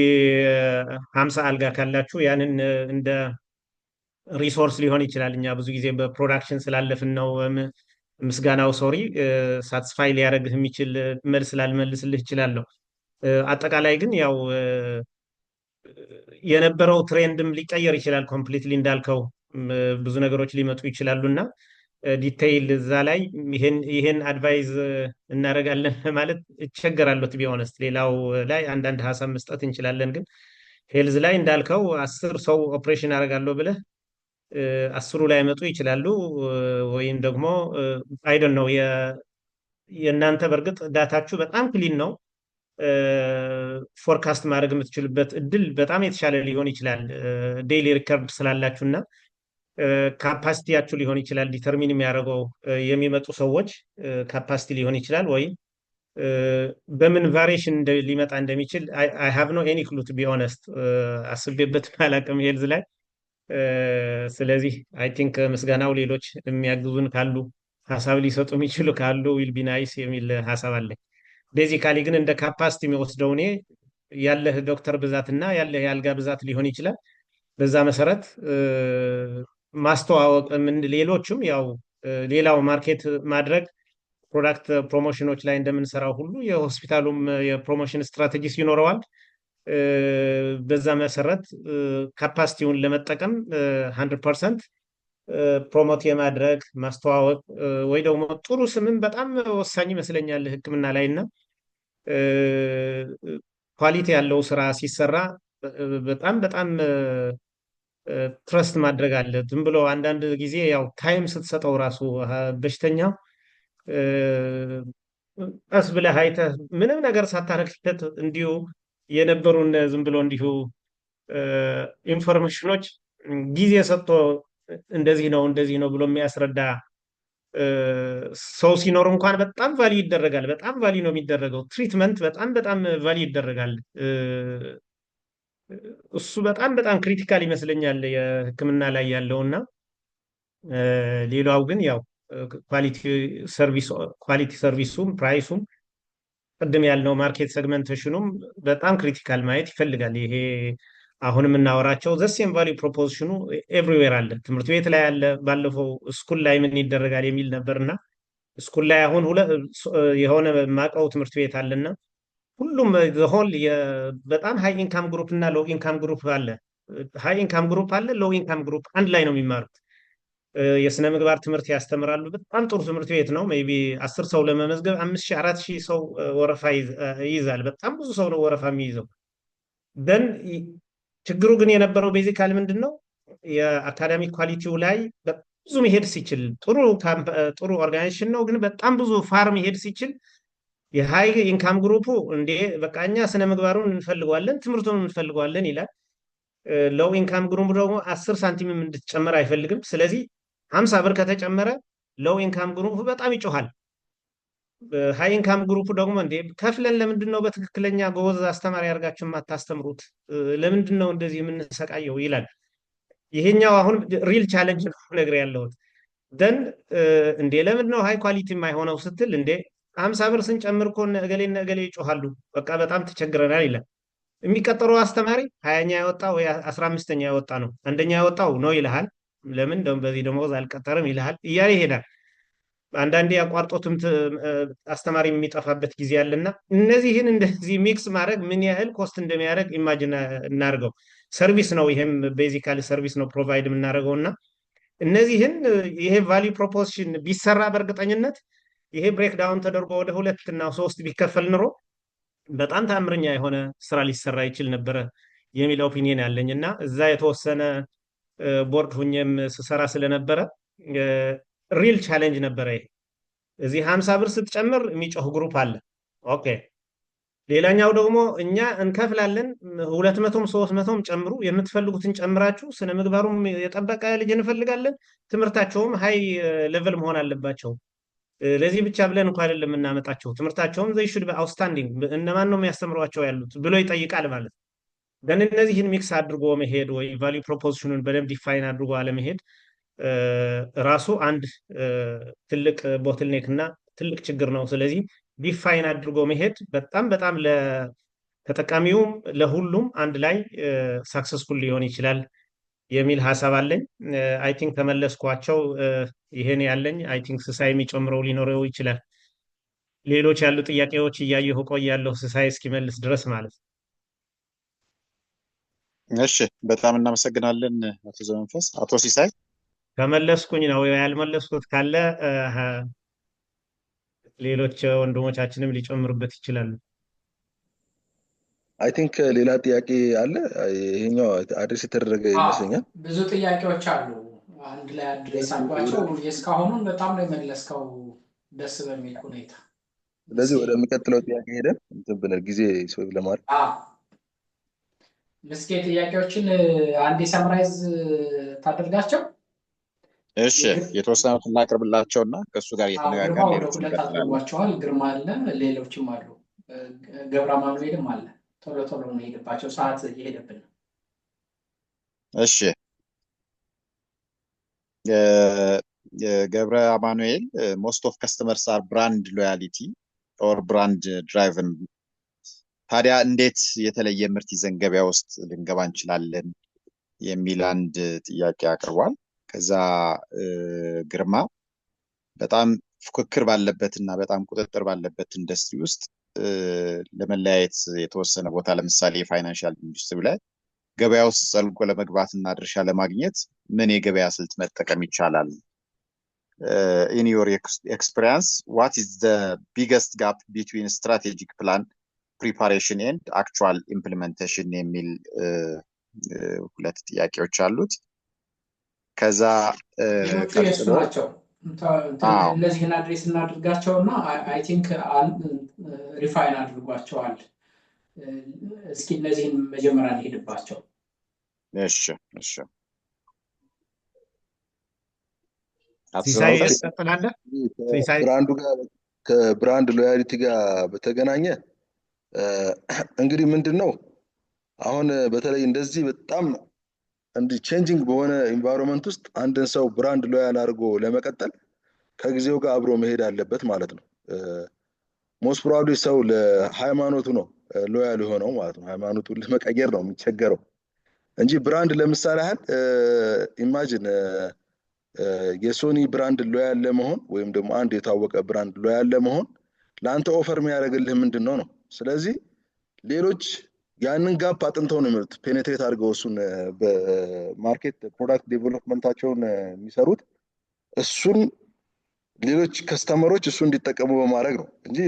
Speaker 2: 50 አልጋ ካላችሁ ያንን እንደ ሪሶርስ ሊሆን ይችላል። እኛ ብዙ ጊዜ በፕሮዳክሽን ስላለፍን ነው ምስጋናው ሶሪ ሳትስፋይ ሊያደርግህ የሚችል መልስ ላልመልስልህ እችላለሁ። አጠቃላይ ግን ያው የነበረው ትሬንድም ሊቀየር ይችላል። ኮምፕሊትሊ እንዳልከው ብዙ ነገሮች ሊመጡ ይችላሉ እና ዲቴይል እዛ ላይ ይሄን አድቫይዝ እናደርጋለን ማለት እቸገራለሁ ቱ ቢ ኦነስት። ሌላው ላይ አንዳንድ ሀሳብ መስጠት እንችላለን፣ ግን ሄልዝ ላይ እንዳልከው 10 ሰው ኦፕሬሽን አደርጋለሁ ብለህ 10ሩ ላይ መጡ ይችላሉ። ወይም ደግሞ አይደን ነው የእናንተ በእርግጥ ዳታችሁ በጣም ክሊን ነው። ፎርካስት ማድረግ የምትችሉበት እድል በጣም የተሻለ ሊሆን ይችላል። ዴይሊ ሪከርድ ስላላችሁ እና ካፓሲቲያችሁ ሊሆን ይችላል ዲተርሚን የሚያደርገው የሚመጡ ሰዎች ካፓሲቲ ሊሆን ይችላል፣ ወይም በምን ቫሪዬሽን ሊመጣ እንደሚችል አይ ሃቭ ኖ ኤኒ ክሉ ቱ ቢ ኦነስት አስቤበት አላውቅም ሄልዝ ላይ። ስለዚህ አይ ቲንክ ምስጋናው ሌሎች የሚያግዙን ካሉ ሀሳብ ሊሰጡ የሚችሉ ካሉ ዊል ቢ ናይስ የሚል ሀሳብ አለኝ። ቤዚካሊ ግን እንደ ካፓሲቲ የሚወስደው እኔ ያለህ ዶክተር ብዛት እና ያለህ የአልጋ ብዛት ሊሆን ይችላል። በዛ መሰረት ማስተዋወቅ ሌሎችም ያው ሌላው ማርኬት ማድረግ ፕሮዳክት ፕሮሞሽኖች ላይ እንደምንሰራው ሁሉ የሆስፒታሉም የፕሮሞሽን ስትራቴጂስ ይኖረዋል። በዛ መሰረት ካፓሲቲውን ለመጠቀም 100% ፕሮሞት የማድረግ ማስተዋወቅ ወይ ደግሞ ጥሩ ስምም በጣም ወሳኝ ይመስለኛል ሕክምና ላይ እና ኳሊቲ ያለው ስራ ሲሰራ በጣም በጣም ትረስት ማድረግ አለ። ዝም ብሎ አንዳንድ ጊዜ ያው ታይም ስትሰጠው ራሱ በሽተኛው ቀስ ብለህ አይተህ ምንም ነገር ሳታረግለት እንዲሁ የነበሩን ዝም ብሎ እንዲሁ ኢንፎርሜሽኖች ጊዜ ሰጥቶ እንደዚህ ነው ብሎ የሚያስረዳ ሰው ሲኖር እንኳን በጣም ቫሊ ይደረጋል። በጣም ቫሊ ነው የሚደረገው። ትሪትመንት በጣም በጣም ቫሊ ይደረጋል። እሱ በጣም በጣም ክሪቲካል ይመስለኛል የህክምና ላይ ያለውና ሌላው ግን ያው ኳሊቲ ሰርቪሱም ፕራይሱም ቅድም ያልነው ማርኬት ሴግመንቴሽኑም በጣም ክሪቲካል ማየት ይፈልጋል። ይሄ አሁን የምናወራቸው ዘሴም ቫሊዩ ፕሮፖዚሽኑ ኤቭሪዌር አለ። ትምህርት ቤት ላይ አለ። ባለፈው ስኩል ላይ ምን ይደረጋል የሚል ነበርና ስኩል ላይ አሁን የሆነ ማቀው ትምህርት ቤት አለና ሁሉም ሆል በጣም ሃይ ኢንካም ግሩፕ እና ሎው ኢንካም ግሩፕ አለ። ሃይ ኢንካም ግሩፕ አለ፣ ሎው ኢንካም ግሩፕ አንድ ላይ ነው የሚማሩት። የስነ ምግባር ትምህርት ያስተምራሉ። በጣም ጥሩ ትምህርት ቤት ነው። ሜይ ቢ 10 ሰው ለመመዝገብ 5000 4000 ሰው ወረፋ ይይዛል። በጣም ብዙ ሰው ነው ወረፋ የሚይዘው። ደን ችግሩ ግን የነበረው ቤዚካል ምንድን ነው? የአካዳሚክ ኳሊቲው ላይ ብዙ መሄድ ሲችል ጥሩ ኦርጋናይዜሽን ነው፣ ግን በጣም ብዙ ፋር መሄድ ሲችል የሃይ ኢንካም ግሩፑ እንዴ በቃ እኛ ስነ ምግባሩን እንፈልገዋለን ትምህርቱን እንፈልገዋለን ይላል። ሎው ኢንካም ግሩፕ ደግሞ 10 ሳንቲምም እንድትጨመር አይፈልግም። ስለዚህ 50 ብር ከተጨመረ ሎው ኢንካም ግሩፕ በጣም ይጮሃል። ሃይ ኢንካም ግሩፕ ደግሞ እንዴ ከፍለን ለምንድን ነው በትክክለኛ ጎበዝ አስተማሪ አድርጋችሁ የማታስተምሩት? ለምንድን ነው እንደዚህ የምንሰቃየው ይላል። ይሄኛው አሁን ሪል ቻሌንጅ ነው ነገር ያለሁት። ደን እንዴ ለምን ነው ሃይ ኳሊቲ የማይሆነው ስትል እንዴ 50 ብር ስንጨምር እኮ እገሌ ይጮሃሉ፣ በቃ በጣም ተቸግረናል ይላል። የሚቀጠረው አስተማሪ 20ኛ ያወጣ ወይ 15ኛ ያወጣ ነው። አንደኛ ያወጣው ነው ይልሃል። ለምን ደግሞ በዚህ ደሞዝ አልቀጠርም ይልሃል እያለ ይሄዳል። አንዳንዴ አቋርጦትም አስተማሪ የሚጠፋበት ጊዜ አለና እነዚህን እንደዚህ ሚክስ ማድረግ ምን ያህል ኮስት እንደሚያደርግ ኢማጂን እናድርገው። ሰርቪስ ነው፣ ይሄም ቤዚካሊ ሰርቪስ ነው ፕሮቫይድ የምናደርገው እና እነዚህን ይሄ ቫልዩ ፕሮፖዚሽን ቢሰራ በእርግጠኝነት ይሄ ብሬክዳውን ተደርጎ ወደ 2 እና 3 ቢከፈል ኑሮ በጣም ታምረኛ የሆነ ስራ ሊሰራ ይችል ነበረ የሚል ኦፒኒየን ያለኝ እና እዛ የተወሰነ ቦርድ ሁኜም ስሰራ ስለነበረ ሪል ቻሌንጅ ነበረ ይሄ። እዚህ 50 ብር ስትጨምር የሚጮህ ግሩፕ አለ። ኦኬ። ሌላኛው ደግሞ እኛ እንከፍላለን 200ም 300ም ጨምሩ፣ የምትፈልጉትን ጨምራችሁ ስነ ምግባሩም የጠበቀ ልጅ እንፈልጋለን፣ ትምህርታቸውም ሃይ ሌቨል መሆን አለባቸው። ለዚህ ብቻ ብለን እንኳን አይደለም የምናመጣቸው፣ ትምህርታቸውም ዘይ ሹድ አውትስታንዲንግ እነማን ነው የሚያስተምሯቸው ያሉት ብሎ ይጠይቃል ማለት ነው። ግን እነዚህን ሚክስ አድርጎ መሄድ ወይ ቫልዩ ፕሮፖዚሽኑን በደንብ ዲፋይን አድርጎ አለመሄድ ራሱ አንድ ትልቅ ቦትልኔክ እና ትልቅ ችግር ነው። ስለዚህ ዲፋይን አድርጎ መሄድ በጣም በጣም ለተጠቃሚውም ለሁሉም አንድ ላይ ሳክሰስፉል ሊሆን ይችላል የሚል ሀሳብ አለኝ። አይ ቲንክ ተመለስኳቸው። ይሄን ያለኝ አይ ቲንክ ስሳይ የሚጨምረው ሊኖረው ይችላል። ሌሎች ያሉ ጥያቄዎች እያየሁ ቆያለሁ ስሳይ እስኪመልስ ድረስ ማለት ነው።
Speaker 1: እሺ፣ በጣም እናመሰግናለን አቶ ዘመንፈስ። አቶ ሲሳይ
Speaker 2: ከመለስኩኝ ነው። ያልመለስኩት ካለ ሌሎች ወንድሞቻችንም ሊጨምሩበት ይችላሉ።
Speaker 3: አይ ቲንክ ሌላ ጥያቄ አለ። ይሄኛው አድሬስ የተደረገ ይመስለኛል።
Speaker 4: ብዙ ጥያቄዎች አሉ አንድ ላይ አድሬስ አድርጓቸው። እስካሁኑን በጣም ነው የመለስከው ደስ በሚል ሁኔታ።
Speaker 3: ስለዚህ ወደሚቀጥለው ጥያቄ ሄደን እንትን ብለን ጊዜ ሰው ለማድረግ
Speaker 4: ምስኪ ጥያቄዎችን አንዴ ሰምራይዝ ታደርጋቸው።
Speaker 1: እሺ፣ የተወሰኑትን እናቅርብላቸውና ከእሱ ጋር እየተነጋገርን
Speaker 4: ወደ ሁለት አድርጓቸዋል። ግርማ አለ፣ ሌሎችም አሉ፣ ገብረ አማኑኤልም አለ። ቶሎ ቶሎ ነው የሄድባቸው፣ ሰዓት እየሄደብን ነው።
Speaker 1: እሺ፣ ገብረ አማኑኤል ሞስት ኦፍ ከስተመርስ አር ብራንድ ሎያሊቲ ኦር ብራንድ ድራይቨን፣ ታዲያ እንዴት የተለየ ምርት ይዘን ገበያ ውስጥ ልንገባ እንችላለን የሚል አንድ ጥያቄ አቅርቧል። ከዛ ግርማ በጣም ፉክክር ባለበት እና በጣም ቁጥጥር ባለበት ኢንዱስትሪ ውስጥ ለመለያየት የተወሰነ ቦታ፣ ለምሳሌ የፋይናንሻል ኢንዱስትሪ ላይ ገበያ ውስጥ ጸልቆ ለመግባት እና ድርሻ ለማግኘት ምን የገበያ ስልት መጠቀም ይቻላል? ኢን ዮር ኤክስፒሪየንስ ዋት ኢዝ ዘ ቢገስት ጋፕ ቢትዊን ስትራቴጂክ ፕላን ፕሪፓሬሽን ኤንድ አክቹዋል ኢምፕሊሜንቴሽን የሚል ሁለት ጥያቄዎች አሉት። ከዛ
Speaker 4: ቀጥሎ ናቸው እነዚህን አድሬስ እናድርጋቸው እና አይ ቲንክ ሪፋይን አድርጓቸዋል። እስኪ እነዚህን መጀመሪያ እንሄድባቸው።
Speaker 1: እሺ እሺ፣
Speaker 2: ሲሳይ ተጠናለ። ሲሳይ
Speaker 3: ብራንዱ ጋር ከብራንድ ሎያሊቲ ጋር በተገናኘ እንግዲህ ምንድነው አሁን በተለይ እንደዚህ በጣም እንዲህ ቼንጂንግ በሆነ ኢንቫይሮንመንት ውስጥ አንድን ሰው ብራንድ ሎያል አድርጎ ለመቀጠል ከጊዜው ጋር አብሮ መሄድ አለበት ማለት ነው። ሞስት ፕሮባብሊ ሰው ለሃይማኖቱ ነው ሎያል የሆነው ማለት ነው። ሃይማኖቱን ለመቀየር ነው የሚቸገረው እንጂ ብራንድ ለምሳሌ ያህል ኢማጂን የሶኒ ብራንድ ሎያል ለመሆን ወይም ደግሞ አንድ የታወቀ ብራንድ ሎያል ለመሆን ለአንተ ኦፈር የሚያደርግልህ ምንድነው ነው። ስለዚህ ሌሎች ያንን ጋፕ አጥንተው ነው የሚሉት ፔኔትሬት አድርገው እሱን በማርኬት ፕሮዳክት ዴቨሎፕመንታቸውን የሚሰሩት እሱን ሌሎች ከስተመሮች እሱ እንዲጠቀሙ በማድረግ ነው እንጂ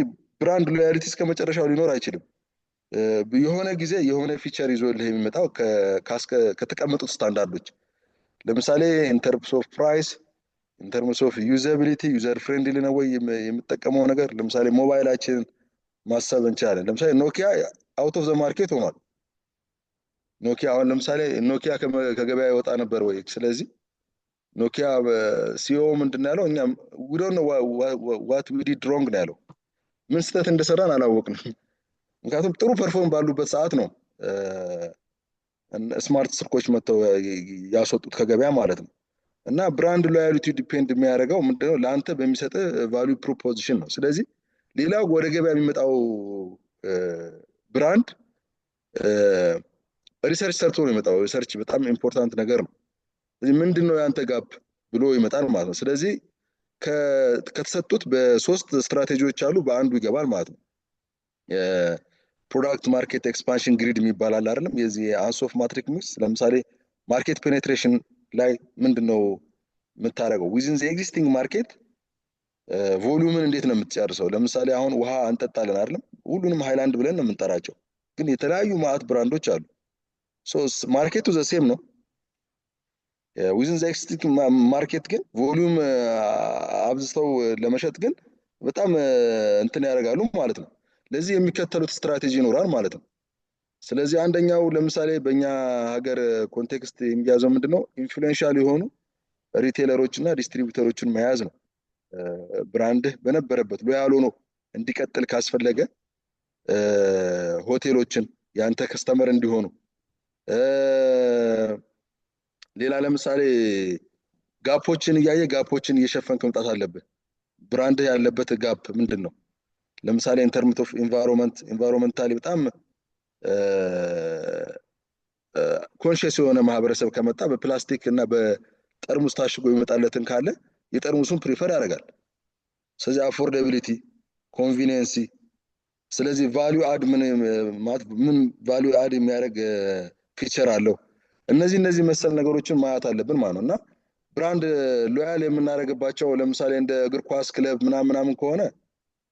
Speaker 3: ብራንድ ሎያሊቲ እስከ መጨረሻው ሊኖር አይችልም። የሆነ ጊዜ የሆነ ፊቸር ይዞልህ የሚመጣው ከተቀመጡት ስታንዳርዶች ለምሳሌ ኢንተርምስ ኦፍ ፕራይስ፣ ኢንተርምስ ኦፍ ዩዛቢሊቲ፣ ዩዘር ፍሬንድሊ ነው ወይ የምጠቀመው ነገር። ለምሳሌ ሞባይላችን ማሰብ እንችላለን። ለምሳሌ ኖኪያ አውት ኦፍ ዘ ማርኬት ሆኗል። ኖኪያ አሁን ለምሳሌ ኖኪያ ከገበያ ይወጣ ነበር ወይ? ስለዚህ ኖኪያ ሲኦ ምንድን ነው ያለው? እኛ we don't know what we did wrong ነው ያለው። ምን ስህተት እንደሰራን አላወቅንም። ምክንያቱም ጥሩ ፐርፎርም ባሉበት ሰዓት ነው ስማርት ስልኮች መጥተው ያስወጡት ከገበያ ማለት ነው። እና ብራንድ ሎያሊቲ ዲፔንድ የሚያደርገው ምንድነው ለአንተ በሚሰጥ ቫልዩ ፕሮፖዚሽን ነው። ስለዚህ ሌላው ወደ ገበያ የሚመጣው ብራንድ ሪሰርች ሰርቶ ነው የሚመጣው። ሪሰርች በጣም ኢምፖርታንት ነገር ነው። ስለዚህ ምንድነው ያንተ ጋፕ ብሎ ይመጣል ማለት ነው። ስለዚህ ከተሰጡት በሶስት ስትራቴጂዎች አሉ በአንዱ ይገባል ማለት ነው። ፕሮዳክት ማርኬት ኤክስፓንሽን ግሪድ የሚባል አለ አይደለም? የዚህ አንሶፍ ማትሪክ ሚክስ ለምሳሌ ማርኬት ፔኔትሬሽን ላይ ምንድነው የምታደርገው? ዊዝን ዘ ኤግዚስቲንግ ማርኬት ቮሊዩምን እንዴት ነው የምትጨርሰው? ለምሳሌ አሁን ውሃ እንጠጣለን አይደለም? ሁሉንም ሃይላንድ ብለን ነው የምንጠራቸው፣ ግን የተለያዩ ማዕት ብራንዶች አሉ። ማርኬቱ ዘ ሴም ነው። ዊዝን ዘ ኤግዚስቲንግ ማርኬት ግን ቮሊዩም አብዝተው ለመሸጥ ግን በጣም እንትን ያደርጋሉ ማለት ነው። ለዚህ የሚከተሉት ስትራቴጂ ይኖራል ማለት ነው። ስለዚህ አንደኛው ለምሳሌ በእኛ ሀገር ኮንቴክስት የሚያዘው ምንድነው ኢንፍሉዌንሻል የሆኑ ሪቴለሮች እና ዲስትሪቢዩተሮችን መያዝ ነው። ብራንድህ በነበረበት ሎያል ሆኖ እንዲቀጥል ካስፈለገ ሆቴሎችን ያንተ ከስተመር እንዲሆኑ ሌላ ለምሳሌ ጋፖችን እያየ ጋፖችን እየሸፈንክ መምጣት አለብህ። ብራንድህ ያለበት ጋፕ ምንድን ነው? ለምሳሌ ኢንተርምት ኦፍ ኢንቫይሮንመንታሊ በጣም ኮንሽስ የሆነ ማህበረሰብ ከመጣ በፕላስቲክ እና በጠርሙስ ታሽጎ ይመጣለትን ካለ የጠርሙሱን ፕሪፈር ያደርጋል። ስለዚህ አፎርዳቢሊቲ፣ ኮንቪኒየንሲ፣ ስለዚህ ቫልዩ አድ ምን ቫልዩ አድ የሚያደርግ ፊቸር አለው። እነዚህ መሰል ነገሮችን ማየት አለብን ማለት ነው። እና ብራንድ ሎያል የምናደርግባቸው ለምሳሌ እንደ እግር ኳስ ክለብ ምናምን ከሆነ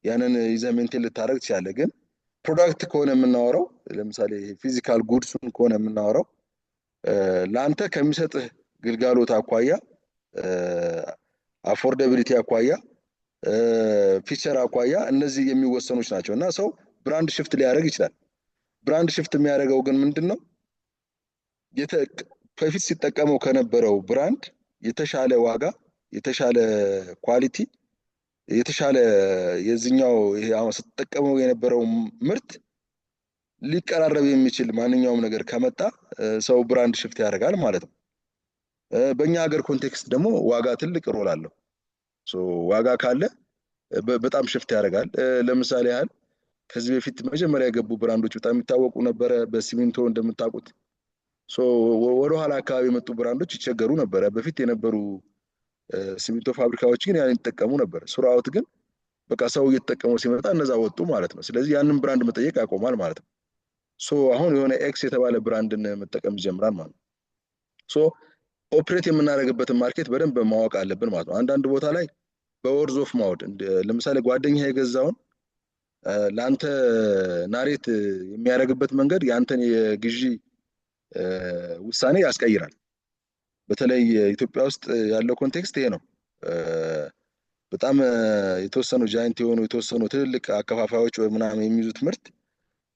Speaker 3: ያንን ይዘህ ሜንቴን ልታደርግ ትችላለህ። ግን ፕሮዳክት ከሆነ የምናወራው ለምሳሌ ፊዚካል ጉድሱን ከሆነ የምናወራው ለአንተ ከሚሰጥህ ግልጋሎት አኳያ፣ አፎርዳቢሊቲ አኳያ፣ ፊቸር አኳያ እነዚህ የሚወሰኑች ናቸው። እና ሰው ብራንድ ሽፍት ሊያደርግ ይችላል። ብራንድ ሽፍት የሚያደርገው ግን ምንድን ነው? በፊት ሲጠቀመው ከነበረው ብራንድ የተሻለ ዋጋ፣ የተሻለ ኳሊቲ፣ የተሻለ የዚህኛው ይሄ አሁን ስትጠቀመው የነበረው ምርት ሊቀራረብ የሚችል ማንኛውም ነገር ከመጣ ሰው ብራንድ ሽፍት ያደርጋል ማለት ነው። በእኛ ሀገር ኮንቴክስት ደግሞ ዋጋ ትልቅ ሮል አለው። ዋጋ ካለ በጣም ሽፍት ያደርጋል። ለምሳሌ ያህል ከዚህ በፊት መጀመሪያ የገቡ ብራንዶች በጣም የሚታወቁ ነበረ በሲሚንቶ እንደምታውቁት። ወደኋላ አካባቢ የመጡ ብራንዶች ይቸገሩ ነበረ። በፊት የነበሩ ሲሚንቶ ፋብሪካዎች ግን ያን ይጠቀሙ ነበር። ሱራውት ግን በቃ ሰው እየተጠቀመው ሲመጣ እነዛ ወጡ ማለት ነው። ስለዚህ ያንን ብራንድ መጠየቅ ያቆማል ማለት ነው። አሁን የሆነ ኤክስ የተባለ ብራንድን መጠቀም ይጀምራል ማለት ነው። ኦፕሬት የምናደርግበትን ማርኬት በደንብ ማወቅ አለብን ማለት ነው። አንዳንድ ቦታ ላይ በወርዝ ኦፍ ማውድ ለምሳሌ ጓደኛ የገዛውን ለአንተ ናሬት የሚያደርግበት መንገድ የአንተን የግዢ ውሳኔ ያስቀይራል። በተለይ ኢትዮጵያ ውስጥ ያለው ኮንቴክስት ይሄ ነው። በጣም የተወሰኑ ጃይንት የሆኑ የተወሰኑ ትልልቅ አከፋፋዮች ወይ ምናምን የሚይዙት ምርት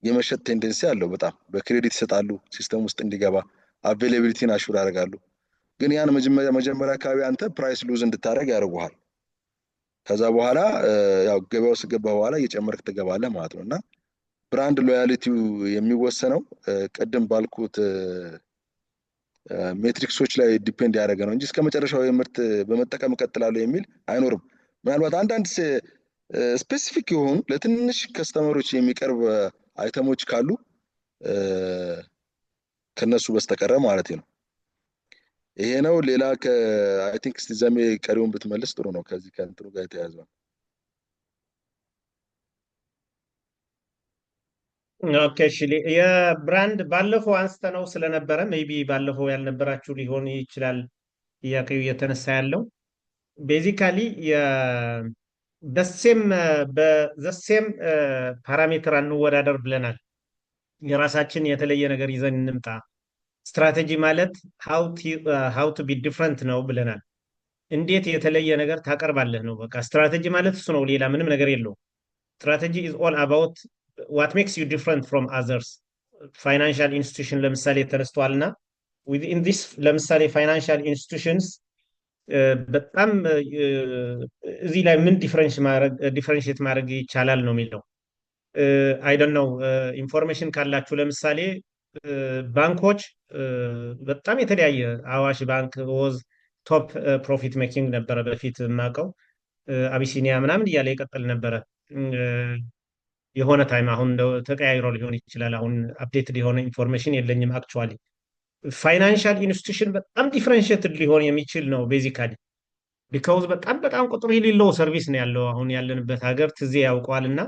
Speaker 3: የመሸጥ ቴንደንሲ አለው። በጣም በክሬዲት ይሰጣሉ ሲስተም ውስጥ እንዲገባ፣ አቬይላቢሊቲን አሹር ያደርጋሉ። ግን ያን መጀመሪያ አካባቢ አንተ ፕራይስ ሉዝ እንድታደርግ ያደርጉሃል። ከዛ በኋላ ያው ገበያው ስገባ በኋላ እየጨመርክ ትገባለህ ማለት ነው። እና ብራንድ ሎያሊቲው የሚወሰነው ቀደም ባልኩት ሜትሪክሶች ላይ ዲፔንድ ያደረገ ነው እንጂ እስከ መጨረሻው ምርት በመጠቀም እቀጥላለሁ የሚል አይኖርም። ምናልባት አንዳንድ ስፔሲፊክ የሆኑ ለትንሽ ከስተመሮች የሚቀርብ አይተሞች ካሉ ከነሱ በስተቀረ ማለት ነው። ይሄ ነው። ሌላ አይ ቲንክ እስቲ ዘሜ ቀሪውን ብትመልስ ጥሩ ነው። ከዚህ ከእንትኑ ጋር የተያዘው
Speaker 2: ኦኬ። እሺ፣ የብራንድ ባለፈው አንስተ ነው ስለነበረ ሜይቢ ባለፈው ያልነበራችሁ ሊሆን ይችላል ጥያቄው እየተነሳ ያለው ቤዚካሊ በዘሴም ፓራሜትር አንወዳደር ብለናል። የራሳችን የተለየ ነገር ይዘን እንምጣ። ስትራቴጂ ማለት ሃው ቱ ቢ ዲፍረንት ነው ብለናል። እንዴት የተለየ ነገር ታቀርባለህ ነው። በቃ ስትራቴጂ ማለት እሱ ነው፣ ሌላ ምንም ነገር የለውም። ስትራቴጂ ኢዝ ኦል አባውት ዋት ሜክስ ዩ ዲፍረንት ፍሮም አዘርስ። ፋይናንሻል ኢንስቲቱሽን ለምሳሌ ተነስቷል እና ዊዝኢን ዲስ ለምሳሌ ፋይናንሻል ኢንስቲቱሽንስ በጣም እዚህ ላይ ምን ዲፍረንሽት ማድረግ ይቻላል ነው የሚለው። አይ ዶንት ኖው ኢንፎርሜሽን ካላችሁ ለምሳሌ ባንኮች በጣም የተለያየ አዋሽ ባንክ ወዝ ቶፕ ፕሮፊት ሜኪንግ ነበረ በፊት የማውቀው። አቢሲኒያ ምናምን እያለ ይቀጥል ነበረ የሆነ ታይም። አሁን ተቀያይሮ ሊሆን ይችላል። አሁን አፕዴትድ የሆነ ኢንፎርሜሽን የለኝም አክቹዋሊ። ፋይናንሻል ኢንስቲቱሽን በጣም ዲፍረንሽትድ ሊሆን የሚችል ነው ቤዚካሊ ቢካውዝ በጣም ቁጥር የሌለው ሰርቪስ ነው ያለው አሁን ያለንበት ሀገር። ትዜ ያውቀዋል እና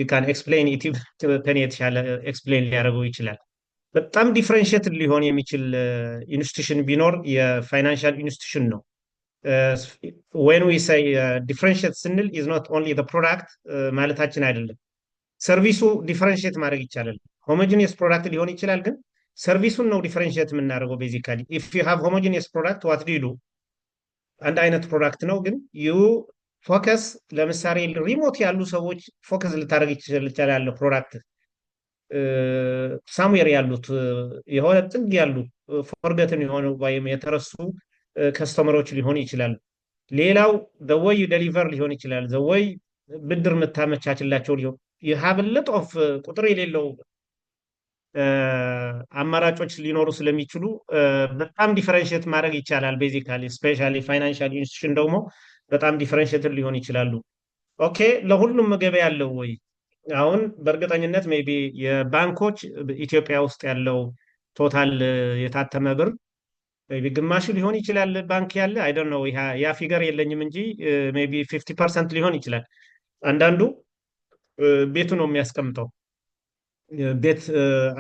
Speaker 2: ካን ኤክስፕሌን ከኔ የተሻለ ኤክስፕሌን ሊያደርገው ይችላል። በጣም ዲፍረንሽትድ ሊሆን የሚችል ኢንስቲቱሽን ቢኖር የፋይናንሻል ኢንስቲቱሽን ነው። ወን ዊ ሳይ ዲፍረንሽት ስንል ኢዝ ኖት ኦንሊ ዘ ፕሮዳክት ማለታችን አይደለም። ሰርቪሱ ዲፍረንሽት ማድረግ ይቻላል። ሆሞጂኒየስ ፕሮዳክት ሊሆን ይችላል፣ ግን ሰርቪሱን ነው ዲፍረንሽት የምናደርገው ቤዚካሊ። ኢፍ ዩ ሃቭ ሆሞጂኒየስ ፕሮዳክት ዋት ዱ ዩ ዱ? አንድ አይነት ፕሮዳክት ነው፣ ግን ዩ ፎከስ ለምሳሌ ሪሞት ያሉ ሰዎች ፎከስ ልታደርግ ይችላል ፕሮዳክት ሳሙዌር ያሉት የሆነ ጥግ ያሉ ፎርገትን የሆኑ ወይም የተረሱ ከስተመሮች ሊሆን ይችላል። ሌላው ዘወይ ደሊቨር ሊሆን ይችላል። ዘወይ ብድር የምታመቻችላቸው ሊሆን የሀብለት ኦፍ ቁጥር የሌለው አማራጮች ሊኖሩ ስለሚችሉ በጣም ዲፈረንሽት ማድረግ ይቻላል። ቤዚካሊ ስፔሻሊ ፋይናንሻል ኢንስቲትዩሽን ደግሞ በጣም ዲፈረንሽት ሊሆን ይችላሉ። ኦኬ ለሁሉም ገበያ ያለው ወይ? አሁን በእርግጠኝነት ሜይ ቢ የባንኮች ኢትዮጵያ ውስጥ ያለው ቶታል የታተመ ብር ግማሹ ሊሆን ይችላል ባንክ ያለ አይ ዶንት ኖ ያ ፊገር የለኝም እንጂ ሜይ ቢ 50% ሊሆን ይችላል። አንዳንዱ ቤቱ ነው የሚያስቀምጠው ቤት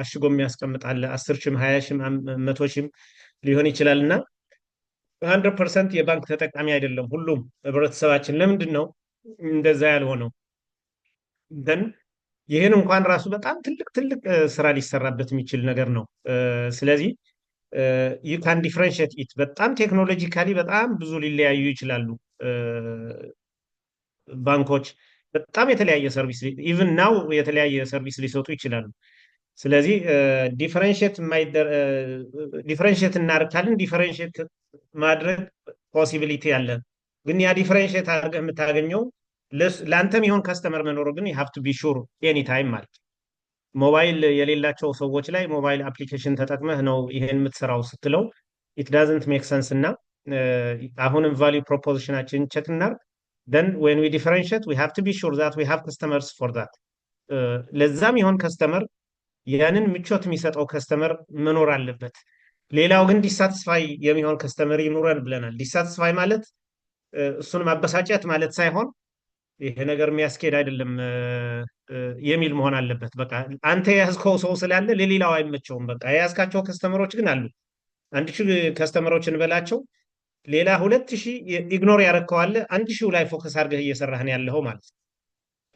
Speaker 2: አሽጎ የሚያስቀምጥ አለ 10 ሺህም 20 ሺህም 100 ሺህም ሊሆን ይችላል እና 100% የባንክ ተጠቃሚ አይደለም ሁሉም ህብረተሰባችን። ለምንድን ነው እንደዛ ያልሆነው? ደን ይህን እንኳን ራሱ በጣም ትልቅ ስራ ሊሰራበት የሚችል ነገር ነው። ስለዚህ ዩ ካን ዲፍረንሽት ኢት በጣም ቴክኖሎጂካሊ በጣም ብዙ ሊለያዩ ይችላሉ ባንኮች በጣም የተለያየ ሰርቪስ ኢቭን ናው የተለያየ ሰርቪስ ሊሰጡ ይችላሉ። ስለዚህ ዲፈረንሽት እናደርጋለን። ዲፈረንሽት ማድረግ ፖሲቢሊቲ አለ። ግን ያ ዲፈረንሽት አድርገህ የምታገኘው ለአንተም ይሆን ከስተመር መኖሩ ግን ዩ ሃቭ ቱ ቢ ሹር ኤኒ ታይም ማለት ሞባይል የሌላቸው ሰዎች ላይ ሞባይል አፕሊኬሽን ተጠቅመህ ነው ይሄን የምትሰራው ስትለው ኢት ዳዝንት ሜክ ሰንስ እና አሁንም ቫልዩ ፕሮፖዚሽናችን ቸክ እናድርግ። then when we differentiate we have to be sure that we have customers for that ለዛም ይሆን ከስተመር ያንን ምቾት የሚሰጠው ከስተመር መኖር አለበት። ሌላው ግን ዲሳቲስፋይ የሚሆን ከስተመር ይኑረን ብለናል። ዲሳቲስፋይ ማለት እሱን ማበሳጨት ማለት ሳይሆን ይሄ ነገር የሚያስኬድ አይደለም የሚል መሆን አለበት። በቃ አንተ የያዝከው ሰው ስላለ ለሌላው አይመቸውም። በቃ የያዝካቸው ከስተመሮች ግን አሉ 1000 ከስተመሮችን በላቸው ሌላ 2000 ኢግኖር ያረከዋለ 1000 ላይ ፎከስ አድርገህ እየሰራህን ያለው ማለት ነው።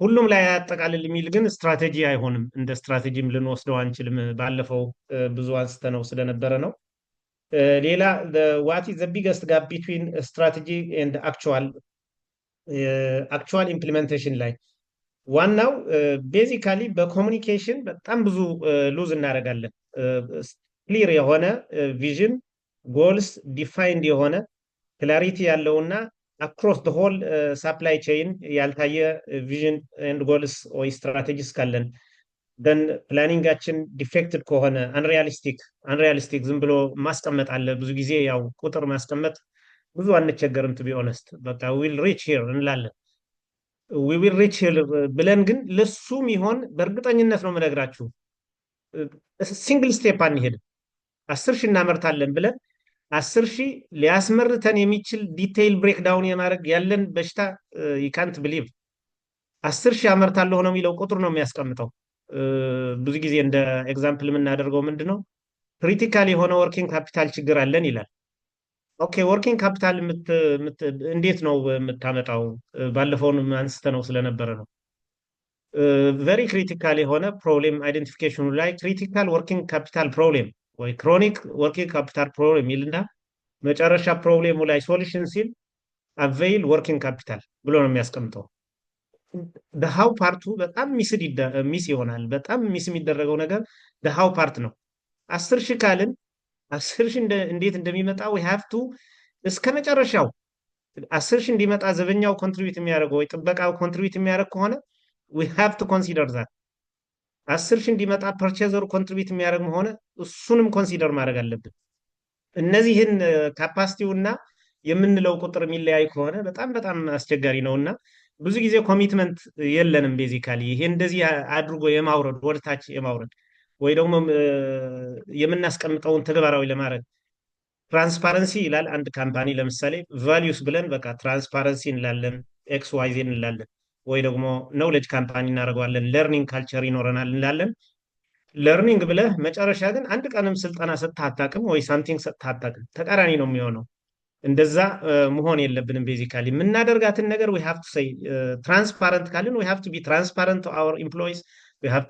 Speaker 2: ሁሉም ላይ ያጠቃልል የሚል ግን ስትራቴጂ አይሆንም። እንደ ስትራቴጂም ልንወስደው አንችልም። ባለፈው ብዙ አንስተነው ስለነበረ ነው። ሌላ what is the biggest gap between strategy and actual implementation ላይ ዋናው ቤዚካሊ በኮሙኒኬሽን በጣም ብዙ ሉዝ እናደርጋለን። ክሊር የሆነ ቪዥን ጎልስ ዲፋይንድ የሆነ ክላሪቲ ያለውና አክሮስ the whole supply chain ያልታየ ቪዥን ኤንድ ጎልስ ወይ ስትራቴጂስ ካለን ደን ፕላኒንጋችን ዲፌክትድ ከሆነ አንሪያሊስቲክ ዝም ብሎ ማስቀመጥ አለ። ብዙ ጊዜ ያው ቁጥር ማስቀመጥ ብዙ አንቸገርም ቱ ቢ ኦነስት በቃ ዊል ሪች ሂር እንላለን። ዊ ዊል ሪች ሂር ብለን ግን ለሱም ይሆን በእርግጠኝነት ነው የምነግራችሁ ሲንግል ስቴፕ አንሄድም። 10 ሺህ እናመርታለን ብለን 10 ሺህ ሊያስመርተን የሚችል ዲቴይል ብሬክዳውን የማድረግ ያለን በሽታ ይካንት ብሊቭ 10 ሺህ አመርታለሁ ነው የሚለው ቁጥር ነው የሚያስቀምጠው። ብዙ ጊዜ እንደ ኤግዛምፕል የምናደርገው ምንድነው ክሪቲካል የሆነ ወርኪንግ ካፒታል ችግር አለን ይላል። ኦኬ ወርኪንግ ካፒታል እንዴት ነው የምታመጣው? ባለፈውን አንስተነው ስለነበረ ነው። ቨሪ ክሪቲካል የሆነ ፕሮብሌም አይደንቲፊኬሽኑ ላይ ክሪቲካል ወርኪንግ ካፒታል ፕሮብሌም ወይ ክሮኒክ ወርኪንግ ካፒታል ፕሮብሌም ይልና መጨረሻ ፕሮብሌሙ ላይ ሶሉሽን ሲል አቬይል ወርኪንግ ካፒታል ብሎ ነው የሚያስቀምጠው። ደሃው ፓርቱ በጣም ሚስ ይሆናል። በጣም ሚስ የሚደረገው ነገር ደሃው ፓርት ነው። 10 ሺህ ካልን 10 ሺህ እንዴት እንደሚመጣ we have to እስከ መጨረሻው 10 ሺህ እንዲመጣ ዘበኛው ኮንትሪቢዩት የሚያደርገው ወይ ጥበቃው ኮንትሪቢዩት የሚያደርግ ከሆነ we have to consider that 10 ሺህ እንዲመጣ ፐርቼዘሩ ኮንትሪቢዩት የሚያደርግ መሆነ እሱንም ኮንሲደር ማድረግ አለብን። እነዚህን ካፓሲቲውና የምንለው ቁጥር የሚለያይ ከሆነ በጣም አስቸጋሪ ነውና ብዙ ጊዜ ኮሚትመንት የለንም። ቤዚካሊ ይሄ እንደዚህ አድርጎ የማውረድ ወደታች የማውረድ ወይ ደግሞ የምናስቀምጠውን ተግባራዊ ለማድረግ ትራንስፓረንሲ ይላል አንድ ካምፓኒ። ለምሳሌ ቫልዩስ ብለን በቃ ትራንስፓረንሲ እንላለን፣ ኤክስ ዋይ ዜድ እንላለን። ወይ ደግሞ ኖውሌጅ ካምፓኒ እናደርገዋለን፣ ለርኒንግ ካልቸር ይኖረናል እንላለን። ለርኒንግ ብለህ መጨረሻ ግን አንድ ቀንም ስልጠና ሰጥተህ አታውቅም ወይ ሳምቲንግ ሰጥተህ አታውቅም። ተቃራኒ ነው የሚሆነው። እንደዛ መሆን የለብንም። ቤዚካሊ የምናደርጋትን ነገር we have to say ትራንስፓረንት ካልን we have to be transparent to our employees, we have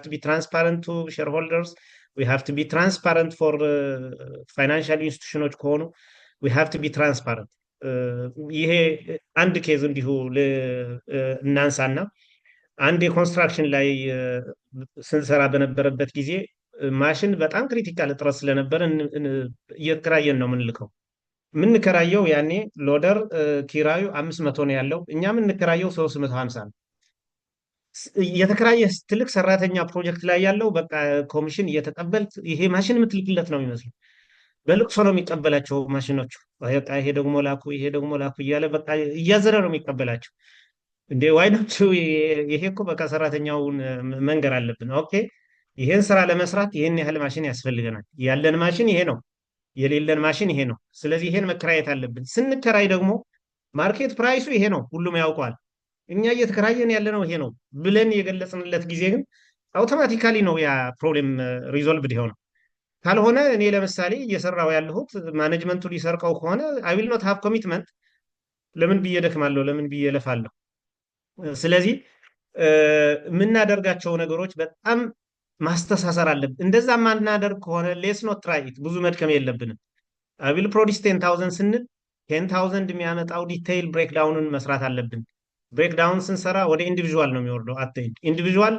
Speaker 2: to be transparent to shareholders, we have to be transparent for financial institutions ከሆኑ we have to be transparent ይሄ አንድ ኬዝ እንዲሁ እናንሳና አንድ የኮንስትራክሽን ላይ ስንሰራ በነበረበት ጊዜ ማሽን በጣም ክሪቲካል እጥረት ስለነበረ እየተከራየን ነው የምንልከው። የምንከራየው ያኔ ሎደር ኪራዩ 500 ነው ያለው፣ እኛ የምንከራየው 350 ነው። የተከራየ ትልቅ ሰራተኛ ፕሮጀክት ላይ ያለው በቃ ኮሚሽን እየተቀበል ይሄ ማሽን የምትልክለት ነው የሚመስለው። በልቅሶ ነው የሚቀበላቸው ማሽኖቹ። በቃ ይሄ ደግሞ ላኩ፣ ይሄ ደግሞ ላኩ እያለ በቃ እያዘረ ነው የሚቀበላቸው። እንዴ ዋይዶቹ ይሄ እኮ በቃ ሰራተኛውን መንገር አለብን። ኦኬ ይሄን ስራ ለመስራት ይሄን ያህል ማሽን ያስፈልገናል። ያለን ማሽን ይሄ ነው፣ የሌለን ማሽን ይሄ ነው። ስለዚህ ይሄን መከራየት አለብን። ስንከራይ ደግሞ ማርኬት ፕራይሱ ይሄ ነው፣ ሁሉም ያውቀዋል። እኛ እየተከራየን ያለ ነው ይሄ ነው ብለን የገለጽንለት ጊዜ ግን አውቶማቲካሊ ነው ያ ፕሮብሌም ሪዞልቭድ የሆነው። ካልሆነ እኔ ለምሳሌ እየሰራው ያለሁት ማኔጅመንቱ ሊሰርቀው ከሆነ አይ ዊል ኖት ሃቭ ኮሚትመንት። ለምን ብዬ ደክማለሁ? ለምን ብዬ እለፋለሁ? ስለዚህ የምናደርጋቸው ነገሮች በጣም ማስተሳሰር አለብን። እንደዛ ማናደርግ ከሆነ ሌስ ኖት ትራይ ኢት፣ ብዙ መድከም የለብንም። አይ ዊል ፕሮዲስ 10,000 ስንል 10,000 የሚያመጣው ዲቴይል ብሬክዳውንን መስራት አለብን። ብሬክዳውን ስንሰራ ወደ ኢንዲቪዥዋል ነው የሚወርደው። አትይድ ኢንዲቪዥዋል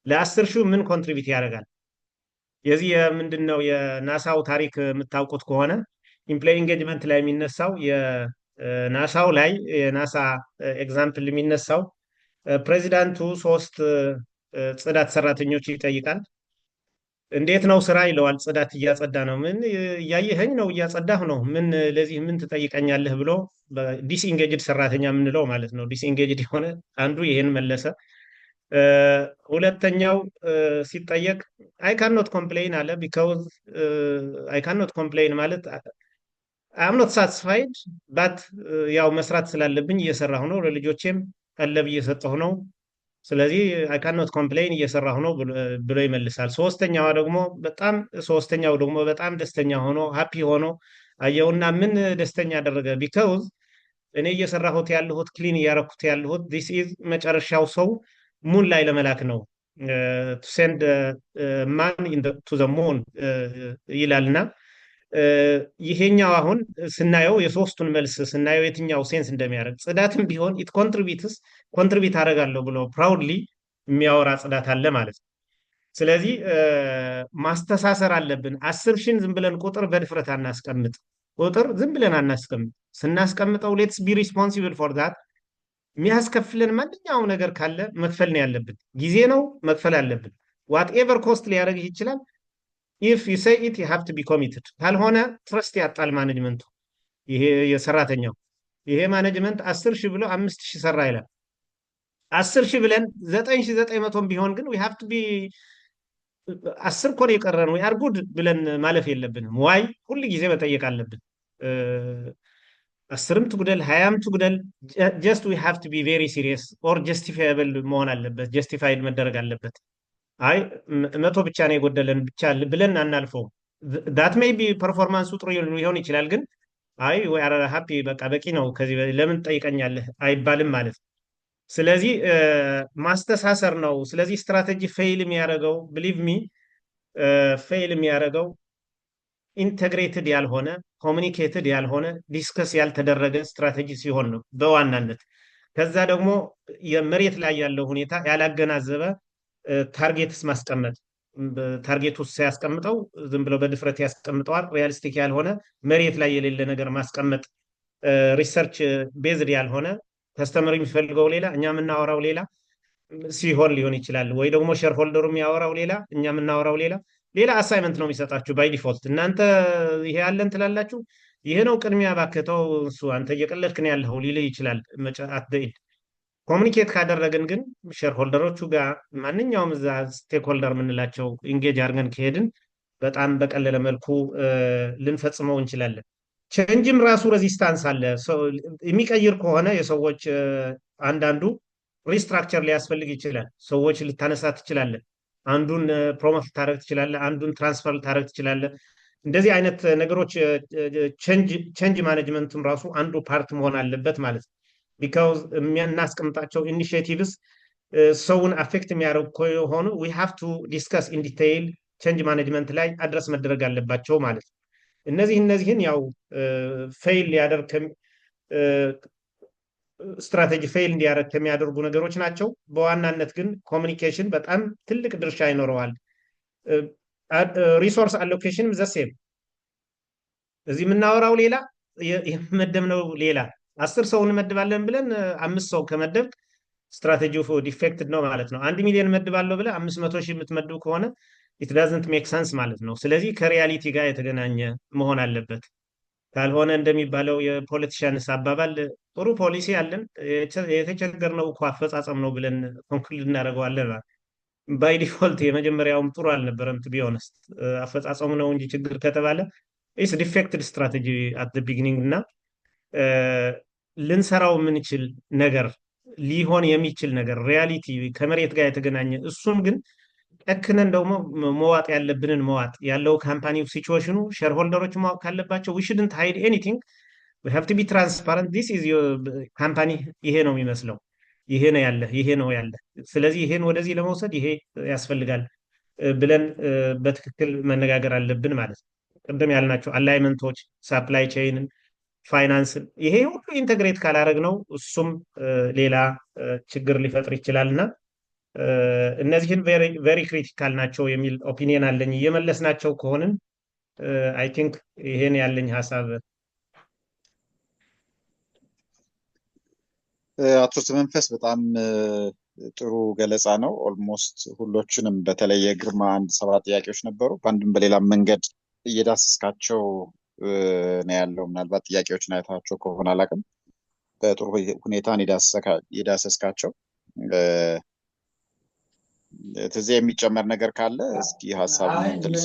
Speaker 2: ለ10 ሺህ ምን ኮንትሪቢዩት ያደርጋል? የዚህ የምንድን ነው የናሳው ታሪክ የምታውቁት ከሆነ ኢምፕሎይ ኢንጌጅመንት ላይ የሚነሳው የናሳው ላይ የናሳ ኤግዛምፕል የሚነሳው ፕሬዚዳንቱ 3 ጽዳት ሰራተኞች ይጠይቃል። እንዴት ነው ስራ ይለዋል። ጽዳት እያጸዳ ነው። ምን እያየኸኝ ነው? እያጸዳሁ ነው። ምን ለዚህ ምን ትጠይቀኛለህ ብሎ ዲስኢንጌጅድ ሰራተኛ የምንለው ማለት ነው። ዲስኢንጌጅድ የሆነ አንዱ ይሄን መለሰ። ሁለተኛው ሲጠየቅ አይ ካንኖት ኮምፕሌን አለ። ቢካውዝ አይ ካንኖት ኮምፕሌን ማለት አም ኖት ሳትስፋይድ ባት ያው መስራት ስላለብኝ እየሰራሁ ነው፣ ለልጆቼም ቀለብ እየሰጠሁ ነው። ስለዚህ አይ ካንኖት ኮምፕሌን እየሰራሁ ነው ብሎ ይመልሳል። ሶስተኛው ደግሞ በጣም ደስተኛ ሆኖ ሃፒ ሆኖ አየውና ምን ደስተኛ አደረገ? ቢካውዝ እኔ እየሰራሁት ያለሁት ክሊን እያረኩት ያለሁት ዲስ ኢዝ መጨረሻው ሰው ሙን ላይ ለመላክ ነው፣ ቱ ሴንድ ማን ቱ ዘ ሙን ይላልና ይሄኛው አሁን ስናየው የሶስቱን መልስ ስናየው የትኛው ሴንስ እንደሚያደርግ ጽዳትም ቢሆን ኢት ኮንትሪቢዩት አደርጋለሁ ብሎ ፕራውድሊ የሚያወራ ጽዳት አለ ማለት ነው። ስለዚህ ማስተሳሰር አለብን። 10,000 ዝም ብለን ቁጥር በድፍረት አናስቀምጥ። ቁጥር ዝም ብለን አናስቀምጥ። ስናስቀምጠው ሌትስ ቢ ሪስፖንሲብል ፎር ዛት። የሚያስከፍለን ማንኛውም ነገር ካለ መክፈል ነው ያለብን። ጊዜ ነው መክፈል አለብን። ዋትኤቨር ኮስት ሊያደርግህ ይችላል። ኢፍ ዩ ሴይ ኢት ዩ ሃቭ ቱ ቢ ኮሚትድ። ካልሆነ ትረስት ያጣል ማኔጅመንቱ። ይሄ የሰራተኛው ይሄ ማኔጅመንት 10,000 ብሎ 5,000 ሰራ ይላል። 10,000 ብለን 9,900 ቢሆን ግን ዊ ሃቭ ቱ ቢ 10 ኮን የቀረን ወይ አርጉድ ብለን ማለፍ የለብንም። ዋይ ሁሉ ጊዜ መጠየቅ አለብን። 10ም ትጉደል 20ም ትጉደል ጀስት ዊ ሃቭ ቱ ቢ ቬሪ ሲሪየስ ኦር ጀስቲፋየብል መሆን አለበት። ጀስቲፋይድ መደረግ አለበት። አይ 100 ብቻ ነው የጎደለን ብቻ ብለን አናልፈው። ዳት ሜይ ቢ ፐርፎርማንሱ ጥሩ ሊሆን ይችላል፣ ግን አይ ወይ አረ ሃፒ በቃ በቂ ነው ከዚህ ለምን ትጠይቀኛለህ አይባልም ማለት ነው። ስለዚህ ማስተሳሰር ነው። ስለዚህ ስትራቴጂ ፌይል የሚያደርገው ብሊቭ ሚ ፌይል የሚያደርገው ኢንተግሬትድ ያልሆነ ኮሚኒኬትድ ያልሆነ ዲስከስ ያልተደረገ ስትራቴጂ ሲሆን ነው በዋናነት። ከዛ ደግሞ የመሬት ላይ ያለው ሁኔታ ያላገናዘበ ታርጌትስ ማስቀመጥ። ታርጌት ውስጥ ሲያስቀምጠው ዝም ብሎ በድፍረት ያስቀምጠዋል። ሪያሊስቲክ ያልሆነ መሬት ላይ የሌለ ነገር ማስቀመጥ፣ ሪሰርች ቤዝድ ያልሆነ ከስተመር የሚፈልገው ሌላ እኛ የምናወራው ሌላ ሲሆን ሊሆን ይችላል። ወይ ደግሞ ሼርሆልደሩ የሚያወራው ሌላ እኛ የምናወራው ሌላ አሳይመንት ነው የሚሰጣችሁ ባይ ዲፎልት። እናንተ ይሄ ያለን ትላላችሁ፣ ይሄ ነው ቅድሚያ ባከተው እሱ አንተ እየቀለድክ ነው ያለው ሊልህ ይችላል። አትደኢድ ኮሚኒኬት ካደረግን ግን ሼርሆልደሮቹ ጋር ማንኛውም እዛ ስቴክሆልደር የምንላቸው ኢንጌጅ አድርገን ከሄድን በጣም በቀለለ መልኩ ልንፈጽመው እንችላለን። ቼንጅም ራሱ ሬዚስታንስ አለ። የሚቀይር ከሆነ የሰዎች አንዳንዱ ሪስትራክቸር ሊያስፈልግ ይችላል። ሰዎች ልታነሳ ትችላለን። አንዱን ፕሮሞት ልታደረግ ትችላለ፣ አንዱን ትራንስፈር ልታደረግ ትችላለ። እንደዚህ አይነት ነገሮች ቼንጅ ማኔጅመንትም ራሱ አንዱ ፓርት መሆን አለበት ማለት ነው። ቢካውዝ የሚያናስቀምጣቸው ኢኒሽቲቭስ ሰውን አፌክት የሚያደርጉ ከሆኑ ዊ ሃቭ ቱ ዲስከስ ኢን ዲቴይል ቼንጅ ማኔጅመንት ላይ አድረስ መደረግ አለባቸው ማለት ነው። እነዚህን ያው ፌይል ሊያደርግ ስትራቴጂ ፌል እንዲያደርግ ከሚያደርጉ ነገሮች ናቸው። በዋናነት ግን ኮሚኒኬሽን በጣም ትልቅ ድርሻ ይኖረዋል። ሪሶርስ አሎኬሽንም ዘሴም እዚህ የምናወራው ሌላ የመደብነው ሌላ 10 ሰው እንመድባለን ብለን 5 ሰው ከመደብክ ስትራቴጂው ዲፌክትድ ነው ማለት ነው። 1 ሚሊዮን እመድባለሁ ብለህ 500,000 የምትመድቡ ከሆነ ኢት ዳዝንት ሜክ ሰንስ ማለት ነው። ስለዚህ ከሪያሊቲ ጋር የተገናኘ መሆን አለበት። ካልሆነ እንደሚባለው የፖለቲሽያንስ አባባል ጥሩ ፖሊሲ አለን የተቸገርነው እኮ አፈጻጸም ነው ብለን ኮንክሉድ እናደርገዋለን። ባይ ዲፎልት የመጀመሪያውም ጥሩ አልነበረም። ቱ ቢ ኦነስት አፈጻጸሙ ነው እንጂ ችግር ከተባለ ኢስ ዲፌክትድ ስትራቴጂ አት ቢጊኒንግ እና ልንሰራው የምንችል ነገር ሊሆን የሚችል ነገር ሪያሊቲ ከመሬት ጋር የተገናኘ እሱን ግን ጨክነን ደግሞ መዋጥ ያለብንን መዋጥ ያለው ካምፓኒው ሲቹዌሽኑ ሼርሆልደሮች ማወቅ ካለባቸው ዊ ሽድንት ሃይድ ኤኒቲንግ ዊ ሃቭ ቱ ቢ ትራንስፓረንት ዲስ ኢዝ ካምፓኒ ይሄ ነው የሚመስለው ይሄ ነው ያለ ይሄ ነው ያለ ስለዚህ ይሄን ወደዚህ ለመውሰድ ይሄ ያስፈልጋል ብለን በትክክል መነጋገር አለብን ማለት ነው። ቅድም ያልናቸው አላይመንቶች ሳፕላይ ቼይንን ፋይናንስን ይሄ ሁሉ ኢንተግሬት ካላደረግ ነው እሱም ሌላ ችግር ሊፈጥር ይችላል እና እነዚህን ቬሪ ክሪቲካል ናቸው የሚል ኦፒኒየን አለኝ። እየመለስናቸው ከሆንን አይ ቲንክ ይሄን ያለኝ ሀሳብ።
Speaker 1: አቶ ስመንፈስ በጣም ጥሩ ገለጻ ነው። ኦልሞስት ሁሎችንም በተለይ የግርማ 1 7 ጥያቄዎች ነበሩ። በአንድም በሌላም መንገድ እየዳሰስካቸው ነው ያለው። ምናልባት ጥያቄዎችን አይታቸው ከሆነ አላውቅም። በጥሩ ሁኔታ የዳሰስካቸው ትዝ የሚጨመር ነገር ካለ እስኪ ሀሳብ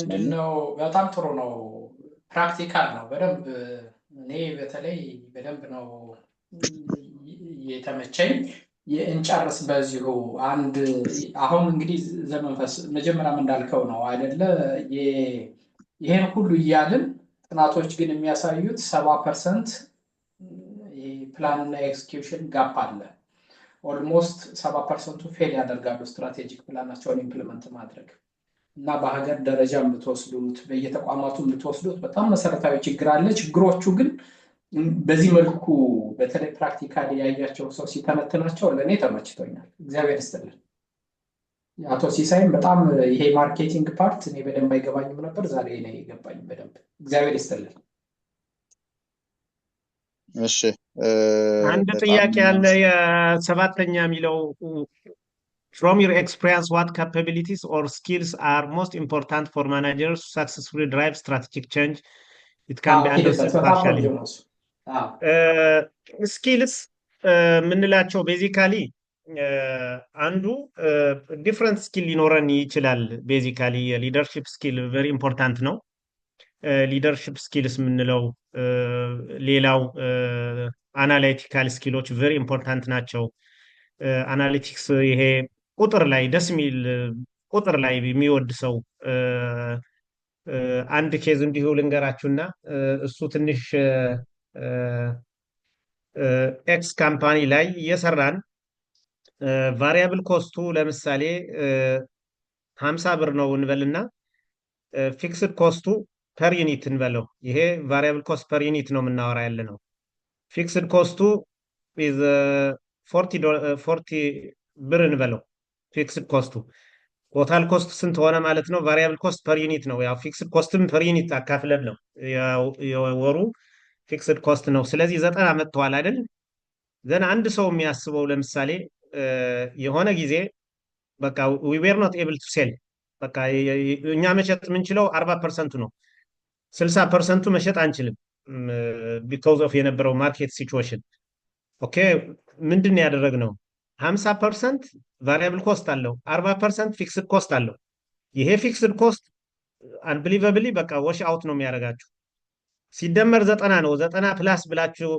Speaker 4: ምንድነው? በጣም ጥሩ ነው። ፕራክቲካል ነው በደንብ። እኔ በተለይ በደንብ ነው የተመቸኝ። እንጨርስ በዚሁ አንድ አሁን እንግዲህ ዘመንፈስ መጀመሪያም እንዳልከው ነው አይደለ? ይሄን ሁሉ እያልን ጥናቶች ግን የሚያሳዩት 70% ፕላን እና ኤክስኪዩሽን ጋፕ አለ። ኦልሞስት 70%ቱ ፌል ያደርጋሉ ስትራቴጂክ ፕላናቸውን ኢምፕሊመንት ማድረግ እና በሀገር ደረጃ የምትወስዱት በየተቋማቱ የምትወስዱት በጣም መሰረታዊ ችግር አለ። ችግሮቹ ግን በዚህ መልኩ በተለይ ፕራክቲካሊ ያያቸው ሰው ሲተነትናቸው ለእኔ ተመችቶኛል። እግዚአብሔር ይስጥልን። አቶ ሲሳይም በጣም ይሄ ማርኬቲንግ ፓርት እኔ በደንብ አይገባኝም ነበር፣ ዛሬ ነው የገባኝ በደንብ። እግዚአብሔር ይስጥልን።
Speaker 1: እሺ
Speaker 2: አንድ ጥያቄ ያለ የ7ኛ የሚለው from your experience what capabilities or skills are most important for managers to successfully drive strategic change? It can be understood partially. Skills ምንላቸው ቤዚካሊ አንዱ ዲፍረንት ስኪል ሊኖረን ይችላል። ቤዚካሊ የሊደርሺፕ ስኪል ቨሪ ኢምፖርታንት ነው። ሊደርሺፕ ስኪልስ የምንለው ሌላው አናሊቲካል ስኪሎች ቨሪ ኢምፖርታንት ናቸው። አናሊቲክስ ይሄ ቁጥር ላይ ደስ የሚል ቁጥር ላይ የሚወድ ሰው አንድ ኬዝ እንዲሁ ልንገራችሁና እሱ ትንሽ ኤክስ ካምፓኒ ላይ እየሰራን ቫሪያብል ኮስቱ ለምሳሌ 50 ብር ነው እንበልና ፊክስድ ኮስቱ ፐር ዩኒት እንበለው። ይሄ ቫሪያብል ኮስት ፐር ዩኒት ነው የምናወራ ያለ ነው። ፊክስድ ኮስቱ ኢዝ 40 ብር እንበለው። ፊክስድ ኮስቱ ቶታል ኮስት ስንት ሆነ ማለት ነው? ቫሪያብል ኮስት ፐር ዩኒት ነው። ያው ፊክስድ ኮስትም ፐር ዩኒት አካፍለን ነው የወሩ ፊክስድ ኮስት ነው። ስለዚህ 90 መጥተዋል አይደል? ዘን አንድ ሰው የሚያስበው ለምሳሌ የሆነ ጊዜ በቃ we were not able to sell በቃ እኛ መሸጥ የምንችለው 40% ነው። 60%ቱ መሸጥ አንችልም because of የነበረው ማርኬት ሲቹዌሽን። ኦኬ ምንድን ነው ያደረግነው? 50% ቫሪያብል ኮስት አለው፣ 40% ፊክስድ ኮስት አለው። ይሄ ፊክስድ ኮስት አንብሊቨብሊ በቃ ዋሽ አውት ነው የሚያደርጋችሁ። ሲደመር 90 ነው። 90 ፕላስ ብላችሁ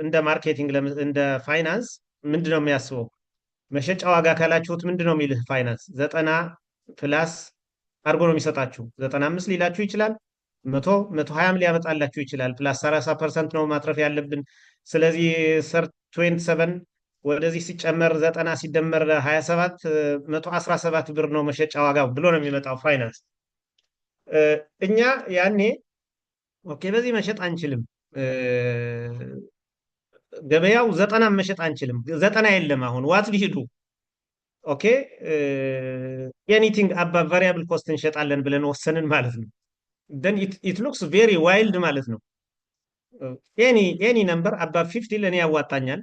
Speaker 2: እንደ ማርኬቲንግ እንደ ፋይናንስ ምንድነው የሚያስበው? መሸጫ ዋጋ ካላችሁት ምንድነው የሚልህ ፋይናንስ? 90 ፕላስ አድርጎ ነው የሚሰጣችሁ። 95 ሊላችሁ ይችላል፣ 100 120 ሊያመጣላችሁ ይችላል። ፕላስ 30% ነው ማትረፍ ያለብን። ስለዚህ 27 ወደዚህ ሲጨመር 90 ሲደመር 27 117 ብር ነው መሸጫ ዋጋው ብሎ ነው የሚመጣው ፋይናንስ። እኛ ያኔ ኦኬ በዚህ መሸጥ አንችልም ገበያው 90 መሸጥ አንችልም። 90 የለም። አሁን ዋት ሊሂዱ ኦኬ ኤኒቲንግ አባ ቫሪያብል ኮስት እንሸጣለን ብለን ወሰንን ማለት ነው። then it looks very wild ማለት ነው። ኤኒ ነምበር አባ 50 ለእኔ ያዋጣኛል።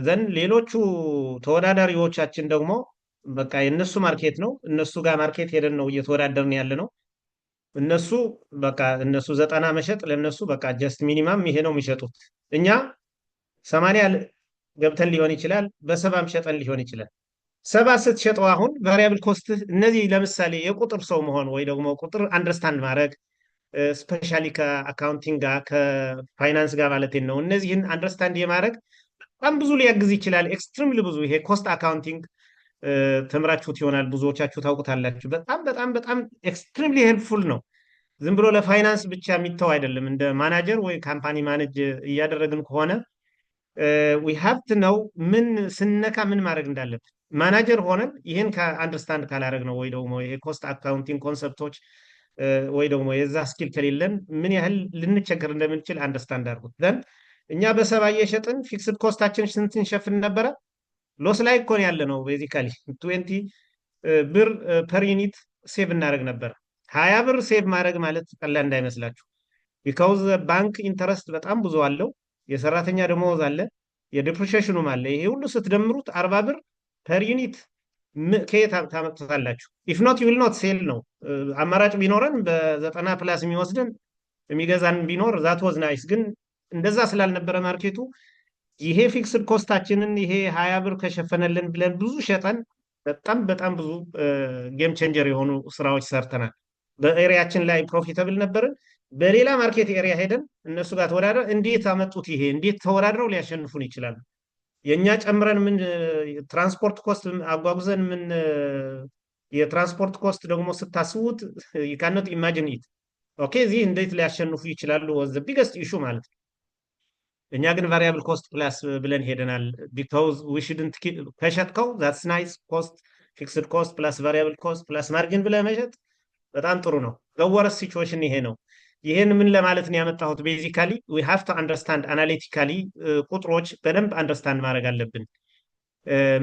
Speaker 2: ዘን ሌሎቹ ተወዳዳሪዎቻችን ደግሞ በቃ የእነሱ ማርኬት ነው፣ እነሱ ጋር ማርኬት ሄደን ነው እየተወዳደርን ያለ ነው። እነሱ በቃ እነሱ 90 መሸጥ ለእነሱ በቃ ጀስት ሚኒማም ይሄ ነው የሚሸጡት። እኛ 80 ገብተን ሊሆን ይችላል፣ በሰባም ሸጠን ሊሆን ይችላል። ሰባ ስትሸጠው አሁን ቫሪያብል ኮስት እነዚህ ለምሳሌ የቁጥር ሰው መሆን ወይ ደግሞ ቁጥር አንደርስታንድ ማድረግ ስፔሻሊ ከአካውንቲንግ ጋር ከፋይናንስ ጋር ማለት ነው። እነዚህን አንደርስታንድ የማድረግ በጣም ብዙ ሊያግዝ ይችላል። ኤክስትሪምሊ ብዙ ይሄ ኮስት አካውንቲንግ ተምራችሁት ይሆናል፣ ብዙዎቻችሁ ታውቁታላችሁ። በጣም በጣም በጣም ኤክስትሪምሊ ሄልፕፉል ነው። ዝም ብሎ ለፋይናንስ ብቻ የሚተው አይደለም። እንደ ማናጀር ወይ ካምፓኒ ማኔጅ እያደረግን ከሆነ ዊ ሃቭ ነው ምን ስነካ ምን ማድረግ እንዳለብን ማናጀር ሆነን ይህን ከአንደርስታንድ ካላደረግ ነው ወይ ደግሞ ይሄ ኮስት አካውንቲንግ ኮንሰፕቶች ወይ ደግሞ የዛ ስኪል ከሌለን ምን ያህል ልንቸገር እንደምንችል አንደርስታንድ አድርጉት። ዘን እኛ በሰባ እየሸጥን ፊክስድ ኮስታችን ስንት እንሸፍን ነበረ? ሎስ ላይ እኮን ያለ ነው። ቤዚካሊ 20 ብር ፐር ዩኒት ሴቭ እናደርግ ነበር። 20 ብር ሴቭ ማድረግ ማለት ቀላል እንዳይመስላችሁ። ቢካውዝ ባንክ ኢንተረስት በጣም ብዙ አለው፣ የሰራተኛ ደመወዝ አለ፣ የዲፕሪሺየሽኑም አለ። ይሄ ሁሉ ስትደምሩት 40 ብር ፐር ዩኒት ከየት ታመጡታላችሁ? ኢፍ ኖት ዩ ዊል ኖት ሴል ነው። አማራጭ ቢኖረን በ90 ፕላስ የሚወስደን የሚገዛን ቢኖር ዛት ወዝ ናይስ። ግን እንደዛ ስላልነበረ ማርኬቱ ይሄ ፊክስድ ኮስታችንን ይሄ 20 ብር ከሸፈነልን ብለን ብዙ ሸጠን በጣም በጣም ብዙ ጌም ቼንጀር የሆኑ ስራዎች ሰርተናል። በኤሪያችን ላይ ፕሮፊታብል ነበርን። በሌላ ማርኬት ኤሪያ ሄደን እነሱ ጋር ተወዳድረን እንዴት አመጡት? ይሄ እንዴት ተወዳድረው ሊያሸንፉን ይችላሉ? የእኛ ጨምረን ምን ትራንስፖርት ኮስት አጓጉዘን ምን የትራንስፖርት ኮስት ደግሞ ስታስቡት ይካነት ኢማጂን ኢት ኦኬ። እዚህ እንዴት ሊያሸንፉ ይችላሉ? ወዘ ቢገስት ኢሹ ማለት ነው። እኛ ግን ቫሪያብል ኮስት ፕላስ ብለን ሄደናል። ቢካውዝ ዊ ሽድንት ከሸጥከው ዛትስ ናይስ ኮስት ፊክስድ ኮስት ፕላስ ቫሪያብል ኮስት ፕላስ ማርጂን ብለህ መሸጥ በጣም ጥሩ ነው። ዘወረስ ሲቹዌሽን ይሄ ነው። ይሄን ምን ለማለት ነው ያመጣሁት? ቤዚካሊ ዊ ሃቭ ቱ አንደርስታንድ አናሊቲካሊ ቁጥሮች በደንብ አንደርስታንድ ማድረግ አለብን።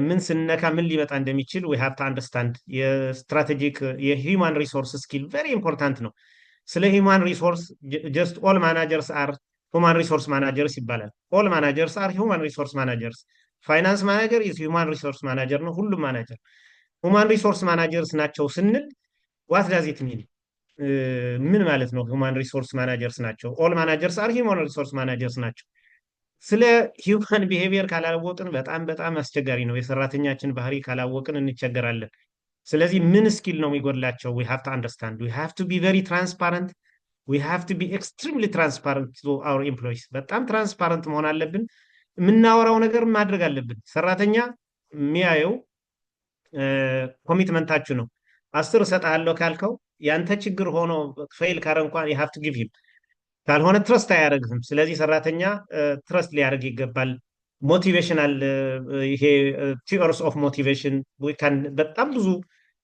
Speaker 2: ምን ስነካ ምን ሊመጣ እንደሚችል ዊ ሃቭ ቱ አንደርስታንድ። የስትራቴጂክ የሂውማን ሪሶርስ ስኪል ቨሪ ኢምፖርታንት ነው። ስለ ሂውማን ሪሶርስ ጀስት ኦል ማናጀርስ አር ሁማን ሪሶርስ ማናጀርስ ይባላል። ኦል ማናጀርስ አር ሁማን ሪሶርስ ማናጀርስ። ፋይናንስ ማናጀር ኢዝ ሁማን ሪሶርስ ማናጀር ነው። ሁሉም ማናጀር ሁማን ሪሶርስ ማናጀርስ ናቸው ስንል ዋት ዳዝ ኢት ሚን ምን ማለት ነው? ሁማን ሪሶርስ ማናጀርስ ናቸው። ኦል ማናጀርስ አር ሁማን ሪሶርስ ማናጀርስ ናቸው። ስለ ሂውማን ቢሄቪየር ካላወቅን በጣም በጣም አስቸጋሪ ነው። የሰራተኛችን ባህሪ ካላወቅን እንቸገራለን። ስለዚህ ምን ስኪል ነው የሚጎድላቸው? ዊ ሃቭ ቱ አንደርስታንድ ዊ ሃቭ ቱ ቢ ቨሪ ትራንስፓረንት ዊ ሃቭ ቱ ቢ ኤክስትሪምሊ ትራንስፓረንት ቱ አወር ኤምፕሎይስ። በጣም ትራንስፓረንት መሆን አለብን። የምናወራው ነገር ማድረግ አለብን። ሰራተኛ የሚያየው ኮሚትመንታችሁ ነው። 10 እሰጥሃለሁ ካልከው ያንተ ችግር ሆኖ ፌል ካረ እንኳን you have to give him ካልሆነ ትረስት አያደርግም። ስለዚህ ሰራተኛ ትረስት ሊያደርግ ይገባል። ሞቲቬሽናል ይሄ ቲዮሪስ ኦፍ ሞቲቬሽን በጣም ብዙ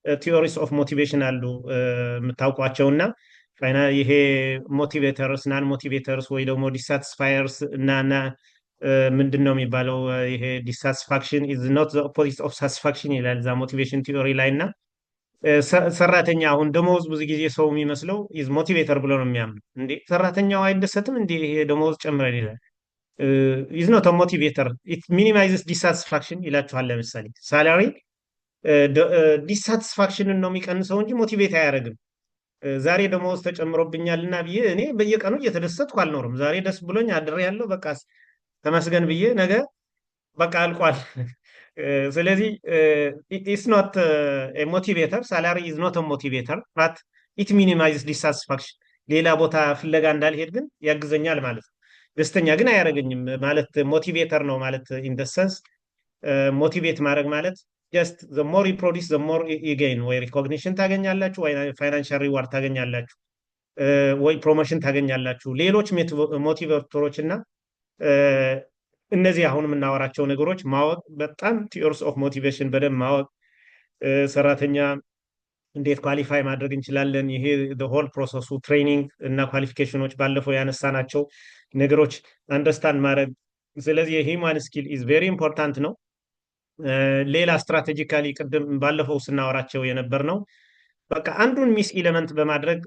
Speaker 2: ቲዮሪስ ኦፍ ሞቲቬሽን አሉ የምታውቋቸውና ይሄ ሞቲቬተርስ ናን ሞቲቬተርስ ወይ ደግሞ ዲሳቲስፋየርስ እና ምንድን ነው የሚባለው? ይሄ ዲሳቲስፋክሽን ኢዝ ኖት ዘ ኦፖዚት ኦፍ ሳቲስፋክሽን ይላል እዛ ሞቲቬሽን ቲዮሪ ላይ። እና ሰራተኛ አሁን ደሞዝ ብዙ ጊዜ ሰው የሚመስለው ኢዝ ሞቲቬተር ብሎ ነው የሚያምነው። እንዴ ሰራተኛው አይደሰትም እንዴ ይሄ ደሞዝ ጨምረን ይላል። ኢዝ ኖት ሞቲቬተር ኢት ሚኒማይዝስ ዲሳቲስፋክሽን ይላችኋል። ለምሳሌ ሳላሪ ዲሳቲስፋክሽንን ነው የሚቀንሰው እንጂ ሞቲቬት አያደርግም። ዛሬ ደሞዝ ተጨምሮብኛል እና ብዬ እኔ በየቀኑ እየተደሰትኩ አልኖርም። ዛሬ ደስ ብሎኝ አድሬ ያለው በቃ ተመስገን ብዬ ነገ በቃ አልቋል። ስለዚህ ኢትስ ኖት ሞቲቬተር ሳላሪ ኢዝ ኖት ሞቲቬተር ባት ኢት ሚኒማይዝስ ዲሳቲስፋክሽን። ሌላ ቦታ ፍለጋ እንዳልሄድ ግን ያግዘኛል ማለት ነው። ደስተኛ ግን አያደርገኝም ማለት ሞቲቬተር ነው ማለት ኢን ደ ሰንስ ሞቲቬት ማድረግ ማለት ጀስት ዘ ሞር ዩ ፕሮዲስ ዘ ሞር ዩ ጌን። ወይ ሪኮግኒሽን ታገኛላችሁ፣ ወይ ፋይናንሻል ሪዋርድ ታገኛላችሁ፣ ወይ ፕሮሞሽን ታገኛላችሁ። ሌሎች ሞቲቬተሮች እና እነዚህ አሁን የምናወራቸው ነገሮች ማወቅ በጣም ቲዮሪስ ኦፍ ሞቲቬሽን በደንብ ማወቅ፣ ሰራተኛ እንዴት ኳሊፋይ ማድረግ እንችላለን። ይሄ ሆል ፕሮሰሱ ትሬኒንግ እና ኳሊፊኬሽኖች ባለፈው ያነሳናቸው ነገሮች አንደርስታንድ ማድረግ ስለዚህ የሂውማን ስኪል ኢዝ ቬሪ ኢምፖርታንት ነው። ሌላ ስትራቴጂካሊ ቅድም ባለፈው ስናወራቸው የነበር ነው። በቃ አንዱን ሚስ ኢለመንት በማድረግ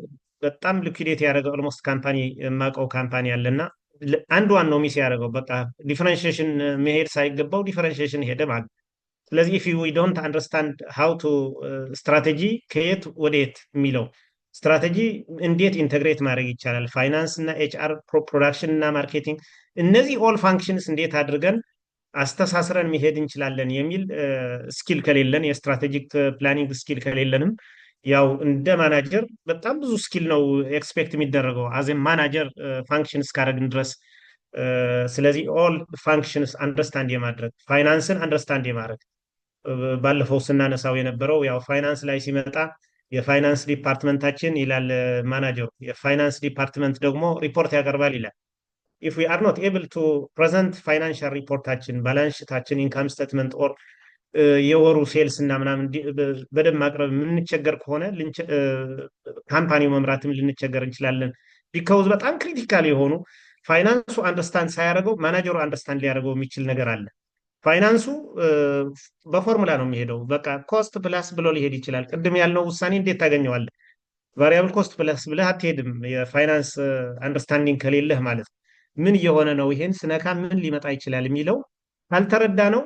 Speaker 2: በጣም ሊኩዊዴት ያደረገው ኦልሞስት ካምፓኒ የማውቀው ካምፓኒ አለና አንዷን ነው ሚስ ያደረገው። በቃ ዲፈረንሺዬሽን መሄድ ሳይገባው ዲፈረንሺዬሽን ሄደ ማለት። ስለዚህ ኢፍ ዊ ዶንት አንደርስታንድ ሃው ቱ ስትራቴጂ ከየት ወደየት የሚለው ስትራቴጂ እንዴት ኢንተግሬት ማድረግ ይቻላል፣ ፋይናንስ እና ኤችአር፣ ፕሮዳክሽን እና ማርኬቲንግ፣ እነዚህ ኦል ፋንክሽንስ እንዴት አድርገን አስተሳስረን መሄድ እንችላለን የሚል ስኪል ከሌለን፣ የስትራቴጂክ ፕላኒንግ ስኪል ከሌለንም ያው እንደ ማናጀር በጣም ብዙ ስኪል ነው ኤክስፔክት የሚደረገው አዘ ማናጀር ፋንክሽን እስካደረግን ድረስ። ስለዚህ ኦል ፋንክሽንስ አንደርስታንድ የማድረግ ፋይናንስን አንደርስታንድ የማድረግ ባለፈው ስናነሳው የነበረው ያው ፋይናንስ ላይ ሲመጣ የፋይናንስ ዲፓርትመንታችን ይላል ማናጀሩ፣ የፋይናንስ ዲፓርትመንት ደግሞ ሪፖርት ያቀርባል ይላል። ኢፍ ዊ አር ኖት ኤብል ቱ ፕሬዘንት ፋይናንሻል ሪፖርታችን፣ ባላንስ ሺታችን፣ ኢንካም ስቴትመንት ኦር የወሩ ሴልስ እና ምናምን በደንብ ማቅረብ የምንቸገር ከሆነ ካምፓኒው መምራትም ልንቸገር እንችላለን። ቢካውዝ በጣም ክሪቲካል የሆኑ ፋይናንሱ አንደርስታንድ ሳያደርገው ማናጀሩ አንደርስታንድ ሊያደርገው የሚችል ነገር አለ። ፋይናንሱ በፎርሙላ ነው የሚሄደው። በቃ ኮስት ፕላስ ብሎ ሊሄድ ይችላል። ቅድም ያልነው ውሳኔ እንዴት ታገኘዋለህ? ቫሪያብል ኮስት ፕላስ ብለህ አትሄድም። የፋይናንስ አንደርስታንዲንግ ከሌለህ ማለት ነው። ምን እየሆነ ነው፣ ይሄን ስነካ ምን ሊመጣ ይችላል የሚለው ካልተረዳ ነው።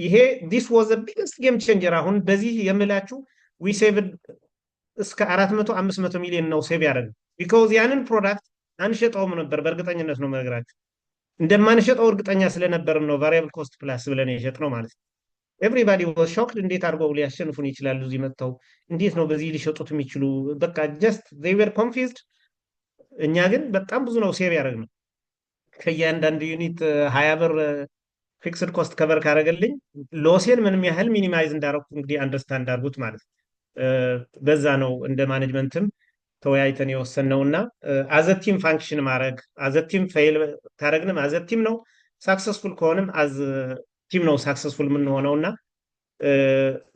Speaker 2: ይሄ ዲስ ዋዝ ቢግስት ጌም ቼንጀር። አሁን በዚህ የምላችሁ ዊ ሴቭድ እስከ 400 500 ሚሊዮን ነው ሴቭ ያደረግነው። ቢካውዝ ያንን ፕሮዳክት አንሸጠውም ነበር። በእርግጠኝነት ነው መነግራችሁ። እንደማንሸጠው እርግጠኛ ስለነበርም ነው ቫሪያብል ኮስት ፕላስ ብለን የሸጥነው ማለት ነው። ኤቭሪባዲ ዋዝ ሾክድ። እንዴት አድርገው ሊያሸንፉን ይችላሉ? እዚህ መጥተው እንዴት ነው በዚህ ሊሸጡት የሚችሉ? በቃ ጀስት ዜይ ዌር ኮንፊውዝድ። እኛ ግን በጣም ብዙ ነው ሴቭ ያደረግነው። ከእያንዳንዱ ዩኒት 20 ብር ፊክስድ ኮስት ከቨር ካደረገልኝ ሎሴን ምንም ያህል ሚኒማይዝ እንዳደረኩ እንግዲህ አንደርስታንድ አድርጉት ማለት ነው። በዛ ነው እንደ ማኔጅመንትም ተወያይተን የወሰንነው እና አዘቲም ፋንክሽን ማድረግ አዘቲም ፌል ካደረግንም አዘቲም ነው ሳክሰስፉል ከሆንም አዝ ቲም ነው ሳክሰስፉል የምንሆነው እና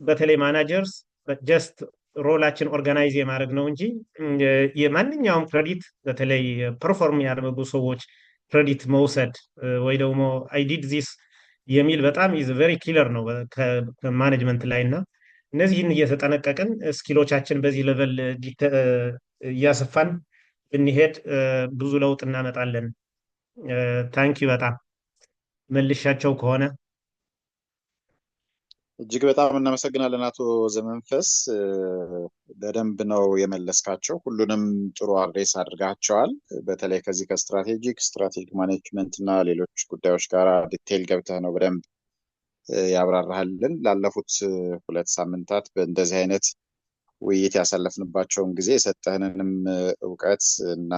Speaker 2: በተለይ ማናጀርስ ጀስት ሮላችን ኦርጋናይዝ የማድረግ ነው እንጂ የማንኛውም ክሬዲት በተለይ ፐርፎርም ያደረጉ ሰዎች ክሬዲት መውሰድ ወይ ደግሞ አይ ዲድ ዚስ የሚል በጣም ኢዝ ቬሪ ኪለር ነው ከማኔጅመንት ላይ እና እነዚህን እየተጠነቀቅን ስኪሎቻችን በዚህ ሌቨል እያሰፋን ብንሄድ ብዙ ለውጥ እናመጣለን። ታንኪ በጣም መልሻቸው ከሆነ
Speaker 1: እጅግ በጣም እናመሰግናለን አቶ ዘመንፈስ። በደንብ ነው የመለስካቸው። ሁሉንም ጥሩ አድሬስ አድርጋቸዋል። በተለይ ከዚህ ከስትራቴጂክ ማኔጅመንት እና ሌሎች ጉዳዮች ጋር ዲቴይል ገብተህ ነው በደንብ ያብራራሃልን። ላለፉት 2 ሳምንታት በእንደዚህ አይነት ውይይት ያሳለፍንባቸውን ጊዜ የሰጠህንንም እውቀት እና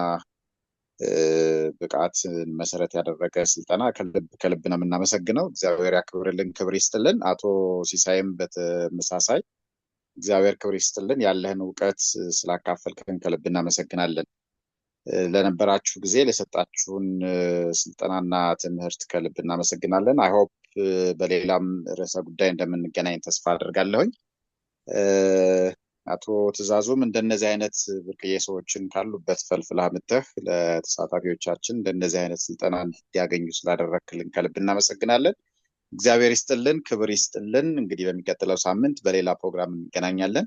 Speaker 1: ብቃት መሰረት ያደረገ ስልጠና ከልብ ነው የምናመሰግነው። እግዚአብሔር ያክብርልን፣ ክብር ይስጥልን። አቶ ሲሳይም በተመሳሳይ እግዚአብሔር ክብር ይስጥልን። ያለህን እውቀት ስላካፈልከን ከልብ እናመሰግናለን። ለነበራችሁ ጊዜ ለሰጣችሁን ስልጠናና ትምህርት ከልብ እናመሰግናለን። አይ ሆፕ በሌላም ርዕሰ ጉዳይ እንደምንገናኝ ተስፋ አድርጋለሁኝ። አቶ ትእዛዙም እንደነዚህ አይነት ብርቅዬ ሰዎችን ካሉበት ፈልፍለህ አምጥተህ ለተሳታፊዎቻችን እንደነዚህ አይነት ስልጠና እንዲያገኙ ስላደረክልን ከልብ እናመሰግናለን። እግዚአብሔር ይስጥልን፣ ክብር ይስጥልን። እንግዲህ በሚቀጥለው ሳምንት በሌላ ፕሮግራም እንገናኛለን።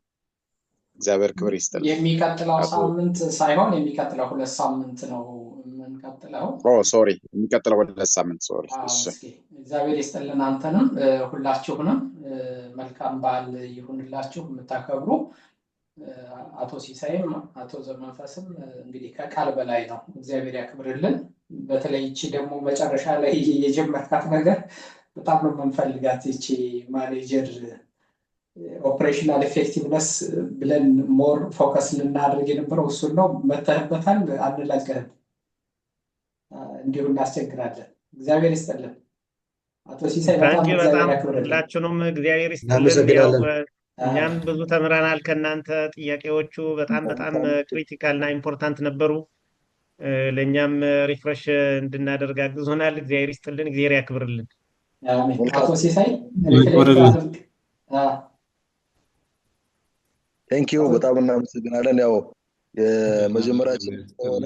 Speaker 1: እግዚአብሔር ክብር ይስጥልን።
Speaker 4: የሚቀጥለው ሳምንት ሳይሆን የሚቀጥለው 2 ሳምንት ነው የምንቀጥለው።
Speaker 1: ሶሪ፣ የሚቀጥለው 2 ሳምንት ሶሪ። እሺ፣
Speaker 4: እግዚአብሔር ይስጥልን። አንተንም ሁላችሁንም መልካም በዓል ይሁንላችሁ የምታከብሩ። አቶ ሲሳይም አቶ ዘመንፈስም እንግዲህ ከቃል በላይ ነው። እግዚአብሔር ያክብርልን። በተለይ እቺ ደግሞ መጨረሻ ላይ የጀመርካት ነገር በጣም ነው የምንፈልጋት። እቺ ማኔጀር ኦፕሬሽናል ኤፌክቲቭነስ ብለን ሞር ፎከስ ልናደርግ የነበረው እሱን ነው። መተህበታል፣ አንለቅህም፣ እንዲሁ እናስቸግራለን። እግዚአብሔር ይስጥልን አቶ ሲሳይ። በጣም እግዚአብሔር ያክብርልን።
Speaker 2: ሁላችሁንም እግዚአብሔር ይስጥልን። እኛም ብዙ ተምረናል ከእናንተ። ጥያቄዎቹ በጣም ክሪቲካል እና ኢምፖርታንት ነበሩ። ለእኛም ሪፍሬሽ እንድናደርግ አግዞናል። እግዚአብሔር ይስጥልን፣ እግዚአብሔር ያክብርልን።
Speaker 4: አቶ ሲሳይ
Speaker 3: ቴንኪዩ፣ በጣም እናመሰግናለን። ያው የመጀመሪያችን ስለሆነ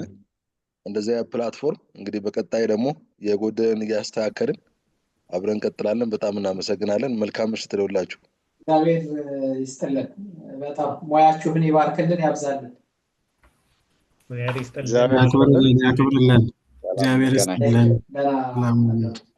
Speaker 3: እንደዚያ ፕላትፎርም እንግዲህ በቀጣይ ደግሞ የጎደለን እያስተካከልን አብረን እንቀጥላለን። በጣም እናመሰግናለን። መልካም ምሽት ለሁላችሁ።
Speaker 4: እግዚአብሔር ይስጥልን። በጣም ሙያችሁን ይባርክልን፣ ያብዛልን።
Speaker 2: እግዚአብሔር ይስጥልን።
Speaker 1: እግዚአብሔር ይስጥልን።
Speaker 5: ያክብርልን። እግዚአብሔር ይስጥልን።
Speaker 4: ደህና